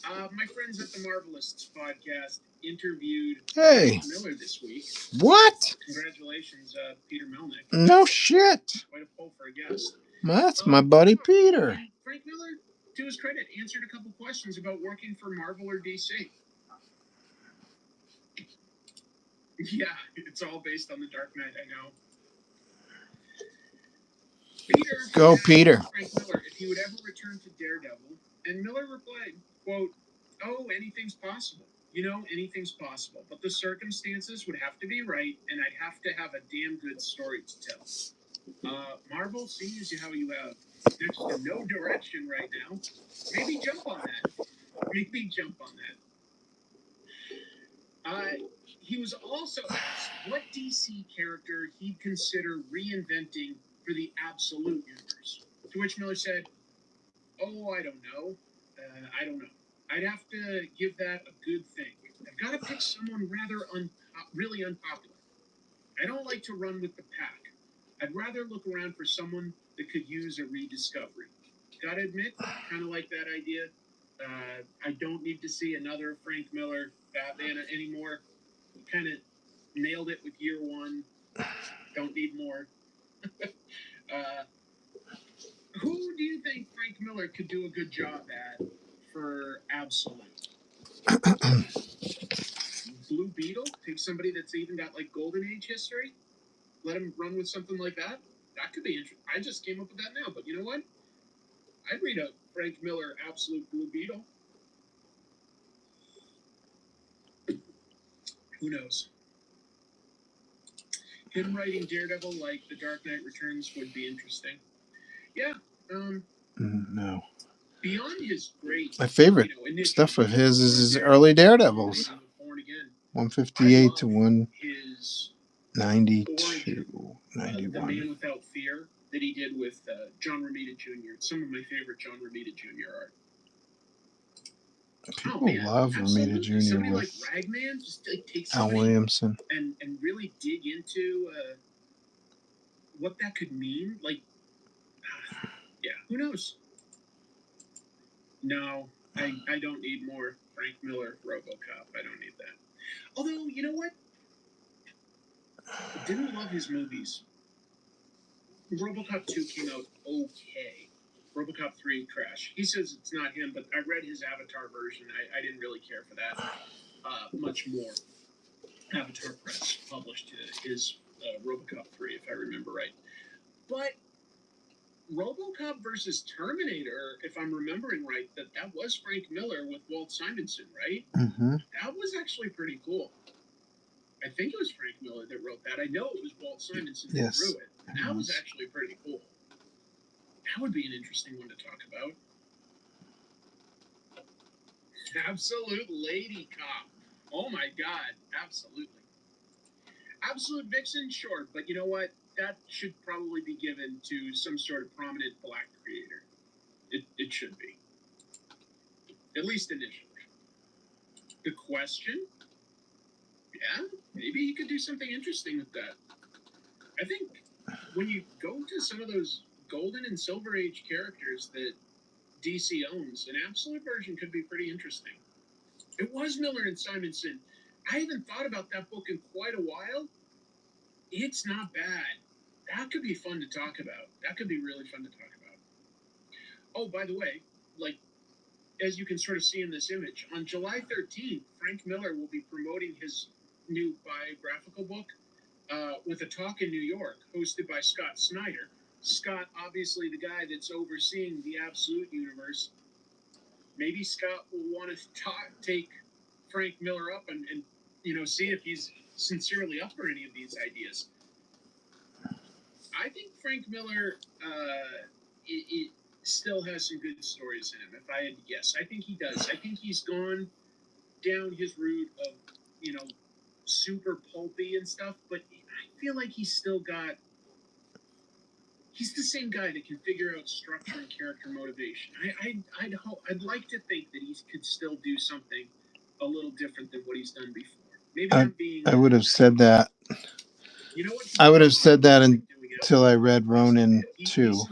My friends at the Marvelists podcast interviewed Hey. Miller this week. What? Congratulations, Peter Melnick. No shit. Quite a pull for a guest. That's my buddy Peter. And Frank Miller, to his credit, answered a couple questions about working for Marvel or DC. Yeah, it's all based on the Dark Knight, I know. Peter Go, asked Peter. Frank Miller if he would ever return to Daredevil, and Miller replied, quote, "Oh, anything's possible. Anything's possible, but the circumstances would have to be right, and I'd have to have a damn good story to tell. Marvel sees how you have next to no direction right now. Maybe jump on that. He was also asked what DC character he'd consider reinventing for the Absolute Universe, to which Miller said, "Oh, I don't know. I'd have to give that a good think. I've got to pick someone rather really unpopular. I don't like to run with the pack. I'd rather look around for someone that could use a rediscovery. Gotta admit, kind of like that idea. I don't need to see another Frank Miller Batman anymore. He kind of nailed it with year one. Don't need more. Who do you think Frank Miller could do a good job at for Absolute? Blue Beetle? Take somebody that's even got like Golden Age history? Let him run with something like that? That could be interesting. I just came up with that now, but you know what? I'd read a Frank Miller Absolute Blue Beetle. Who knows? Him writing Daredevil like The Dark Knight Returns would be interesting. Yeah. No. Beyond his great, my favorite stuff of his is his early Daredevils. 158 to 192, 91. The Man Without Fear that he did with John Romita Jr. It's some of my favorite John Romita Jr. art. People love Romita Jr. Somebody with like Ragman, just like take Al somebody Williamson. and really dig into what that could mean. Like, yeah, who knows? No, I don't need more Frank Miller RoboCop. I don't need that. Although, you know what? I didn't love his movies. RoboCop 2 came out okay. RoboCop 3 crash. He says it's not him, but I read his Avatar version. I didn't really care for that much more. Avatar Press published his RoboCop 3, if I remember right. But RoboCop versus Terminator, if I'm remembering right, that was Frank Miller with Walt Simonson, right? Mm-hmm. That was actually pretty cool. I think it was Frank Miller that wrote that. I know it was Walt Simonson that drew it. That was actually pretty cool. That would be an interesting one to talk about. Absolute Lady Cop. Oh my God, absolutely. Absolute Vixen, sure, but you know what? That should probably be given to some sort of prominent black creator. It should be. At least initially. The Question? Yeah, maybe he could do something interesting with that. I think when you go to some of those Golden and Silver Age characters that DC owns, an Absolute version could be pretty interesting. It was Miller and Simonson. I haven't thought about that book in quite a while. It's not bad. That could be fun to talk about. That could be really fun to talk about. Oh, by the way, like, as you can sort of see in this image, on July 13th, Frank Miller will be promoting his new biographical book with a talk in New York, hosted by Scott Snyder. Scott, obviously the guy that's overseeing the Absolute universe. Maybe Scott will want to take Frank Miller up and see if he's sincerely up for any of these ideas. I think Frank Miller it still has some good stories in him, if I had to guess. I think he does. I think he's gone down his route of, super pulpy and stuff, but I feel like he's still got... He's the same guy that can figure out structure and character motivation. I'd like to think that he could still do something a little different than what he's done before. Maybe I'm being... I would have said that. You know what? I would have said that until I read Ronin 2,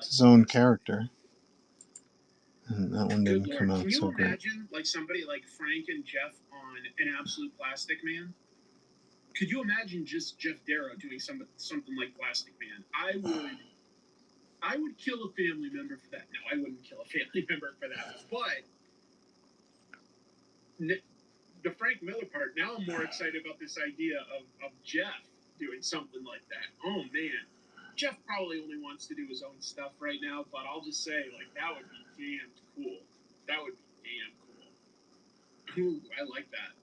his own character. And that one didn't come out so great. Can you imagine like somebody like Frank and Jeff on an Absolute Plastic Man? Could you imagine just Jeff Darrow doing something like Plastic Man? I would kill a family member for that. No, I wouldn't kill a family member for that. But the Frank Miller part, now I'm more excited about this idea of Jeff doing something like that. Oh, man. Jeff probably only wants to do his own stuff right now, but I'll just say, like, that would be damn cool. That would be damn cool. Ooh, I like that.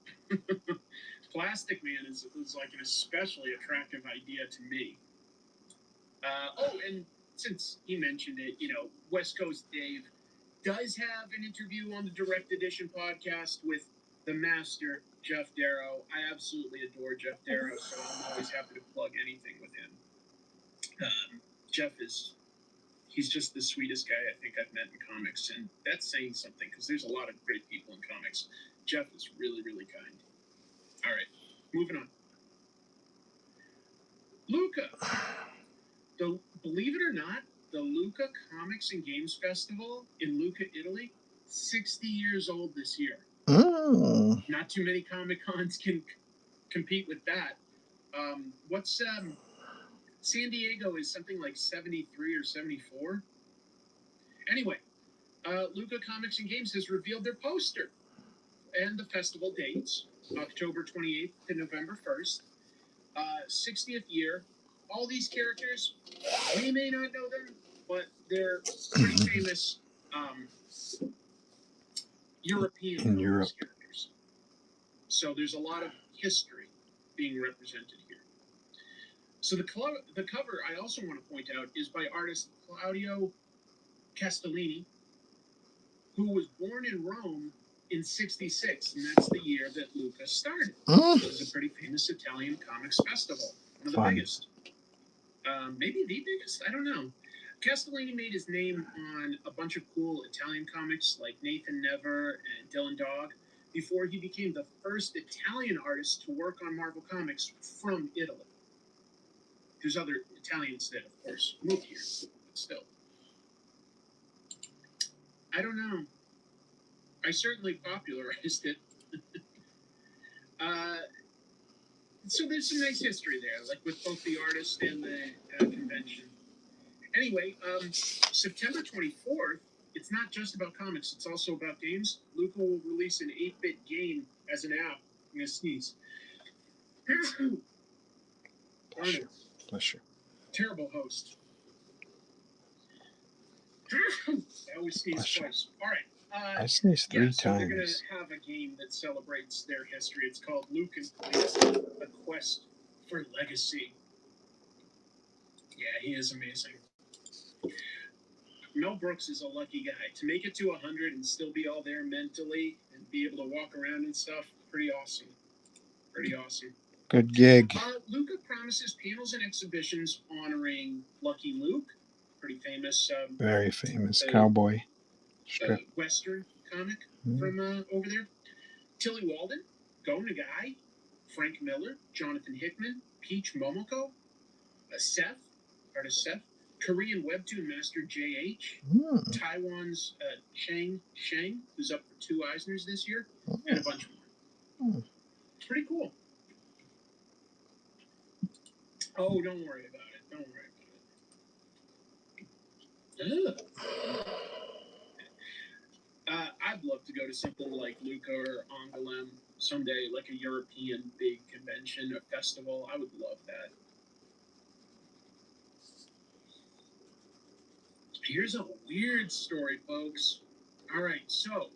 Plastic Man is like an especially attractive idea to me. And since he mentioned it, West Coast Dave does have an interview on the Direct Edition podcast with the master, Jeff Darrow. I absolutely adore Jeff Darrow, so I'm always happy to plug anything with him. Jeff he's just the sweetest guy I think I've met in comics, and that's saying something, because there's a lot of great people in comics. Jeff is really, really kind. All right, moving on. Luca. Believe it or not, the Luca Comics and Games Festival in Lucca, Italy, 60 years old this year. Oh. Not too many Comic-Cons can compete with that. San Diego is something like 73 or 74. Anyway, Luca Comics and Games has revealed their poster and the festival dates, October 28th to November 1st. 60th year. All these characters, we may not know them, but they're pretty famous European characters. So there's a lot of history being represented here. So the cover, I also want to point out, is by artist Claudio Castellini, who was born in Rome in 66, and that's the year that Luca started. This is a pretty famous Italian comics festival, one of the biggest. Maybe the biggest, I don't know. Castellini made his name on a bunch of cool Italian comics like Nathan Never and Dylan Dog before he became the first Italian artist to work on Marvel Comics from Italy. There's other Italians that, of course, moved here, but still. I don't know. I certainly popularized it. So there's some nice history there, like with both the artist and the convention. Anyway, September 24th, it's not just about comics, it's also about games. Luca will release an 8-bit game as an app. I'm going to sneeze. Bless you. Bless you. Terrible host. I always sneeze twice. All right. I sneezed 3 so they're going times. to have a game that celebrates their history. It's called Luke and Clea, A Quest for Legacy. Yeah, he is amazing. Mel Brooks is a lucky guy. To make it to 100 and still be all there mentally and be able to walk around and stuff, pretty awesome. Pretty awesome. Good gig. Luca promises panels and exhibitions honoring Lucky Luke, pretty famous. Very famous cowboy strip. Western comic from over there. Tilly Walden, Go Nagai, Frank Miller, Jonathan Hickman, Peach Momoko, Seth, artist Seth, Korean webtoon master JH, Taiwan's Chang Sheng, who's up for 2 Eisners this year, and a bunch more. Pretty cool. Oh, don't worry about it. Don't worry about it. I'd love to go to something like Luca or Angoulême someday, like a European big convention, a festival. I would love that. Here's a weird story, folks. All right, so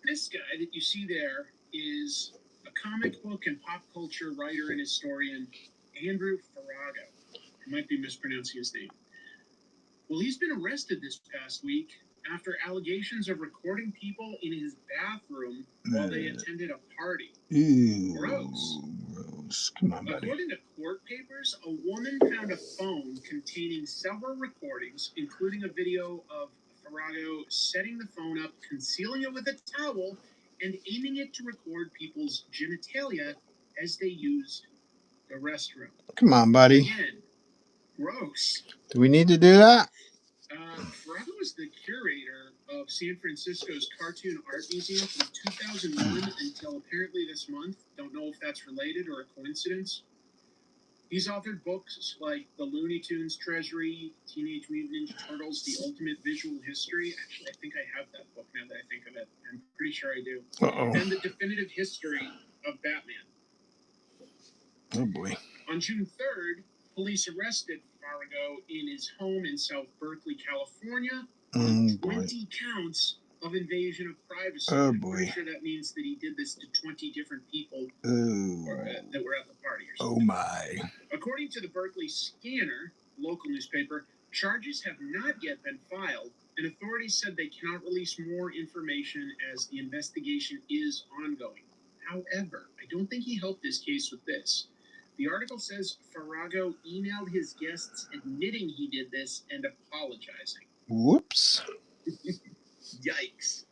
this guy that you see there is a comic book and pop culture writer and historian, Andrew Farago. I might be mispronouncing his name. Well, he's been arrested this past week after allegations of recording people in his bathroom while they attended a party. Ew. Gross. Gross. Come on, buddy. According to court papers, a woman found a phone containing several recordings, including a video of Farago setting the phone up, concealing it with a towel, and aiming it to record people's genitalia as they used the restroom. Come on, buddy. Again, gross. Do we need to do that? Farago was the curator of San Francisco's Cartoon Art Museum from 2001 until apparently this month. Don't know if that's related or a coincidence. He's authored books like The Looney Tunes Treasury, Teenage Mutant Ninja Turtles, The Ultimate Visual History. Actually, I think I have that book now that I think of it. I'm pretty sure I do. And The Definitive History of Batman. Oh, boy. On June 3rd, police arrested Farago in his home in South Berkeley, California, on 20 counts of invasion of privacy. Oh, I'm boy. pretty sure that means that he did this to 20 different people that were at the party or something. Oh, my. According to the Berkeley Scanner, local newspaper, charges have not yet been filed, and authorities said they cannot release more information as the investigation is ongoing. However, I don't think he helped his case with this. The article says Farago emailed his guests admitting he did this and apologizing. Whoops. Yikes.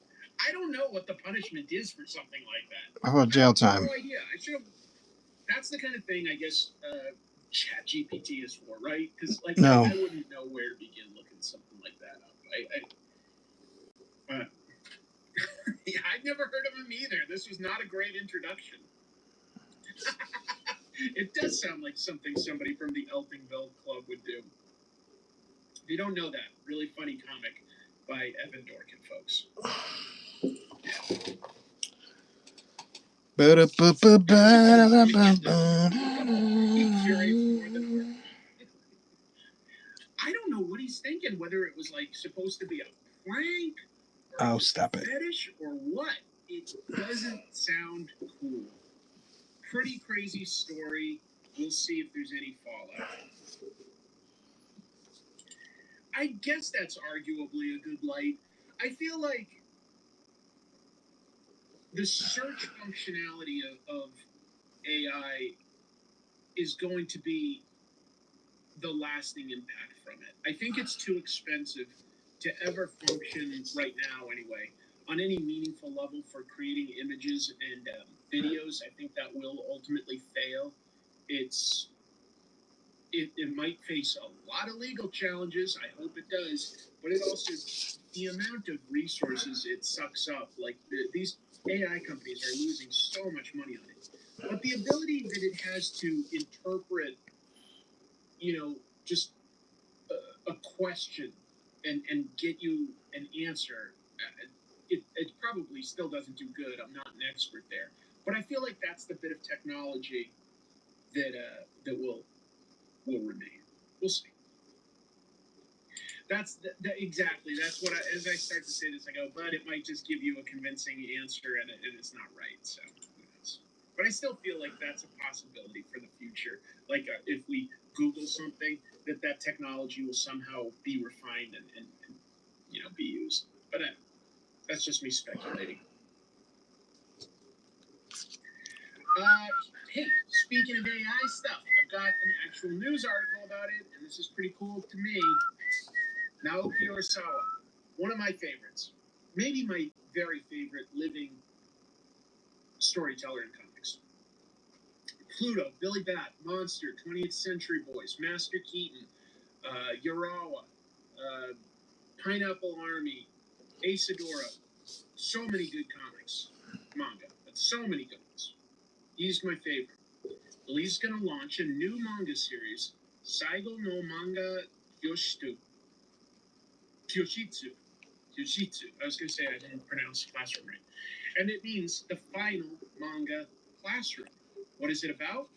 I don't know what the punishment is for something like that. How about jail time? No idea. That's the kind of thing I guess ChatGPT is for, right? Because No. I wouldn't know where to begin looking something like that up. Yeah, I'd never heard of him either. This was not a great introduction. It does sound like something somebody from the Elpingville Club would do. If you don't know that, really funny comic by Evan Dorkin, folks. I don't know what he's thinking, whether it was supposed to be a prank or stop it. fetish or what. It doesn't sound cool. Pretty crazy story. We'll see if there's any fallout. I guess that's arguably a good light. I feel like the search functionality of AI is going to be the lasting impact from it. I think it's too expensive to ever function right now, anyway, on any meaningful level for creating images and videos. I think that will ultimately fail. It might face a lot of legal challenges. I hope it does, but it also, the amount of resources it sucks up, like these AI companies are losing so much money on it. But the ability that it has to interpret, just a question and get you an answer, it probably still doesn't do good. I'm not an expert there, but I feel like that's the bit of technology that will remain. We'll see. That's exactly. That's what as I start to say this, I go, but it might just give you a convincing answer, and it's not right. So who knows? But I still feel like that's a possibility for the future. Like if we Google something, that technology will somehow be refined and be used. But that's just me speculating. Hey, speaking of AI stuff, I've got an actual news article about it, and this is pretty cool to me. Naoki Urasawa, one of my favorites, maybe my very favorite living storyteller in comics. Pluto, Billy Bat, Monster, 20th Century Boys, Master Keaton, Urawa, Pineapple Army, Asadora. So many good comics, manga, but so many good ones. He's my favorite. Well, he's going to launch a new manga series, Saigo no Manga Yoshitsu. I was going to say I didn't pronounce classroom right. And it means the final manga classroom. What is it about?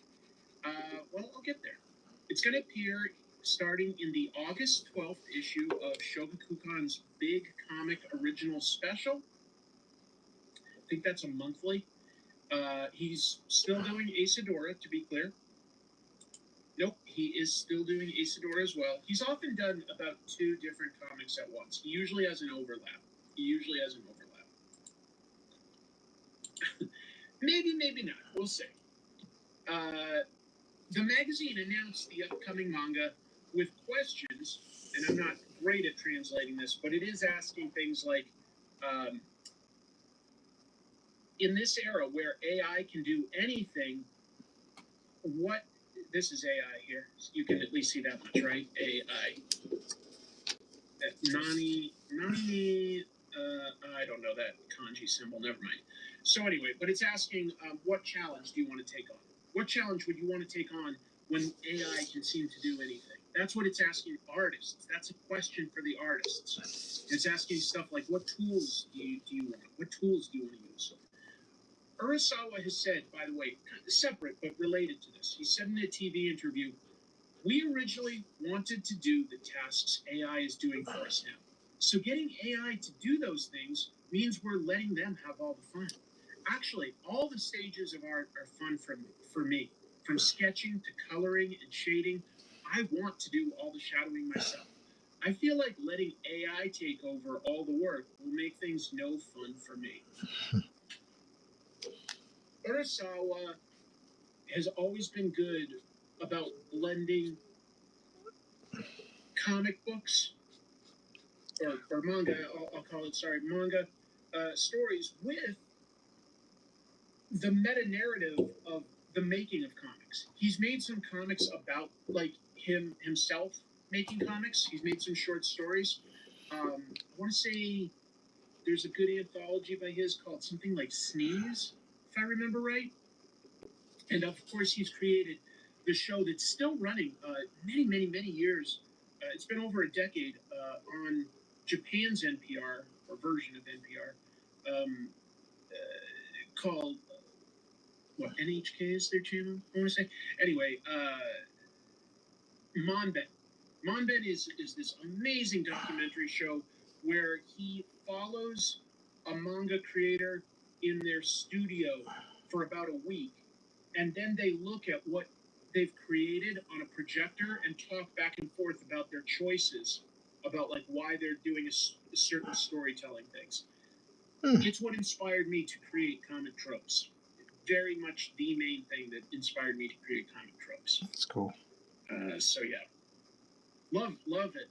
Well, I'll get there. It's going to appear starting in the August 12th issue of Shogakukan's Big Comic Original Special. I think that's a monthly. He's still doing Asadora, to be clear. Nope, he is still doing Asadora as well. He's often done about 2 different comics at once. He usually has an overlap. Maybe not. We'll see. The magazine announced the upcoming manga with questions, and I'm not great at translating this, but it is asking things like, in this era where AI can do anything, this is AI here. You can at least see that much, right? AI. Nani, I don't know that kanji symbol, never mind. So anyway, but it's asking, what challenge do you want to take on? What challenge would you want to take on when AI can seem to do anything? That's what it's asking artists. That's a question for the artists. It's asking stuff like, what tools do you want? What tools do you want to use? Urasawa has said, by the way, separate but related to this, he said in a TV interview, we originally wanted to do the tasks AI is doing for us now. So getting AI to do those things means we're letting them have all the fun. Actually, all the stages of art are fun for me. From sketching to coloring and shading, I want to do all the shadowing myself. I feel like letting AI take over all the work will make things no fun for me. Urasawa has always been good about blending comic books or manga, I'll call it, manga stories with the meta narrative of the making of comics. He's made some comics about like himself making comics. He's made some short stories. I want to say there's a good anthology by his called something like Sneeze, if I remember right. And of course, he's created the show that's still running many years. It's been over a decade on Japan's NPR, or version of NPR, called, what, NHK is their channel, I want to say? Anyway, Monben. Monben is this amazing documentary show where he follows a manga creator in their studio for about a week, and then they look at what they've created on a projector and talk back and forth about their choices, about like why they're doing a certain storytelling things. It's what inspired me to create comic tropes. Very much the main thing that inspired me to create comic tropes. That's cool. So yeah. Love it.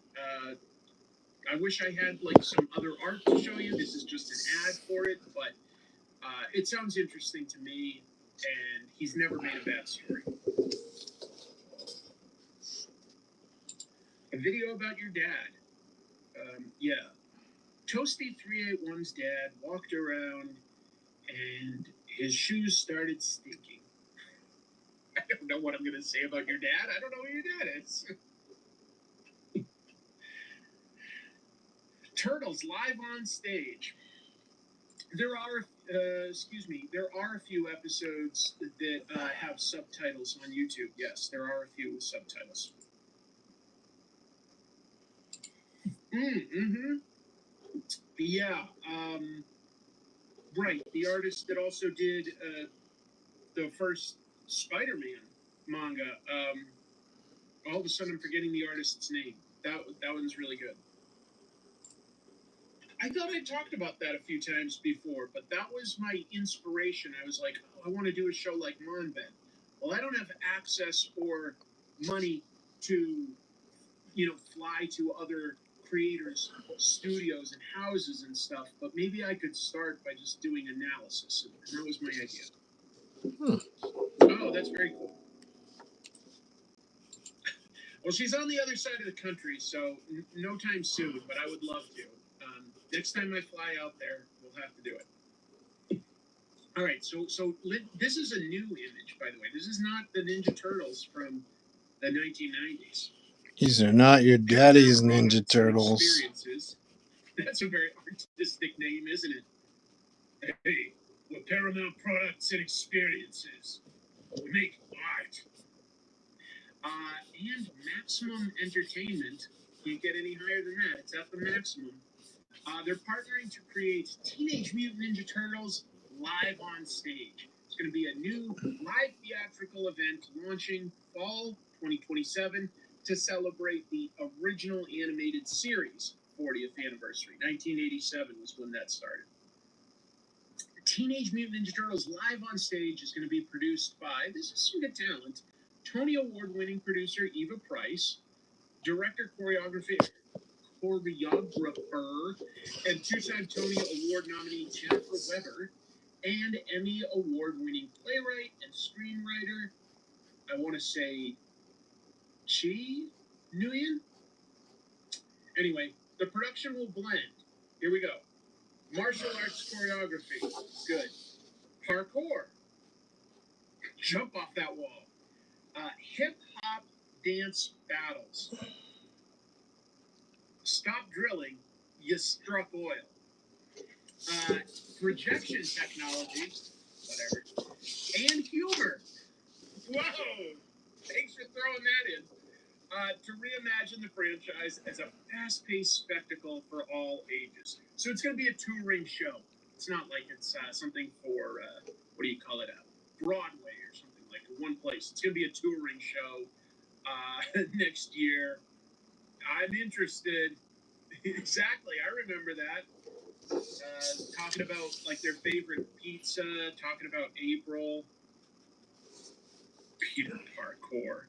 I wish I had like some other art to show you. This is just an ad for it, but it sounds interesting to me, and he's never made a bad story. A video about your dad. Yeah. Toasty 381's dad walked around and his shoes started stinking. I don't know what I'm going to say about your dad. I don't know who your dad is. Turtles live on stage. There are a few episodes that have subtitles on YouTube. Yes, there are a few with subtitles. Yeah. Right. The artist that also did the first Spider-Man manga. All of a sudden, I'm forgetting the artist's name. That one's really good. I thought I talked about that a few times before, but that was my inspiration. I was like, oh, I want to do a show like Monben. Well, I don't have access or money to, fly to other creators' studios and houses and stuff, but maybe I could start by just doing analysis, and that was my idea. Oh, that's very cool. Well, she's on the other side of the country, so no time soon, but I would love to. Next time I fly out there, we'll have to do it. All right, so this is a new image, by the way. This is not the Ninja Turtles from the 1990s. These are not your daddy's Ninja Turtles. That's a very artistic name, isn't it? Hey, we're Paramount Products and Experiences. We make art. And Maximum Entertainment. Can't get any higher than that. It's at the maximum. They're partnering to create Teenage Mutant Ninja Turtles live on stage. It's going to be a new live theatrical event launching fall 2027 to celebrate the original animated series 40th anniversary. 1987 was when that started. Teenage Mutant Ninja Turtles live on stage is going to be produced by, this is some good talent, Tony Award-winning producer Eva Price, director choreographer, and two-time Tony Award nominee Jennifer Weber, and Emmy Award-winning playwright and screenwriter, I want to say, Chi Nguyen? Anyway, the production will blend. Here we go. Martial arts choreography. Good. Parkour. Jump off that wall. Hip-hop dance battles. Stop drilling. You struck oil. Projection technology. Whatever. And humor. Whoa! Thanks for throwing that in. To reimagine the franchise as a fast-paced spectacle for all ages. So it's going to be a two-ring show. It's not like it's something for, what do you call it, Broadway or something like one place. It's going to be a two-ring show next year. I'm interested. Exactly, I remember that. Talking about like their favorite pizza, talking about April. Peter Parkour.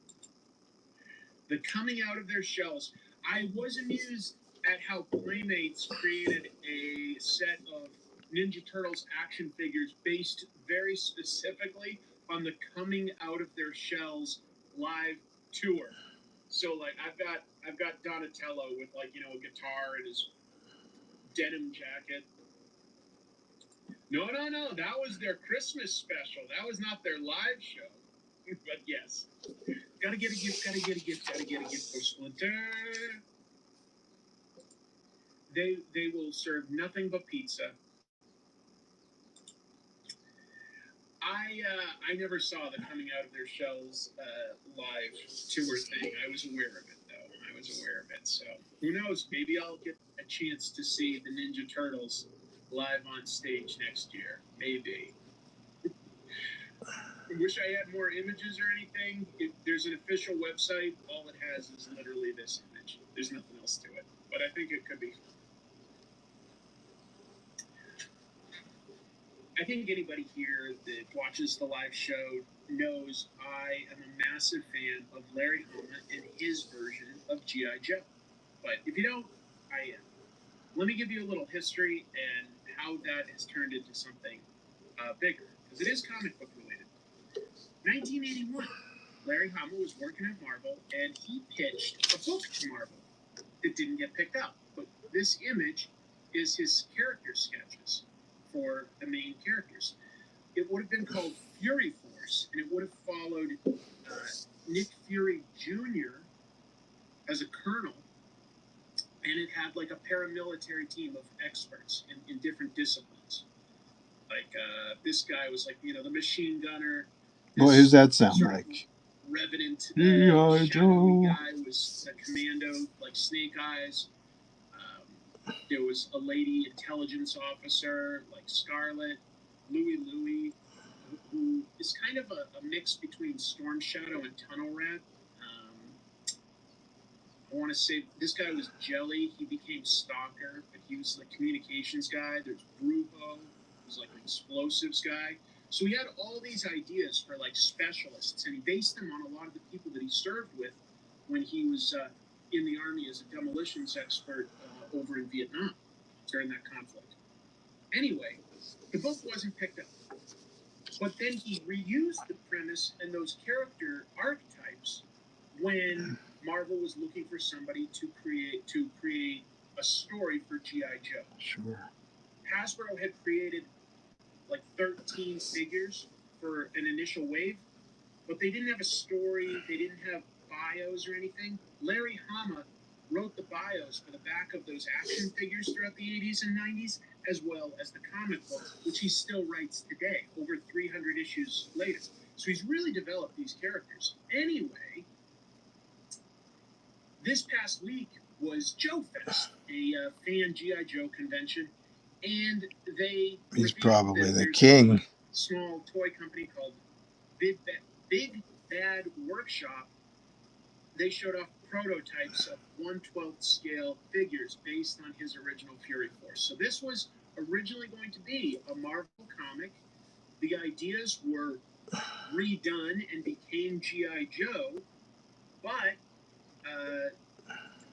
The coming out of their shells. I was amused at how Playmates created a set of Ninja Turtles action figures based very specifically on the coming out of their shells live tour. So like I've got Donatello with like, a guitar and his denim jacket. No, that was their Christmas special. That was not their live show. But yes. Gotta get a gift for Splinter. They will serve nothing but pizza. I never saw the coming out of their shells live tour thing. I was aware of it though. So who knows? Maybe I'll get a chance to see the Ninja Turtles live on stage next year. Maybe. I wish I had more images or anything. There's an official website. All it has is literally this image. There's nothing else to it. But I think it could be fun. I think anybody here that watches the live show knows I am a massive fan of Larry Hama and his version of G.I. Joe. But if you don't, I am. Let me give you a little history and how that has turned into something bigger, because it is comic book related. 1981, Larry Hama was working at Marvel, and he pitched a book to Marvel that didn't get picked up. But this image is his character sketches for the main characters. It would have been called Fury Force, and it would have followed Nick Fury Jr. as a colonel, and it had like a paramilitary team of experts in different disciplines. Like this guy was like, the machine gunner. What does that sound like? Revenant G.I. shadowy Joe. guy was a commando, like Snake Eyes. There was a lady intelligence officer, like Scarlet. Louie, who is kind of a mix between Storm Shadow and Tunnel Rat. I want to say this guy was Jelly. He became Stalker, but he was the communications guy. There's Brujo, who's like an explosives guy. So he had all these ideas for like specialists, and he based them on a lot of the people that he served with when he was in the army as a demolitions expert over in Vietnam during that conflict. Anyway, the book wasn't picked up, but then he reused the premise and those character archetypes when Marvel was looking for somebody to create a story for G.I. Joe. Sure. Hasbro had created like 13 figures for an initial wave, but they didn't have a story, they didn't have bios or anything. Larry Hama wrote the bios for the back of those action figures throughout the 80s and 90s, as well as the comic book, which he still writes today, over 300 issues later. So he's really developed these characters. Anyway, this past week was Joe Fest, a fan G.I. Joe convention, and he's probably the king. A small toy company called Big Bad Workshop. They showed off prototypes of 1/12 scale figures based on his original Fury Force. So this was originally going to be a Marvel comic. The ideas were redone and became G.I. Joe, but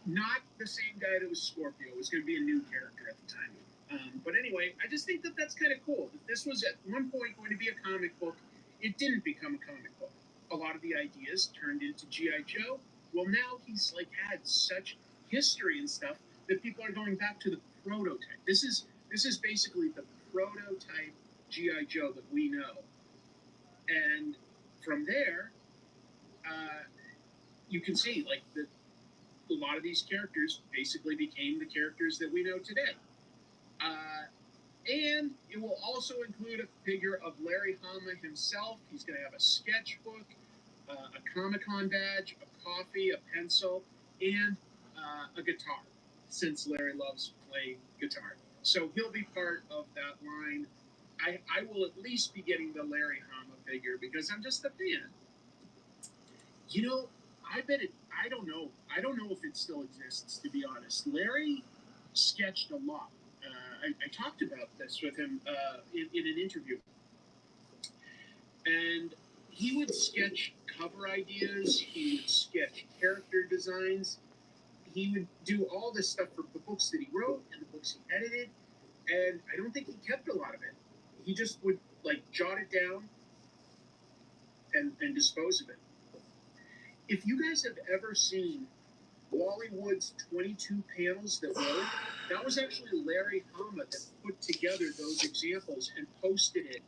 not the same guy that was Scorpio. It was going to be a new character at the time. But anyway, I just think that that's kind of cool. That this was at one point going to be a comic book. It didn't become a comic book. A lot of the ideas turned into G.I. Joe. Well, now he's like had such history and stuff that people are going back to the prototype. This is basically the prototype G.I. Joe that we know. And from there, you can see like a lot of these characters basically became the characters that we know today. And it will also include a figure of Larry Hama himself. He's going to have a sketchbook, a Comic-Con badge, a coffee, a pencil, and a guitar, since Larry loves playing guitar. So he'll be part of that line. I will at least be getting the Larry Hama figure because I'm just a fan. I bet it. I don't know. I don't know if it still exists, to be honest. Larry sketched a lot. I talked about this with him in an interview. And he would sketch cover ideas. He would sketch character designs. He would do all this stuff for the books that he wrote and the books he edited. And I don't think he kept a lot of it. He just would like jot it down and dispose of it. If you guys have ever seen Wally Wood's 22 panels that wrote, that was actually Larry Hama that put together those examples and posted it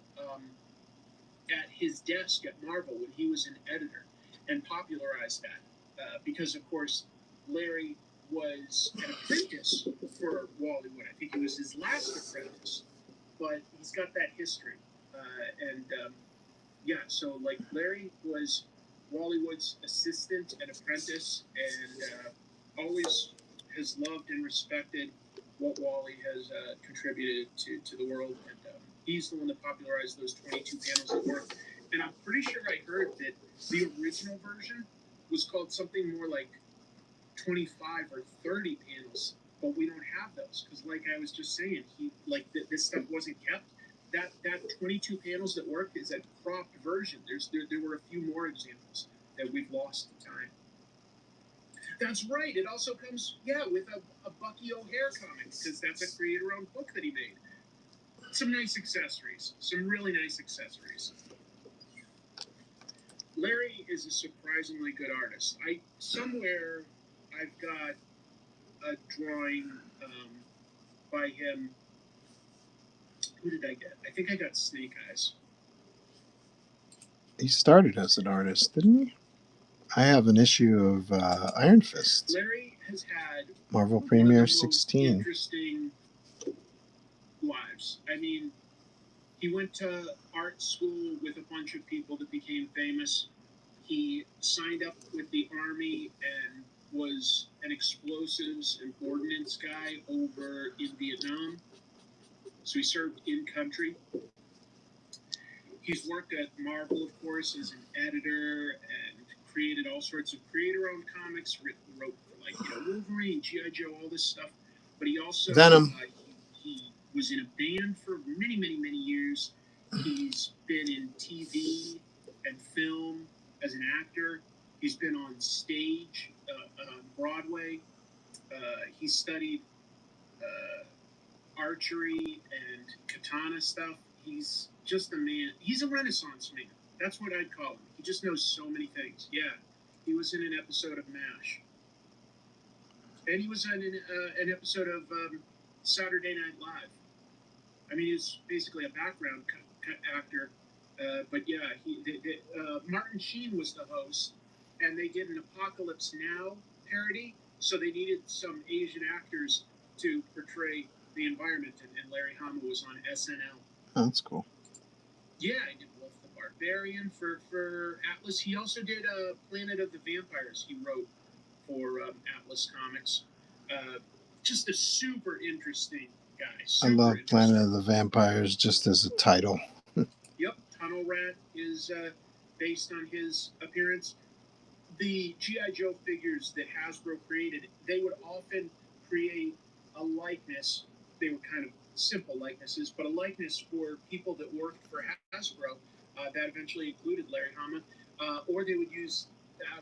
at his desk at Marvel when he was an editor and popularized that. Because, of course, Larry was an apprentice for Wally Wood. I think he was his last apprentice, but he's got that history. So like Larry was Wally Wood's assistant and apprentice, and always has loved and respected what Wally has contributed to the world. And he's the one that popularized those 22 panels of work. And I'm pretty sure I heard that the original version was called something more like 25 or 30 panels, but we don't have those because, like I was just saying, this stuff wasn't kept. That 22 panels that worked is a cropped version. There were a few more examples, that we've lost the time. That's right. It also comes, with a Bucky O'Hare comic, because that's a creator-owned book that he made. Some nice accessories. Some really nice accessories. Larry is a surprisingly good artist. Somewhere I've got a drawing by him. Who did I get? I think I got Snake Eyes. He started as an artist, didn't he? I have an issue of Iron Fist. Larry has had Marvel one of Premiere the most 16. interesting lives. I mean, he went to art school with a bunch of people that became famous. He signed up with the Army and was an explosives and ordnance guy over in Vietnam. So he served in country. He's worked at Marvel, of course, as an editor and created all sorts of creator-owned comics, wrote for Wolverine, G.I. Joe, all this stuff. But he also Venom. He was in a band for many, many, many years. He's been in TV and film as an actor. He's been on stage on Broadway. He studied archery and katana stuff. He's just a man. He's a Renaissance man. That's what I'd call him. He just knows so many things. Yeah, he was in an episode of MASH. And he was in an episode of Saturday Night Live. I mean, he's basically a background actor. But yeah, Martin Sheen was the host, and they did an Apocalypse Now parody, so they needed some Asian actors to portray the environment, and Larry Hama was on SNL. Oh, that's cool. Yeah, he did Wolf the Barbarian for Atlas. He also did Planet of the Vampires. He wrote for Atlas Comics. Just a super interesting guy. I love Planet of the Vampires just as a title. Yep, Tunnel Rat is based on his appearance. The G.I. Joe figures that Hasbro created, they would often create a likeness. They were kind of simple likenesses, but a likeness for people that worked for Hasbro that eventually included Larry Hama, or they would use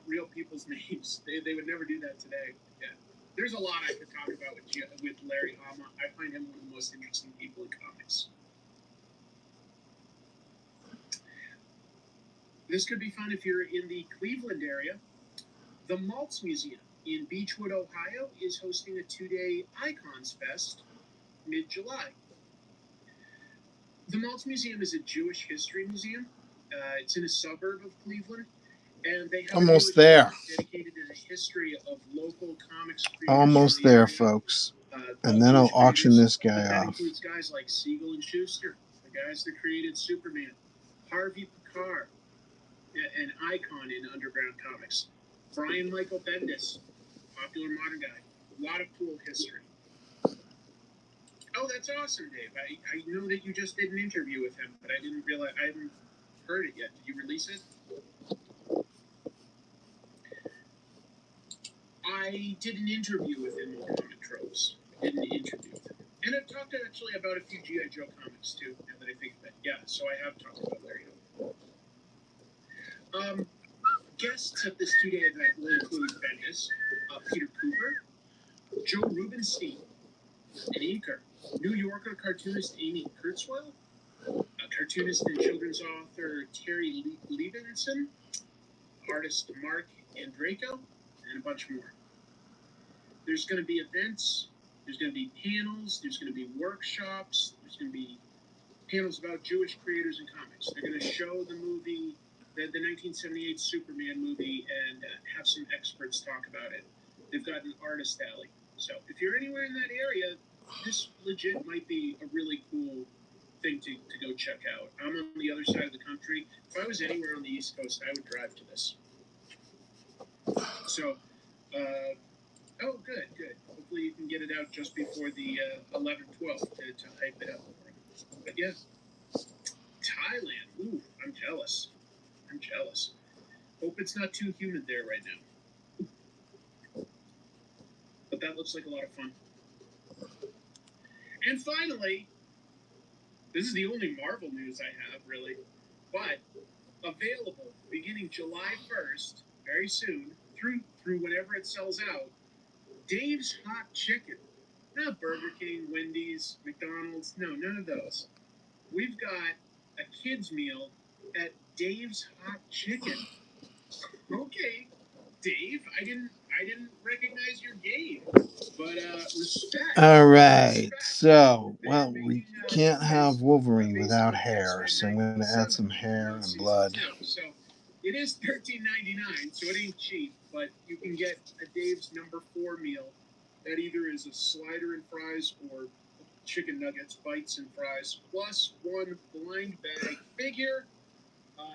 real people's names. They would never do that today. Yeah. There's a lot I could talk about with Larry Hama. I find him one of the most interesting people in comics. This could be fun if you're in the Cleveland area. The Maltz Museum in Beechwood, Ohio, is hosting a 2-day Icons Fest mid-July. The Maltz Museum is a Jewish history museum. It's in a suburb of Cleveland, and they have almost there. Dedicated to the history of local comics creators. Almost there, folks. And then I'll auction this guy that off. includes guys like Siegel and Schuster, the guys that created Superman, Harvey Pekar, an icon in underground comics, Brian Michael Bendis, popular modern guy. A lot of cool history. Oh, that's awesome, Dave. I know that you just did an interview with him, but I didn't realize, I haven't heard it yet. Did you release it? I did an interview with him on Comic Tropes. I did an interview with him. And I've talked actually about a few G.I. Joe comics too, now that I think of it. Yeah, so I have talked about Larry Hama. Guests at this 2-day event will include Bendis, Peter Cooper, Joe Rubenstein, an inker, New Yorker cartoonist Amy Kurzweil, cartoonist and children's author Terry Levinson, artist Mark Andreyko, and a bunch more. There's going to be events, there's going to be panels, there's going to be workshops, there's going to be panels about Jewish creators and comics. They're going to show the movie, the 1978 Superman movie, and have some experts talk about it. They've got an artist alley. So if you're anywhere in that area, this legit might be a really cool thing to go check out. I'm on the other side of the country. If I was anywhere on the East Coast, I would drive to this. So, oh, good. Hopefully you can get it out just before the 11th, 12th to hype it up. But yeah, Thailand. Ooh, I'm jealous. Hope it's not too humid there right now. But that looks like a lot of fun. And finally, this is the only Marvel news I have, really. But available beginning July 1st, very soon, through whenever it sells out. Dave's Hot Chicken. Not Burger King, Wendy's, McDonald's. No, none of those. We've got a kids meal at Dave's Hot Chicken. Okay, Dave, I didn't recognize your game, but respect. All right. Respect. So, They're well, we making can't have toys Wolverine based without on hair, X-Men so I'm going to add 97 some hair on and season blood. 2. So it is $13.99, so it ain't cheap, but you can get a Dave's number 4 meal that either is a slider and fries or chicken nuggets, bites and fries, plus one blind bag figure.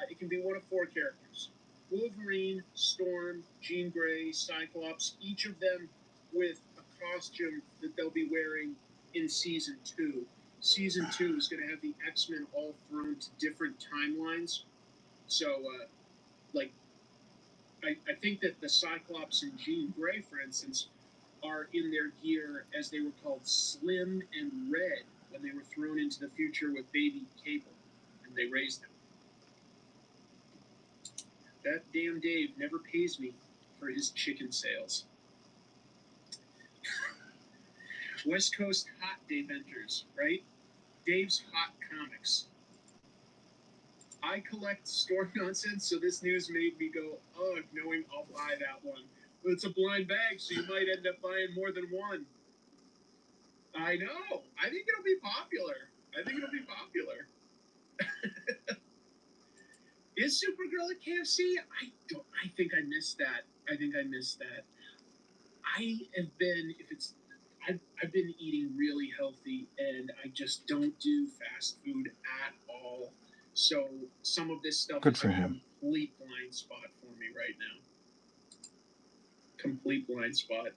It can be one of 4 characters: Wolverine, Storm, Jean Grey, Cyclops, each of them with a costume that they'll be wearing in Season 2. Season 2 is going to have the X-Men all thrown to different timelines. So, I think that the Cyclops and Jean Grey, for instance, are in their gear as they were called Slim and Red when they were thrown into the future with baby Cable, and they raised them. That damn Dave never pays me for his chicken sales. West Coast Hot Dave enters, right? Dave's Hot Comics. I collect store nonsense, so this news made me go, ugh, knowing I'll buy that one. But it's a blind bag, so you might end up buying more than one. I know. I think it'll be popular. Is Supergirl at KFC? I think I missed that. I've been eating really healthy, and I just don't do fast food at all. So some of this stuff Good is for a him. complete blind spot for me right now. Complete blind spot.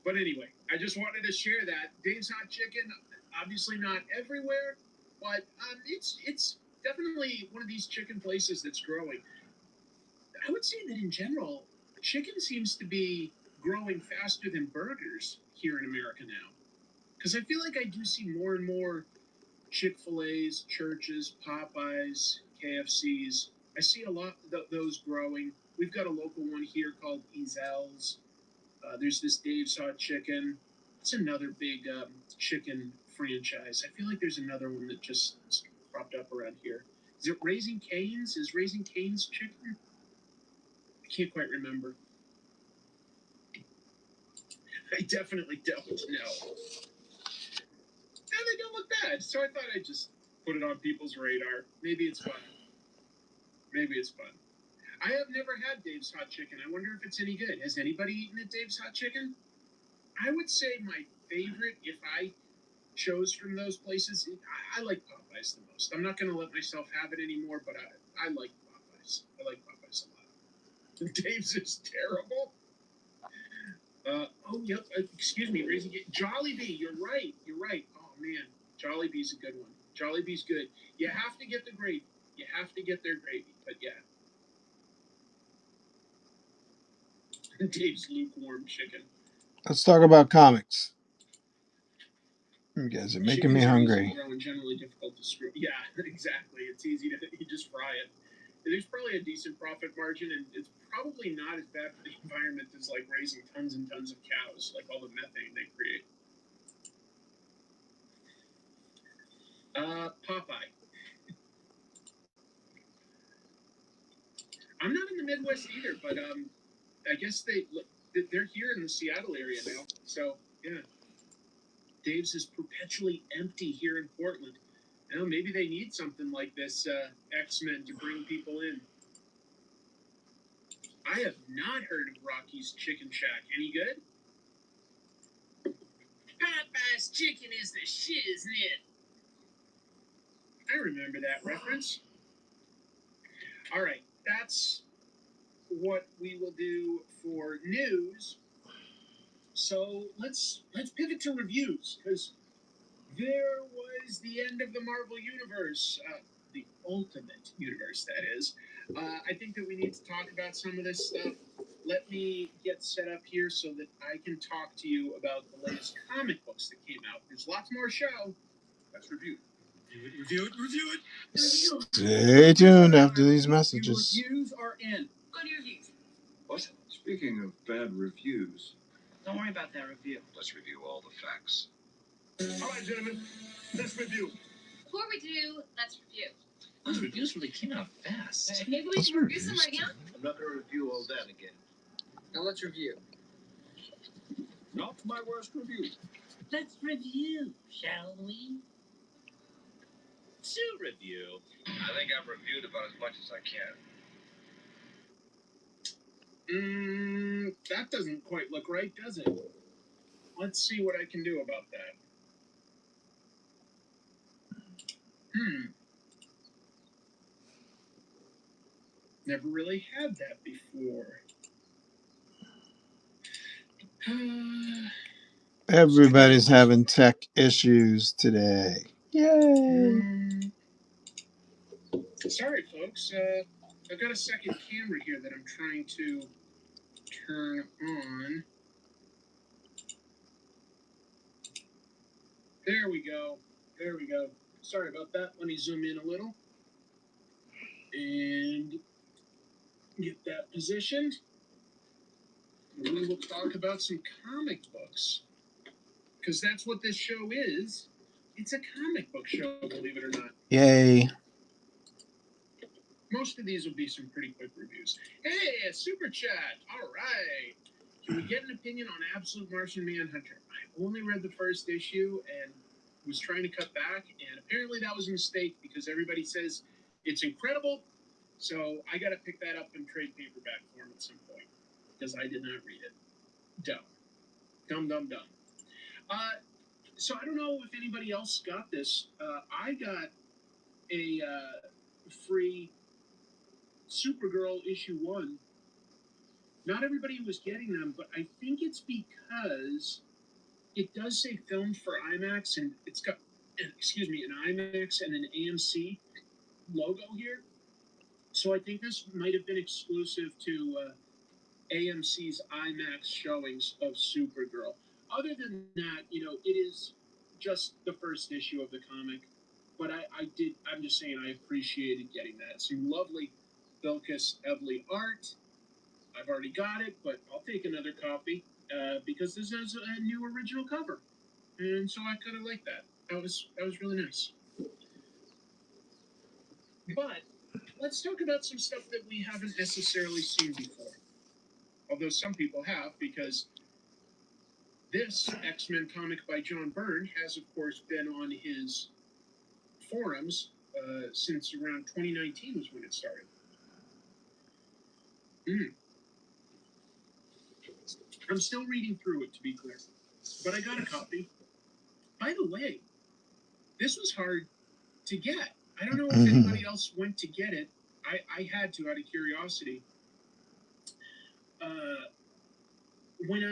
But anyway, I just wanted to share that. Dave's Hot Chicken, obviously not everywhere, but it's definitely one of these chicken places that's growing. I would say that in general, chicken seems to be growing faster than burgers here in America now. Because I feel like I do see more and more Chick-fil-A's, Church's, Popeyes, KFC's. I see a lot of those growing. We've got a local one here called Ezel's. There's this Dave's Hot Chicken. It's another big chicken franchise. I feel like there's another one that just cropped up around here. Is it Raising Cane's? Is Raising Cane's chicken? I can't quite remember. I definitely don't know. No, they don't look bad. So I thought I'd just put it on people's radar. Maybe it's fun. I have never had Dave's Hot Chicken. I wonder if it's any good. Has anybody eaten at Dave's Hot Chicken? I would say my favorite, if I chose from those places, I like Popeyes the most. I'm not going to let myself have it anymore, but I like Popeyes. I like Popeyes a lot. Dave's is terrible. Yep. Excuse me, Raising it. Jollibee, you're right. Oh, man. Jollibee's a good one. Jollibee's good. You have to get the gravy. You have to get their gravy, but yeah. Dave's lukewarm chicken. Let's talk about comics. You guys are making me Chickens are easy to hungry. grow and generally difficult to screw. Yeah, exactly. It's easy to you just fry it. There's probably a decent profit margin, and it's probably not as bad for the environment as like raising tons and tons of cows, like all the methane they create. Popeye. I'm not in the Midwest either, but I guess they're here in the Seattle area now. So yeah, Dave's is perpetually empty here in Portland. You know, maybe they need something like this X-Men to bring people in. I have not heard of Rocky's Chicken Shack. Any good? Popeye's chicken is the shiznit. I remember that reference. All right, that's what we will do for news. So let's pivot to reviews, because there was the end of the Marvel Universe, the Ultimate Universe, that is. I think that we need to talk about some of this stuff. Let me get set up here so that I can talk to you about the latest comic books that came out. There's lots more show. Let's review. Review it. Review it. Stay tuned after these messages. Reviews are in. Go to your reviews. What? Speaking of bad reviews, Don't worry about that review. let's review all the facts. All right, gentlemen, let's review. Before we do, let's review. Those reviews really came out fast. Maybe we should review some right now. I'm not going to review all that again. Now let's review. Not my worst review. Let's review, shall we? To review. I think I've reviewed about as much as I can. That doesn't quite look right, does it? Let's see what I can do about that. Never really had that before. Everybody's having tech issues today. Yay! Sorry, folks. I've got a second camera here that I'm trying to turn on. There we go. There we go. Sorry about that. Let me zoom in a little and get that positioned. We will talk about some comic books, because that's what this show is. It's a comic book show, believe it or not. Yay! Most of these will be some pretty quick reviews. Hey, a super chat. All right. Can we get an opinion on Absolute Martian Manhunter? I only read the first issue and was trying to cut back, and apparently that was a mistake because everybody says it's incredible. So I got to pick that up in trade paperback form at some point because I did not read it. Dumb. So I don't know if anybody else got this. I got a free Supergirl issue 1. Not everybody was getting them, but I think it's because it does say filmed for IMAX, and it's got, an IMAX and an AMC logo here. So I think this might have been exclusive to AMC's IMAX showings of Supergirl. Other than that, it is just the first issue of the comic. But I'm just saying I appreciated getting that. Some lovely Bilquis Evely art. I've already got it, but I'll take another copy because this is a new original cover. And so I kind of like that. That was really nice. But let's talk about some stuff that we haven't necessarily seen before. Although some people have, because this X-Men comic by John Byrne has, of course, been on his forums since around 2019 was when it started. I'm still reading through it, to be clear. But I got a copy. By the way, this was hard to get. I don't know if anybody else went to get it. I had to out of curiosity. When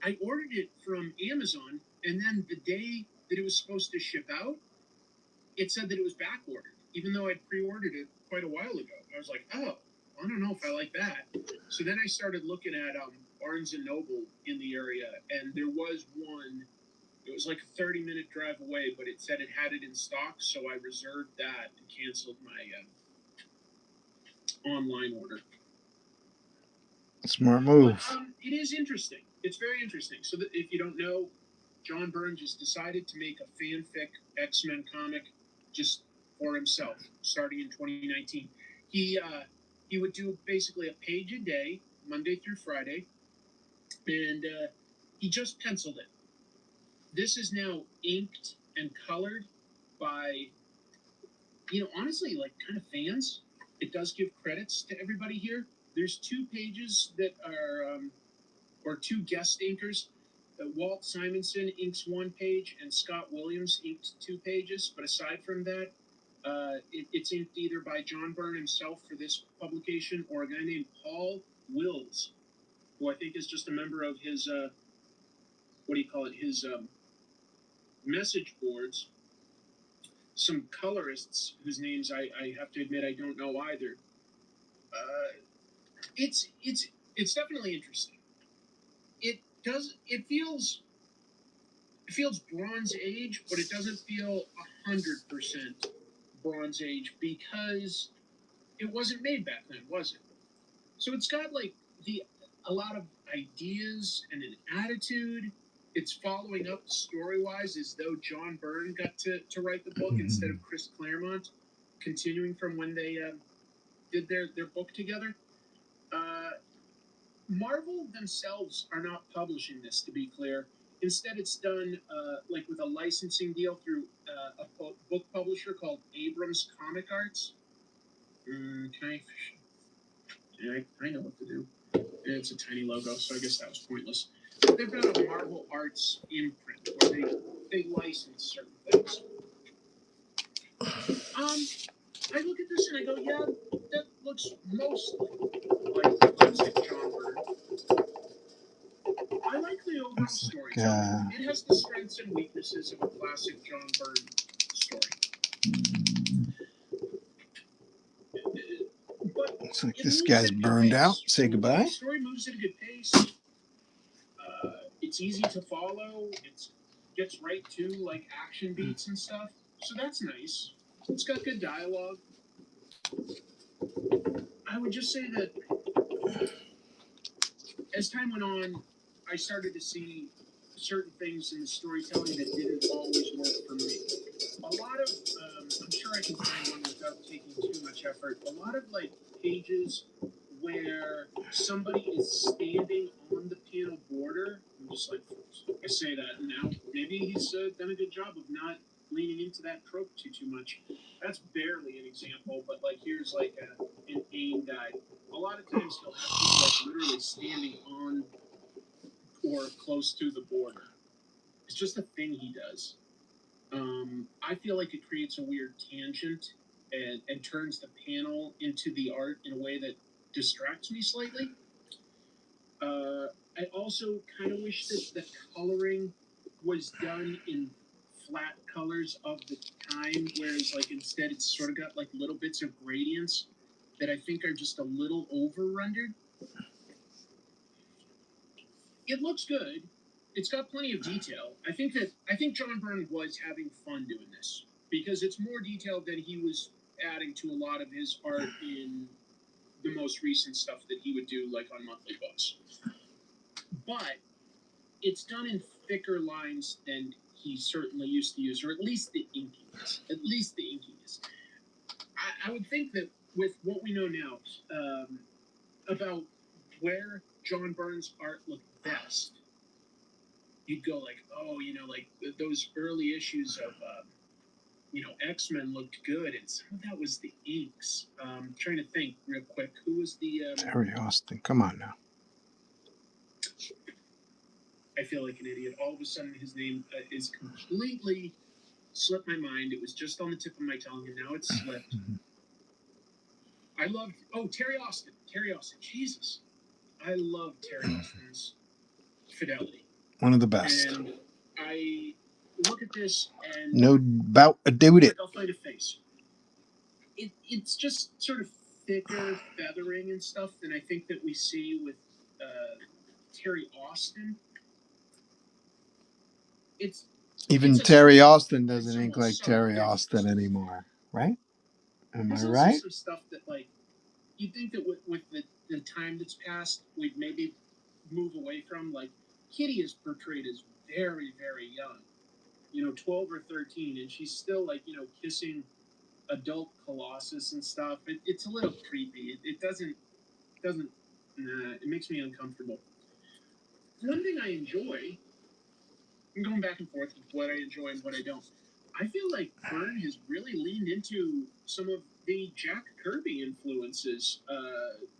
I ordered it from Amazon, and then the day that it was supposed to ship out, it said that it was back ordered, even though I'd pre-ordered it quite a while ago. I was like, oh, I don't know if I like that. So then I started looking at Barnes & Noble in the area, and there was one. It was like a 30-minute drive away, but it said it had it in stock, so I reserved that and canceled my online order. Smart move. But, it is interesting. It's very interesting. So that if you don't know, John Byrne just decided to make a fanfic X-Men comic just for himself, starting in 2019. He would do basically a page a day, Monday through Friday, and he just penciled it. This is now inked and colored by, honestly, like kind of fans. It does give credits to everybody here. There's 2 pages that are, or 2 guest inkers. Walt Simonson inks 1 page, and Scott Williams inked 2 pages. But aside from that, it's inked either by John Byrne himself for this publication, or a guy named Paul Wills, who I think is just a member of his, his message boards. Some colorists whose names I have to admit I don't know either. It's definitely interesting. It feels It feels Bronze Age, but it doesn't feel 100% Bronze Age because it wasn't made back then, was it? So it's got like a lot of ideas and an attitude. It's following up story-wise as though John Byrne got to write the book instead of Chris Claremont, continuing from when they did their book together. Marvel themselves are not publishing this, to be clear. Instead, it's done like with a licensing deal through a book publisher called Abrams Comic Arts. I know what to do. It's a tiny logo, so I guess that was pointless. They've got a Marvel Arts imprint where they license certain things. I look at this and I go, yeah, that looks mostly like classic John Byrne. I like the overall storytelling. It has the strengths and weaknesses of a classic John Byrne story. Looks like this guy's burned out. Say goodbye. The story moves at a good pace. It's easy to follow. It gets right to like action beats and stuff. So that's nice. It's got good dialogue. I would just say that as time went on, I started to see certain things in the storytelling that didn't always work for me. A lot of, I'm sure I can find one without taking too much effort. A lot of like pages where somebody is standing on the panel border. I'm just like, I say that now. Maybe he's done a good job of not leaning into that trope too much. That's barely an example, but like here's like an AIM guide. A lot of times he'll have people like literally standing on or close to the border. It's just a thing he does. I feel like it creates a weird tangent and turns the panel into the art in a way that distracts me slightly. I also kind of wish that the coloring was done in flat colors of the time, whereas like instead it's sort of got like little bits of gradients that I think are just a little over-rendered. It looks good. It's got plenty of detail. I think John Byrne was having fun doing this because it's more detail than he was adding to a lot of his art in the most recent stuff that he would do like on monthly books. But it's done in thicker lines than he certainly used to use, or at least the inkiness. I would think that with what we know now about where John Byrne's art looked best, you'd go like, oh, like those early issues of, X-Men looked good, and some of that was the inks. Trying to think real quick, who was the... Terry Austin, come on now. I feel like an idiot. All of a sudden, his name is completely slipped my mind. It was just on the tip of my tongue, and now it's slipped. I loved... Oh, Terry Austin. Jesus. I love Terry Austin's fidelity. One of the best. And I look at this and... No doubt about it. I'll find a face. It's just sort of thicker feathering and stuff than I think that we see with Terry Austin. Even Terry Austin doesn't ink like Terry Austin anymore, right? Am I right? Some stuff that like you think that with the time that's passed, we'd maybe move away from. Like Kitty is portrayed as very, very young, 12 or 13, and she's still like kissing adult Colossus and stuff. It's a little creepy. It doesn't. It makes me uncomfortable. One thing I enjoy. I'm going back and forth with what I enjoy and what I don't. I feel like Byrne has really leaned into some of the Jack Kirby influences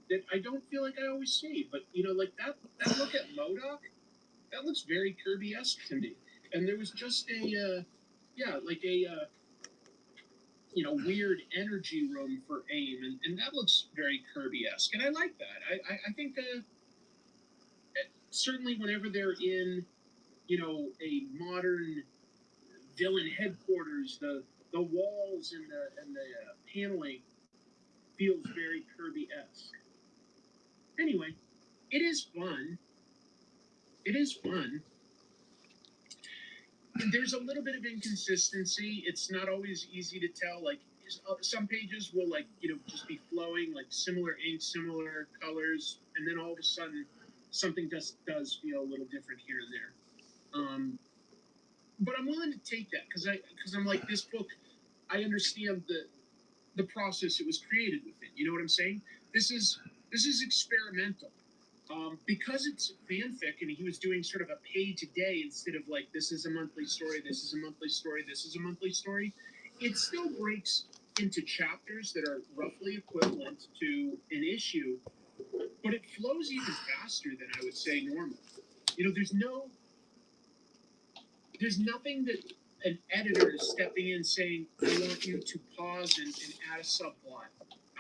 that I don't feel like I always see. But, like that look at MODOK, that looks very Kirby-esque to me. And there was just a weird energy room for AIM. And that looks very Kirby-esque. And I like that. I think certainly whenever they're in... a modern villain headquarters, the walls and the paneling feels very Kirby-esque. Anyway, it is fun. there's a little bit of inconsistency. It's not always easy to tell. Like some pages will just be flowing, like similar ink, similar colors, and then all of a sudden something does feel a little different here and there. But I'm willing to take that because I'm like, this book, I understand the process it was created within. You know what I'm saying? This is experimental. Because it's fanfic and he was doing sort of a page a day instead of like, this is a monthly story, this is a monthly story, this is a monthly story, it still breaks into chapters that are roughly equivalent to an issue, but it flows even faster than I would say normal. You know, there's nothing that an editor is stepping in saying, I want you to pause and add a subplot.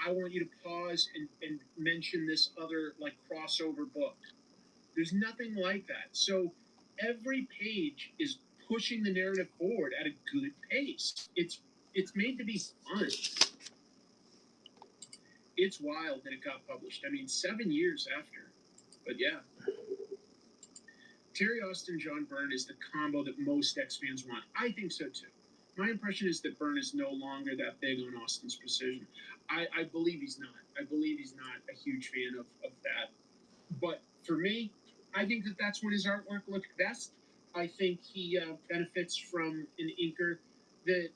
I want you to pause and mention this other like crossover book. There's nothing like that. So every page is pushing the narrative forward at a good pace. It's made to be fun. It's wild that it got published. I mean, 7 years after. But yeah. Terry Austin, John Byrne is the combo that most X fans want. I think so too. My impression is that Byrne is no longer that big on Austin's precision. I believe he's not. I believe he's not a huge fan of that. But for me, I think that that's when his artwork looked best. I think he benefits from an inker that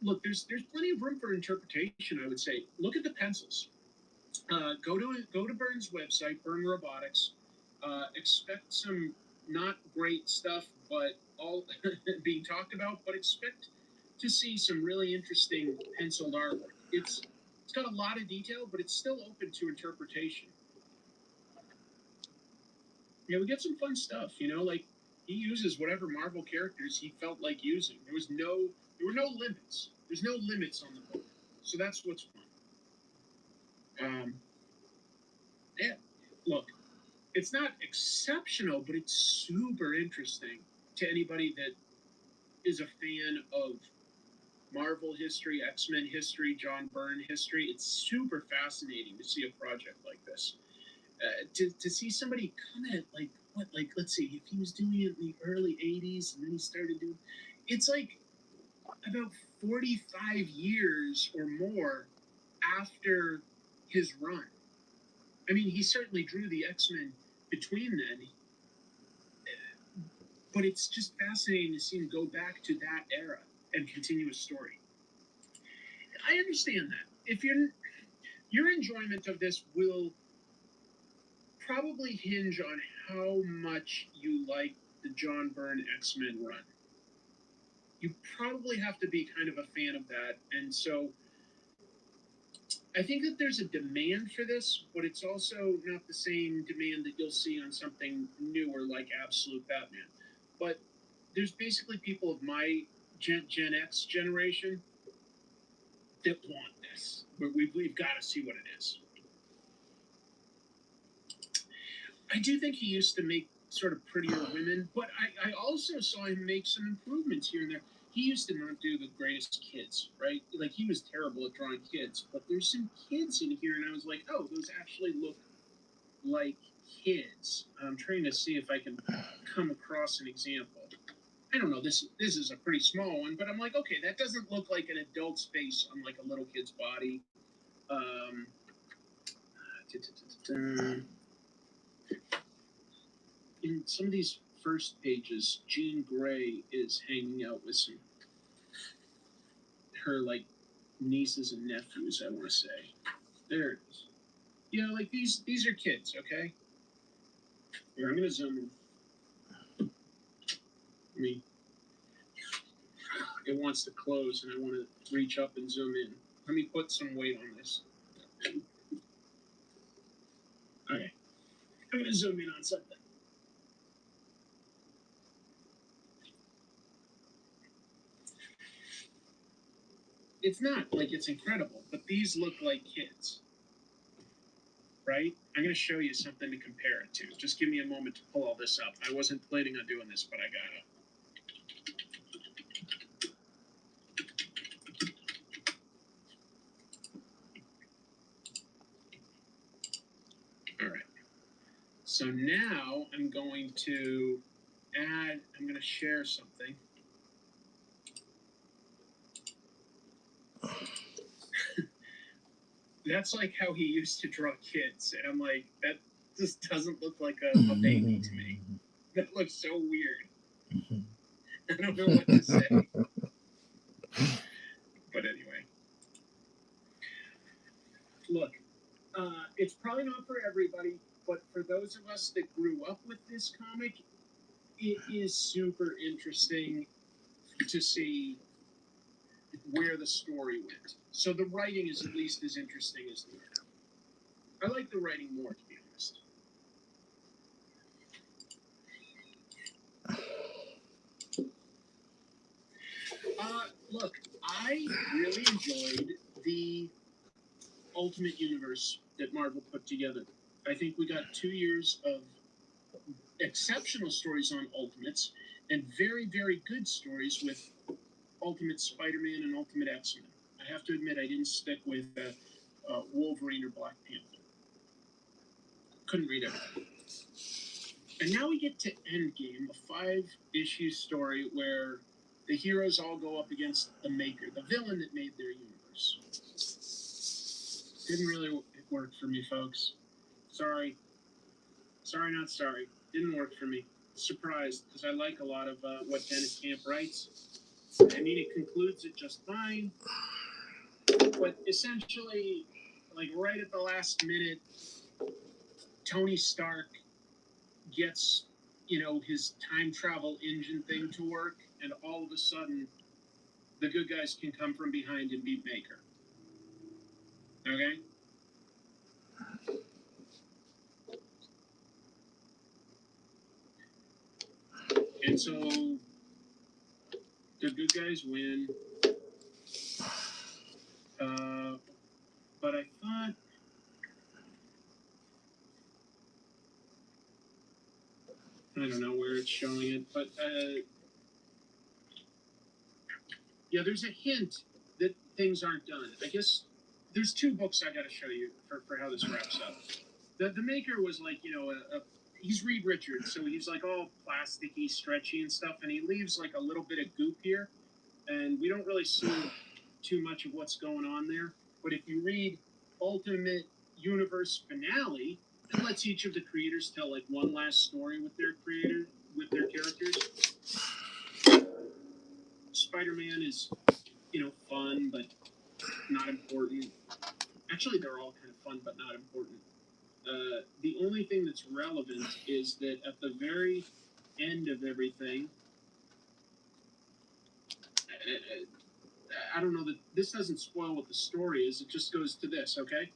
look. There's plenty of room for interpretation. I would say. Look at the pencils. Go to Byrne's website, Byrne Robotics. Expect some not great stuff, but all being talked about. But expect to see some really interesting penciled artwork. It's got a lot of detail, but it's still open to interpretation. Yeah, we get some fun stuff, you know, like he uses whatever Marvel characters he felt like using. There were no limits. There's no limits on the book. So that's what's fun. Yeah. Look, it's not exceptional, but it's super interesting to anybody that is a fan of Marvel history, X-Men history, John Byrne history. It's super fascinating to see a project like this. To see somebody come at it like what, like let's see, if he was doing it in the early 80s and then he started doing, it's like about 45 years or more after his run. I mean, he certainly drew the X-Men between then, but it's just fascinating to see him go back to that era and continue his story. I understand that. If your enjoyment of this will probably hinge on how much you like the John Byrne X-Men run. You probably have to be kind of a fan of that. And so I think that there's a demand for this, but it's also not the same demand that you'll see on something newer like Absolute Batman. But there's basically people of my Gen X generation that want this. We've got to see what it is. I do think he used to make sort of prettier women, but I also saw him make some improvements here and there. He used to not do the greatest kids, right? Like, he was terrible at drawing kids, but there's some kids in here, and I was like, oh, those actually look like kids. I'm trying to see if I can come across an example. I don't know, this is a pretty small one, but I'm like, okay, that doesn't look like an adult's face on, like, a little kid's body. In some of these first pages, Jean Grey is hanging out with her like nieces and nephews, I want to say. There it is. You know, like these are kids, okay? Here, I'm gonna zoom in. I mean, it wants to close, and I want to reach up and zoom in. Let me put some weight on this. Okay, I'm gonna zoom in on something. It's not like it's incredible, but these look like kids, right? I'm going to show you something to compare it to. Just give me a moment to pull all this up. I wasn't planning on doing this, but I gotta. All right. So now I'm going to add, I'm going to share something. That's like how he used to draw kids. And I'm like, that just doesn't look like a baby to me. That looks so weird. I don't know what to say. But anyway. Look, it's probably not for everybody, but for those of us that grew up with this comic, it is super interesting to see where the story went. So the writing is at least as interesting as the art. I like the writing more, to be honest. Look, I really enjoyed the Ultimate Universe that Marvel put together. I think we got 2 years of exceptional stories on Ultimates and very, very good stories with Ultimate Spider-Man and Ultimate X-Men. I have to admit, I didn't stick with Wolverine or Black Panther. Couldn't read everything. And now we get to Endgame, a 5-issue story where the heroes all go up against the Maker, the villain that made their universe. Didn't really work for me, folks. Sorry. Sorry, not sorry. Didn't work for me. Surprised, because I like a lot of what Dennis Camp writes. I mean, it concludes it just fine. But essentially, like right at the last minute, Tony Stark gets, his time travel engine thing to work, and all of a sudden, the good guys can come from behind and beat Maker. Okay? And so, the good guys win. But I thought, I don't know where it's showing it, but yeah, there's a hint that things aren't done. I guess there's 2 books I got to show you for how this wraps up. The Maker was like, he's Reed Richards, so he's like all plasticky, stretchy and stuff, and he leaves like a little bit of goop here, and we don't really see too much of what's going on there. But if you read Ultimate Universe Finale, it lets each of the creators tell like one last story with their characters. Spider-Man is, fun, but not important. Actually, they're all kind of fun, but not important. The only thing that's relevant is that at the very end of everything, I don't know that this doesn't spoil what the story is. It just goes to this, okay?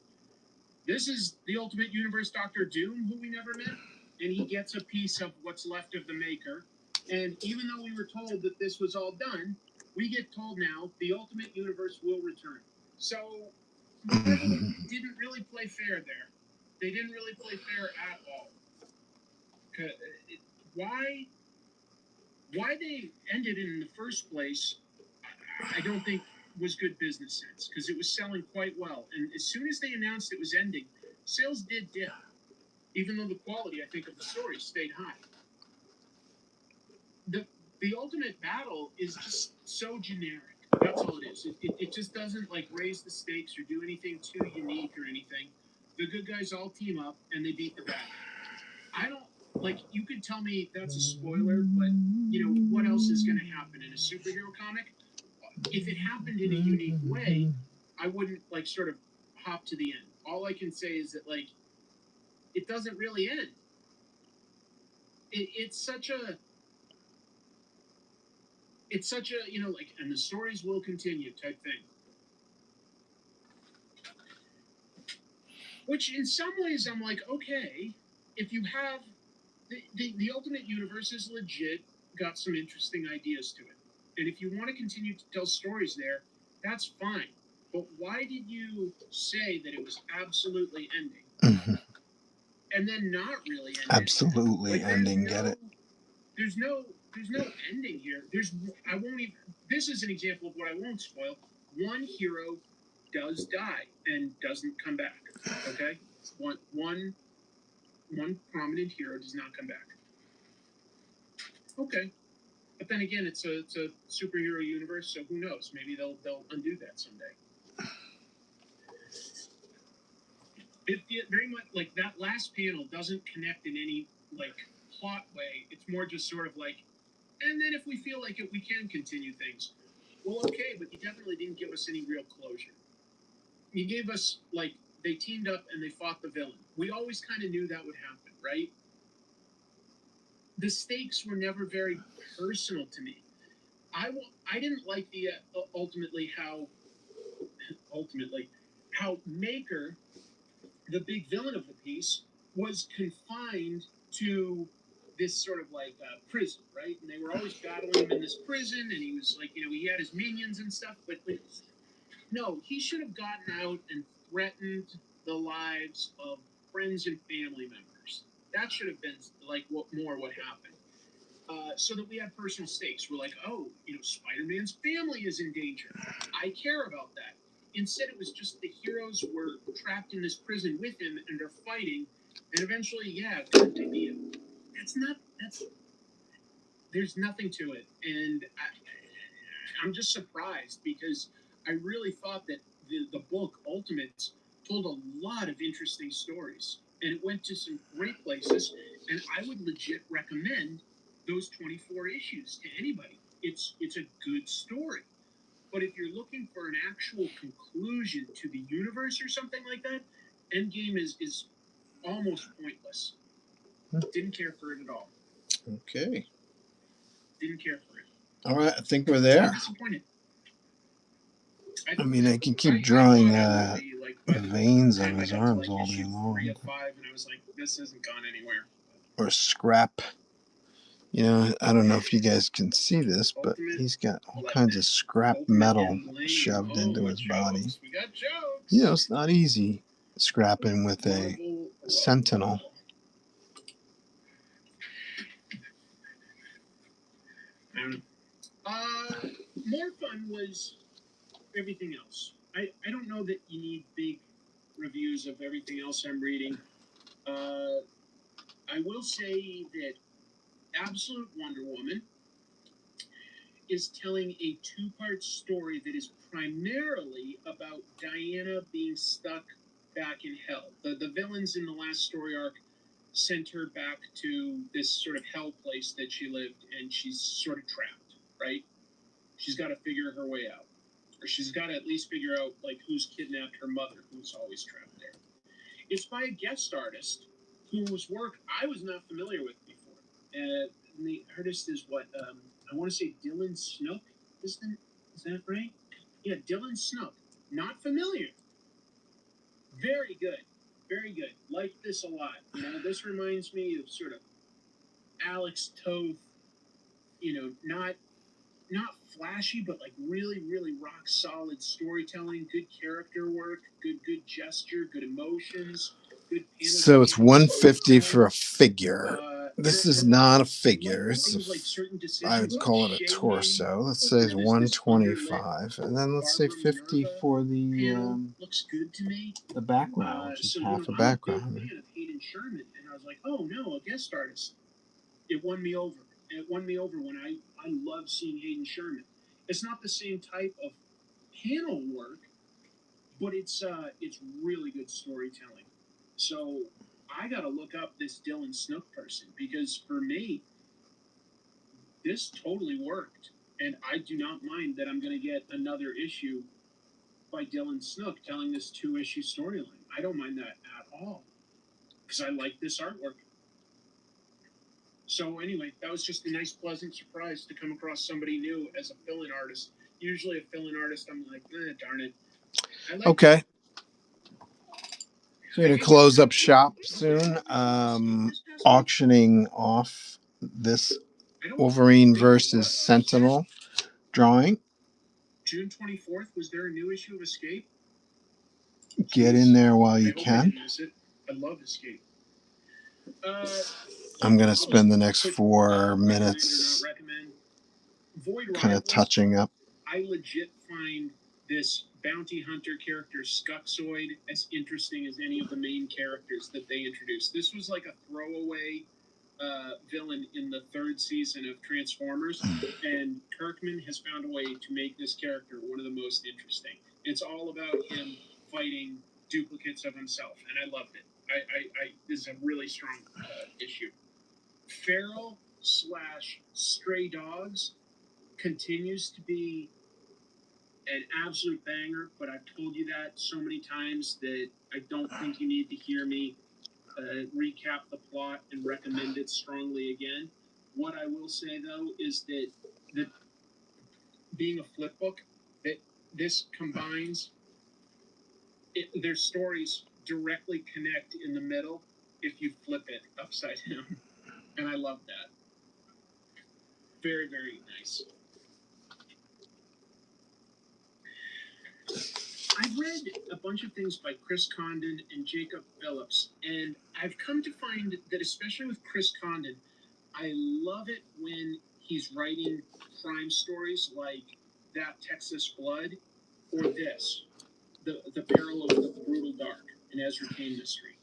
This is the Ultimate Universe Doctor Doom, who we never met, and he gets a piece of what's left of the Maker. And even though we were told that this was all done, we get told now the Ultimate Universe will return. So Marvel didn't really play fair there. They didn't really play fair at all. Why they ended it in the first place, I don't think was good business sense, because it was selling quite well. And as soon as they announced it was ending, sales did dip, even though the quality, I think, of the story stayed high. The ultimate battle is just so generic. That's all it is. It just doesn't like raise the stakes or do anything too unique or anything. The good guys all team up and they beat the bad guy. I don't like. You could tell me that's a spoiler, but what else is going to happen in a superhero comic? If it happened in a unique way, I wouldn't like sort of hop to the end. All I can say is that like it doesn't really end. It's such a like, and the stories will continue type thing. Which in some ways I'm like, okay, if you have the Ultimate Universe is legit, got some interesting ideas to it. And if you want to continue to tell stories there, that's fine. But why did you say that it was absolutely ending? And then not really ending? Absolutely like, ending, get it? There's no ending here. I won't even, this is an example of what I won't spoil. One hero does die and doesn't come back. Okay? One prominent hero does not come back. Okay. But then again, it's a superhero universe, so who knows? Maybe they'll undo that someday. It very much like that last panel doesn't connect in any like plot way. It's more just sort of like, and then if we feel like it, we can continue things. Well, okay, but you definitely didn't give us any real closure. You gave us like they teamed up and they fought the villain. We always kind of knew that would happen, right? The stakes were never very personal to me. I didn't like the ultimately how Maker, the big villain of the piece, was confined to this sort of like prison, right? And they were always battling him in this prison, and he was like, he had his minions and stuff, but no, he should have gotten out and threatened the lives of friends and family members. That should have been like what happened. So that we have personal stakes. We're like, oh, Spider-Man's family is in danger. I care about that. Instead, it was just the heroes were trapped in this prison with him and are fighting. And eventually, yeah, there's nothing to it. And I'm just surprised because I really thought that the book, Ultimates, told a lot of interesting stories. And it went to some great places. And I would legit recommend those 24 issues to anybody. It's a good story. But if you're looking for an actual conclusion to the universe or something like that, Endgame is almost pointless. Didn't care for it at all. Okay. Didn't care for it. All right. I think we're there. Disappointed. I mean, I can keep drawing veins on his arms all day long. 3 of 5, and I was like, this hasn't gone anywhere. Or scrap. I don't know if you guys can see this, but he's got all kinds of scrap metal shoved into his body. We got jokes. It's not easy scrapping with a Sentinel. More fun was everything else. I don't know that you need big reviews of everything else I'm reading. I will say that Absolute Wonder Woman is telling a two-part story that is primarily about Diana being stuck back in hell. The villains in the last story arc sent her back to this sort of hell place that she lived, and she's sort of trapped, right? She's got to figure her way out. Or she's got to at least figure out, like, who's kidnapped her mother, who's always trapped there. It's by a guest artist whose work I was not familiar with before. And the artist is what, I want to say Dylan Snook, is that right? Yeah, Dylan Snook. Not familiar. Very good. Very good. Like this a lot. This reminds me of sort of Alex Toth, not flashy, but like really, really rock solid storytelling, good character work, good gesture, good emotions, good. So it's 150 for a figure. This is not a figure. I would call it a torso. Let's say it's 125, and then let's say 50 for the background, which is half a background. Hayden Sherman, and I was like, oh no, a guest artist. It won me over. It won me over when I love seeing Hayden Sherman. It's not the same type of panel work, but it's really good storytelling. So I got to look up this Dylan Snook person because for me, this totally worked. And I do not mind that I'm going to get another issue by Dylan Snook telling this 2-issue storyline. I don't mind that at all because I like this artwork. So anyway, that was just a nice, pleasant surprise to come across somebody new as a fill-in artist. Usually a fill-in artist, I'm like, darn it. Okay. So we're going to close up shop soon. Auctioning off this Wolverine versus Sentinel drawing. June 24th, was there a new issue of Escape? Get in there while you can. I love Escape. I'm going to spend the next 4 minutes kind of touching up. I legit find this bounty hunter character, Skuxoid, as interesting as any of the main characters that they introduced. This was like a throwaway villain in the third season of Transformers, and Kirkman has found a way to make this character one of the most interesting. It's all about him fighting duplicates of himself, and I loved it. This is a really strong issue. Feral / Stray Dogs continues to be an absolute banger, but I've told you that so many times that I don't think you need to hear me recap the plot and recommend it strongly again. What I will say though is that being a flip book, that this combines their stories directly connect in the middle if you flip it upside down, and I love that. Very, very nice. I've read a bunch of things by Chris Condon and Jacob Phillips, and I've come to find that, especially with Chris Condon, I love it when he's writing crime stories like That Texas Blood or this, The Peril of the Brutal Dark, an Ezra Kane mystery.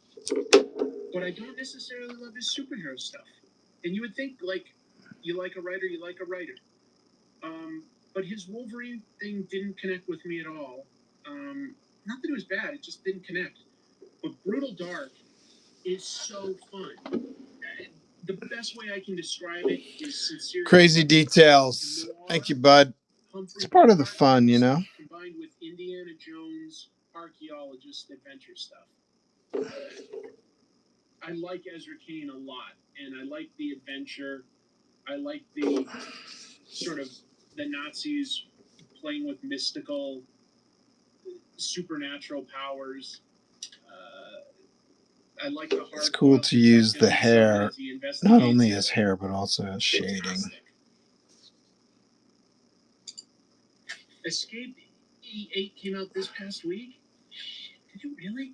But I don't necessarily love his superhero stuff. And you would think, like, you like a writer, you like a writer. But his Wolverine thing didn't connect with me at all. Not that it was bad, it just didn't connect. But Brutal Dark is so fun. The best way I can describe it is sincerely Crazy details. Thank you, bud. It's part of the fun, you know? combined with Indiana Jones archaeologist adventure stuff. I like Ezra Kane a lot, and I like the adventure. I like the sort of the Nazis playing with mystical, supernatural powers. I like the It's cool to use the hair, not only as hair, but also as shading. Fantastic. Escape E8 came out this past week. Did you really?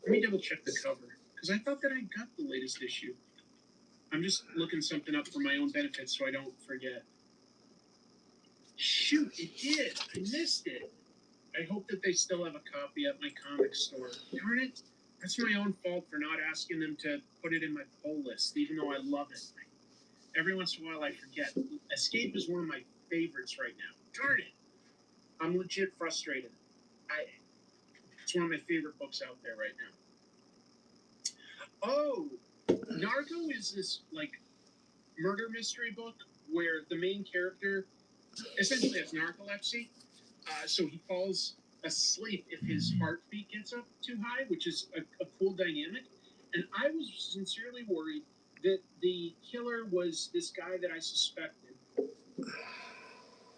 Let me double check the cover, because I thought that I got the latest issue. I'm just looking something up for my own benefit so I don't forget. Shoot, it did. I missed it. I hope that they still have a copy at my comic store. Darn it. That's my own fault for not asking them to put it in my pull list, even though I love it. Every once in a while I forget. Escape is one of my favorites right now. Darn it. I'm legit frustrated. It's one of my favorite books out there right now. Oh, Narco is this, like, murder mystery book where the main character essentially has narcolepsy, so he falls asleep if his heartbeat gets up too high, which is a cool dynamic. And I was sincerely worried that the killer was this guy that I suspected.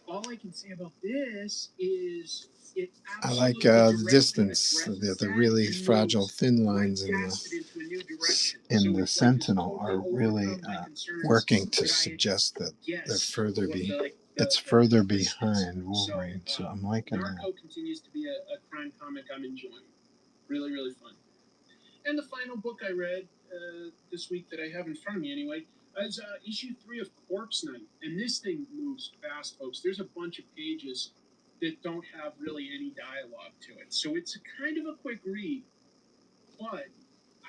All I can say about this is it I like the distance, the really fragile thin lines in the Sentinel are really working to suggest that it's further behind Wolverine. So I'm liking that. Narco continues to be a crime comic I'm enjoying. Really, really fun. And the final book I read this week that I have in front of me anyway is issue 3 of Corpse Night. And this thing moves fast, folks. There's a bunch of pages that don't have really any dialogue to it. So it's a kind of a quick read, but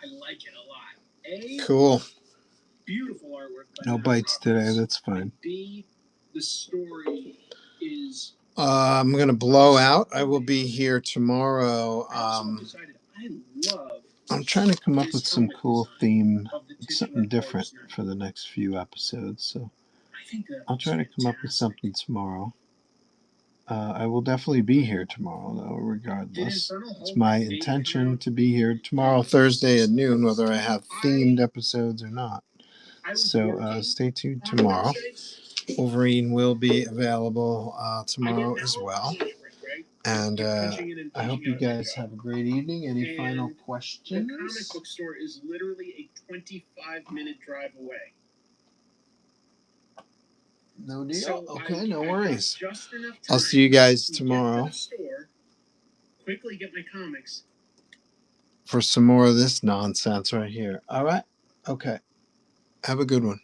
I like it a lot. Cool. Beautiful artwork. No bites today. That's fine. B, the story is... I'm going to blow out. I will be here tomorrow. I'm trying to come up with some cool theme, something different for the next few episodes. So I'll try to come up with something tomorrow. I will definitely be here tomorrow, though, regardless. It's my intention to be here tomorrow, Thursday at noon, whether I have themed episodes or not. So stay tuned tomorrow. Wolverine will be available tomorrow as well. And I hope you guys have a great evening. Any final questions? The comic book store is literally a 25-minute drive away. No deal. So okay, no worries. I'll see you guys tomorrow. Get to the store, quickly get my comics. For some more of this nonsense right here. All right? Okay. Have a good one.